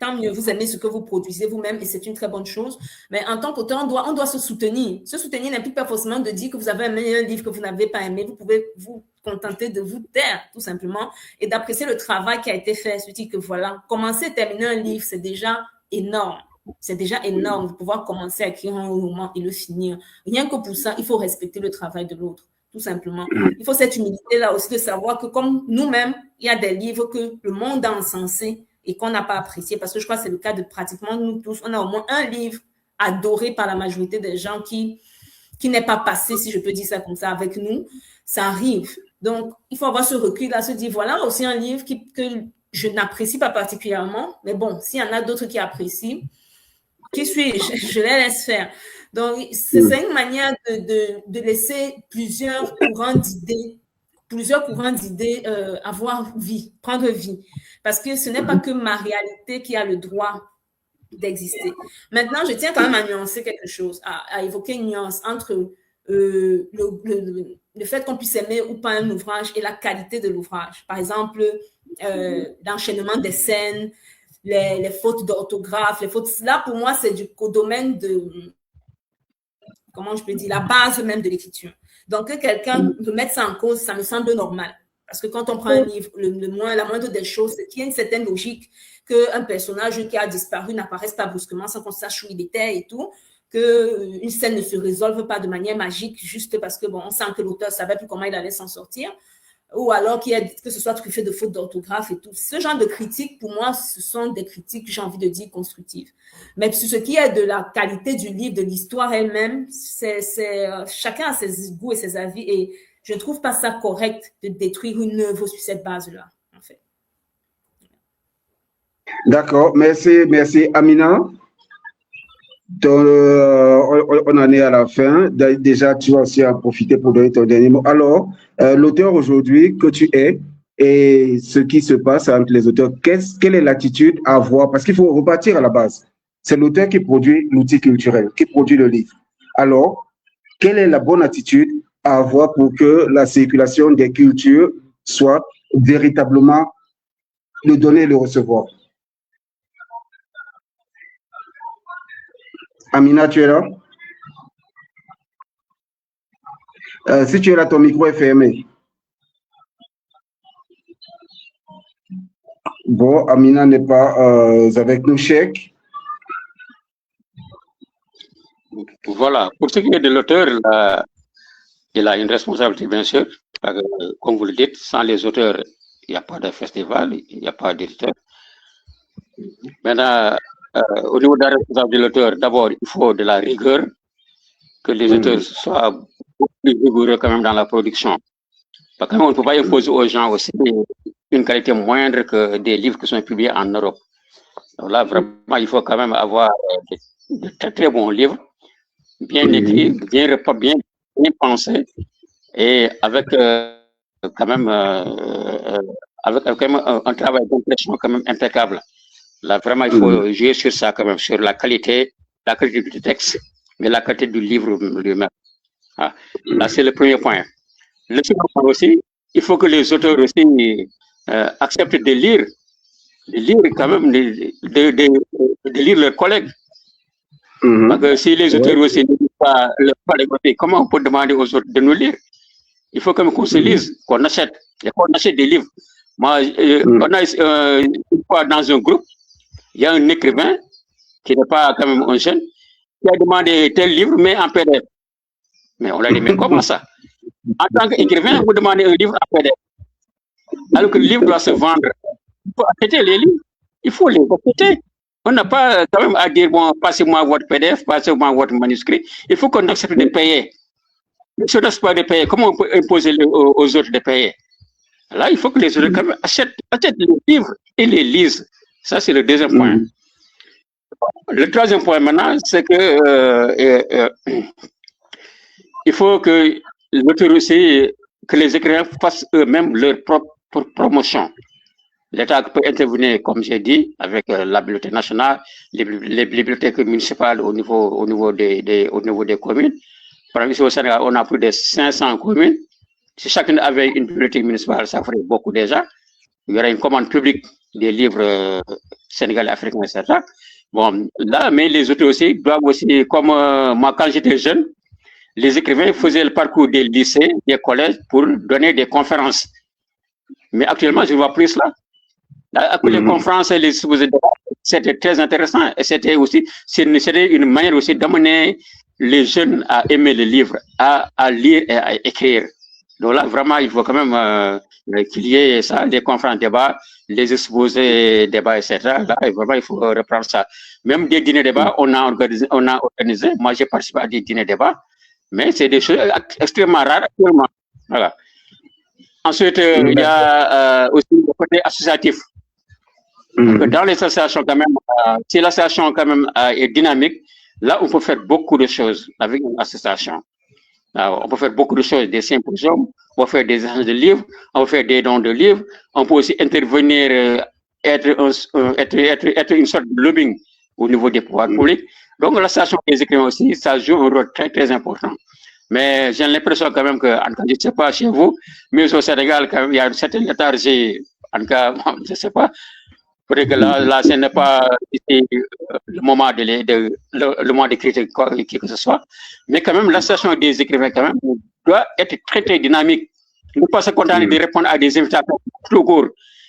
Tant mieux, vous aimez ce que vous produisez vous-même et c'est une très bonne chose. Mais en tant qu'auteur, on doit se soutenir. Se soutenir n'implique pas forcément de dire que vous avez aimé un livre que vous n'avez pas aimé. Vous pouvez vous contenter de vous taire, tout simplement, et d'apprécier le travail qui a été fait. Se dire que voilà, commencer et terminer un livre, c'est déjà énorme. C'est déjà énorme de pouvoir commencer à écrire un roman et le finir. Rien que pour ça, il faut respecter le travail de l'autre, tout simplement. Il faut cette humilité-là aussi de savoir que comme nous-mêmes, il y a des livres que le monde a encensés et qu'on n'a pas apprécié, parce que je crois que c'est le cas de pratiquement nous tous. On a au moins un livre adoré par la majorité des gens qui n'est pas passé, si je peux dire ça comme ça, avec nous. Ça arrive. Donc, il faut avoir ce recul-là, se dire, voilà aussi un livre que je n'apprécie pas particulièrement, mais bon, s'il y en a d'autres qui apprécient, qui suis-je? Je les laisse faire. Donc, c'est une manière de laisser plusieurs courants d'idées avoir vie, prendre vie. Parce que ce n'est pas que ma réalité qui a le droit d'exister. Maintenant, je tiens quand même à nuancer quelque chose, à évoquer une nuance entre le fait qu'on puisse aimer ou pas un ouvrage et la qualité de l'ouvrage. Par exemple, l'enchaînement des scènes, les fautes d'orthographe, les fautes. Là, pour moi, c'est au domaine de, comment je peux dire, la base même de l'écriture. Donc, que quelqu'un me mette ça en cause, ça me semble normal. Parce que quand on prend un livre, la moindre des choses, c'est qu'il y a une certaine logique qu'un personnage qui a disparu n'apparaisse pas brusquement sans qu'on sache où il était et tout, qu'une scène ne se résolve pas de manière magique juste parce que, bon, on sent que l'auteur ne savait plus comment il allait s'en sortir, ou alors que ce soit truffé de fautes d'orthographe et tout. Ce genre de critiques, pour moi, ce sont des critiques, j'ai envie de dire, constructives. Mais sur ce qui est de la qualité du livre, de l'histoire elle-même, chacun a ses goûts et ses avis, et je ne trouve pas ça correct de détruire une œuvre sur cette base-là, en fait. D'accord, merci Amina. On en est à la fin. Déjà, tu vas aussi en profiter pour donner ton dernier mot. Alors, l'auteur aujourd'hui que tu es et ce qui se passe entre les auteurs, quelle est l'attitude à avoir? Parce qu'il faut repartir à la base. C'est l'auteur qui produit l'outil culturel, qui produit le livre. Alors, quelle est la bonne attitude à avoir pour que la circulation des cultures soit véritablement le donner et le recevoir? Amina, tu es là? Si tu es là, ton micro est fermé. Bon, Amina n'est pas avec nous, Cheikh. Voilà. Pour ce qui est de l'auteur, il a une responsabilité, bien sûr. Comme vous le dites, sans les auteurs, il n'y a pas de festival, il n'y a pas d'éditeur. Maintenant, au niveau de la responsabilité de l'auteur, d'abord, il faut de la rigueur, que les auteurs soient beaucoup plus rigoureux quand même dans la production. Parce qu'on ne peut pas imposer aux gens aussi une qualité moindre que des livres qui sont publiés en Europe. Donc là, vraiment, il faut quand même avoir de très très bons livres, bien écrits, bien pensés, et avec quand même un travail d'impression quand même impeccable. Là, vraiment, il faut jouer sur ça quand même, sur la qualité du texte, mais la qualité du livre lui-même. Ah, là, c'est le premier point. Le second point aussi, il faut que les auteurs aussi acceptent de lire quand même, de lire leurs collègues. Parce que si les auteurs aussi ne lisent pas leurs collègues, comment on peut demander aux autres de nous lire? Il faut quand même qu'on se lise, qu'on achète des livres. Moi, on a une fois dans un groupe, il y a un écrivain qui n'est pas quand même un jeune, qui a demandé tel livre, mais en PDF. Mais on l'a dit, mais comment ça? En tant qu'écrivain, vous demandez un livre en PDF. Alors que le livre doit se vendre. Il faut acheter les livres. Il faut les acheter. On n'a pas quand même à dire, bon, passez-moi votre PDF, passez-moi votre manuscrit. Il faut qu'on accepte de payer. Si on n'accepte pas de payer, comment on peut imposer aux autres de payer? Là, il faut que les autres quand même achètent les livres et les lisent. Ça, c'est le deuxième point. Le troisième point maintenant, c'est que il faut que l'auteur aussi, que les écrivains fassent eux-mêmes leur propre promotion. L'État peut intervenir, comme j'ai dit, avec la Bibliothèque nationale, les bibliothèques municipales au niveau des communes. Par exemple, ici au Sénégal, on a plus de 500 communes. Si chacune avait une bibliothèque municipale, ça ferait beaucoup déjà. Il y aurait une commande publique des livres sénégalais, africains, etc. Bon, là, mais les auteurs aussi doivent aussi, comme moi, quand j'étais jeune, les écrivains faisaient le parcours des lycées, des collèges pour donner des conférences. Mais actuellement, je ne vois plus cela. Là, les conférences et les exposés, c'était très intéressant. Et c'était une manière aussi d'amener les jeunes à aimer le livre, à lire et à écrire. Donc là, vraiment, il faut quand même qu'il y ait ça, des conférences, débats, les exposés, débats, etc. Là, vraiment, il faut reprendre ça. Même des dîners débats, on a organisé. Moi, j'ai participé à des dîners débats, mais c'est des choses extrêmement rares actuellement. Voilà. Ensuite, il y a aussi le côté associatif. Dans les associations, quand même, si l'association quand même est dynamique, là, on peut faire beaucoup de choses avec une association. On peut faire beaucoup de choses, des symposiums, on peut faire des échanges de livres, on peut faire des dons de livres, on peut aussi intervenir, être une sorte de lobbying au niveau des pouvoirs publics. Donc, l'association des écrivains aussi, ça joue un rôle très, très important. Mais j'ai l'impression quand même que, en tout cas, je ne sais pas chez vous, mais au Sénégal, quand même, il y a une certaine léthargie. En tout cas, je ne sais pas. Peut-être que là, ce n'est pas le moment le moment d'écrire quoi que ce soit. Mais quand même, l'association des écrivains, quand même, doit être très, très dynamique. Il ne faut pas se contenter de répondre à des invitations tout court.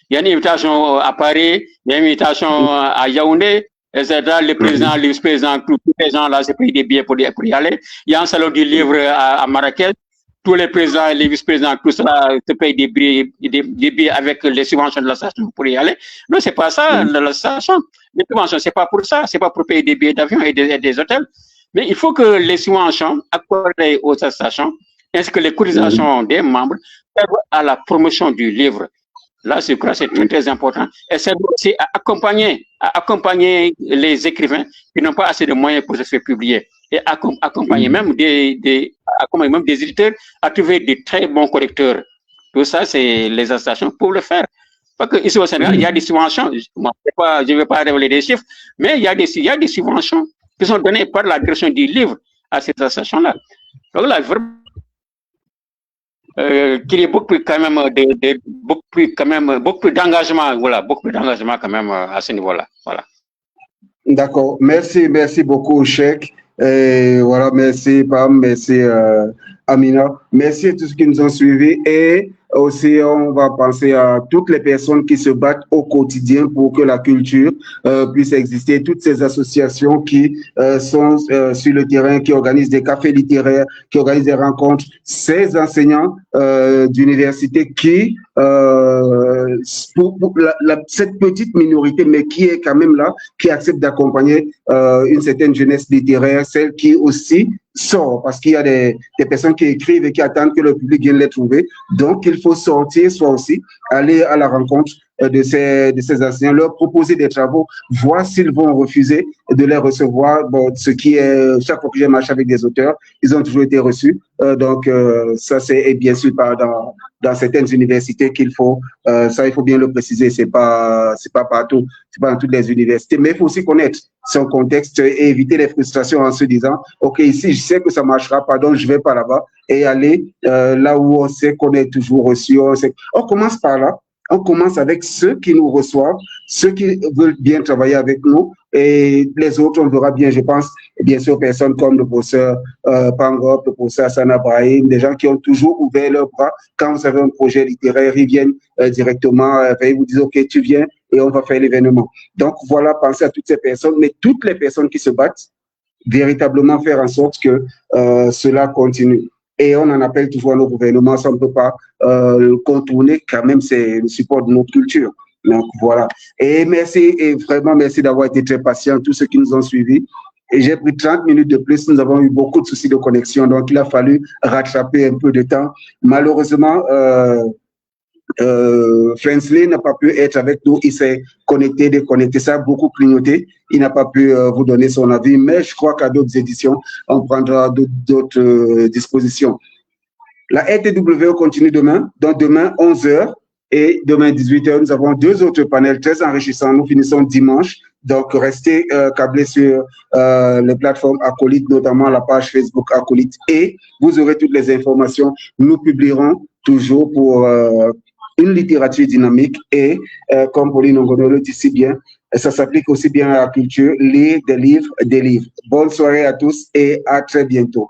Il y a une invitation à Paris, il y a une invitation à Yaoundé, etc. Le président, le vice-président, tous les gens là, c'est payé des billets pour y aller. Il y a un salon du livre à Marrakech. Tous les présidents et les vice-présidents, tout cela se payent des billets avec les subventions de l'association pour y aller. Non, c'est pas ça, l'association. Les subventions, c'est pas pour ça, c'est pas pour payer des billets d'avion et des hôtels. Mais il faut que les subventions accordées aux associations, ainsi que les cotisations des membres, servent à la promotion du livre. Là, je crois que c'est très, très important. Et c'est aussi à accompagner les écrivains qui n'ont pas assez de moyens pour se faire publier. Et accompagner même des éditeurs à trouver de très bons correcteurs. Tout ça, c'est les associations pour le faire. Parce qu'ici au Sénégal, il y a des subventions. Je ne vais pas révéler des chiffres, mais il y a des subventions qui sont données par la direction du livre à ces associations-là. Donc là, vraiment, qu'il y ait beaucoup plus quand même beaucoup plus d'engagement, voilà, beaucoup plus d'engagement quand même à ce niveau-là. Voilà. D'accord. Merci beaucoup, Cheikh. Voilà, merci Pam, merci Amina. Merci à tous ceux qui nous ont suivis et aussi on va penser à toutes les personnes qui se battent au quotidien pour que la culture puisse exister, toutes ces associations qui sont sur le terrain, qui organisent des cafés littéraires, qui organisent des rencontres, ces enseignants d'université qui cette petite minorité, mais qui est quand même là, qui accepte d'accompagner une certaine jeunesse littéraire, celle qui aussi sort, parce qu'il y a des personnes qui écrivent et qui attendent que le public vienne les trouver. Donc, il faut sortir, soit aussi aller à la rencontre de ces enseignants, leur proposer des travaux, voir s'ils vont refuser de les recevoir. Bon, ce qui est, chaque fois que j'ai marché avec des auteurs, ils ont toujours été reçus. Donc, ça, c'est bien sûr pas dans certaines universités qu'il faut, ça, il faut bien le préciser, c'est pas partout, c'est pas dans toutes les universités, mais il faut aussi connaître son contexte et éviter les frustrations en se disant, OK, ici, je sais que ça marchera pas, donc je vais pas là-bas et aller là où on sait qu'on est toujours reçu. On commence par là. On commence avec ceux qui nous reçoivent, ceux qui veulent bien travailler avec nous et les autres, on verra bien, je pense, bien sûr, personnes comme le professeur Pangop, le professeur Hassan Abrahim, des gens qui ont toujours ouvert leurs bras. Quand vous avez un projet littéraire, ils viennent directement, ils vous disent, OK, tu viens et on va faire l'événement. Donc, voilà, pensez à toutes ces personnes, mais toutes les personnes qui se battent, véritablement faire en sorte que cela continue. Et on en appelle toujours à nos gouvernements, ça on ne peut pas contourner, quand même c'est le support de notre culture. Donc voilà. Et merci, et vraiment merci d'avoir été très patient, tous ceux qui nous ont suivis. Et j'ai pris 30 minutes de plus, nous avons eu beaucoup de soucis de connexion, donc il a fallu rattraper un peu de temps. Malheureusement, Frensley n'a pas pu être avec nous, il s'est connecté, déconnecté, ça a beaucoup clignoté, il n'a pas pu vous donner son avis, mais je crois qu'à d'autres éditions, on prendra d'autres dispositions. La RTW continue demain, donc demain 11h et demain 18h, nous avons deux autres panels très enrichissants, nous finissons dimanche, donc restez câblés sur les plateformes Acolyte, notamment la page Facebook Acolyte, et vous aurez toutes les informations, nous publierons toujours pour une littérature dynamique et, comme Pauline Ongono le dit si bien, ça s'applique aussi bien à la culture, lire des livres, des livres. Bonne soirée à tous et à très bientôt.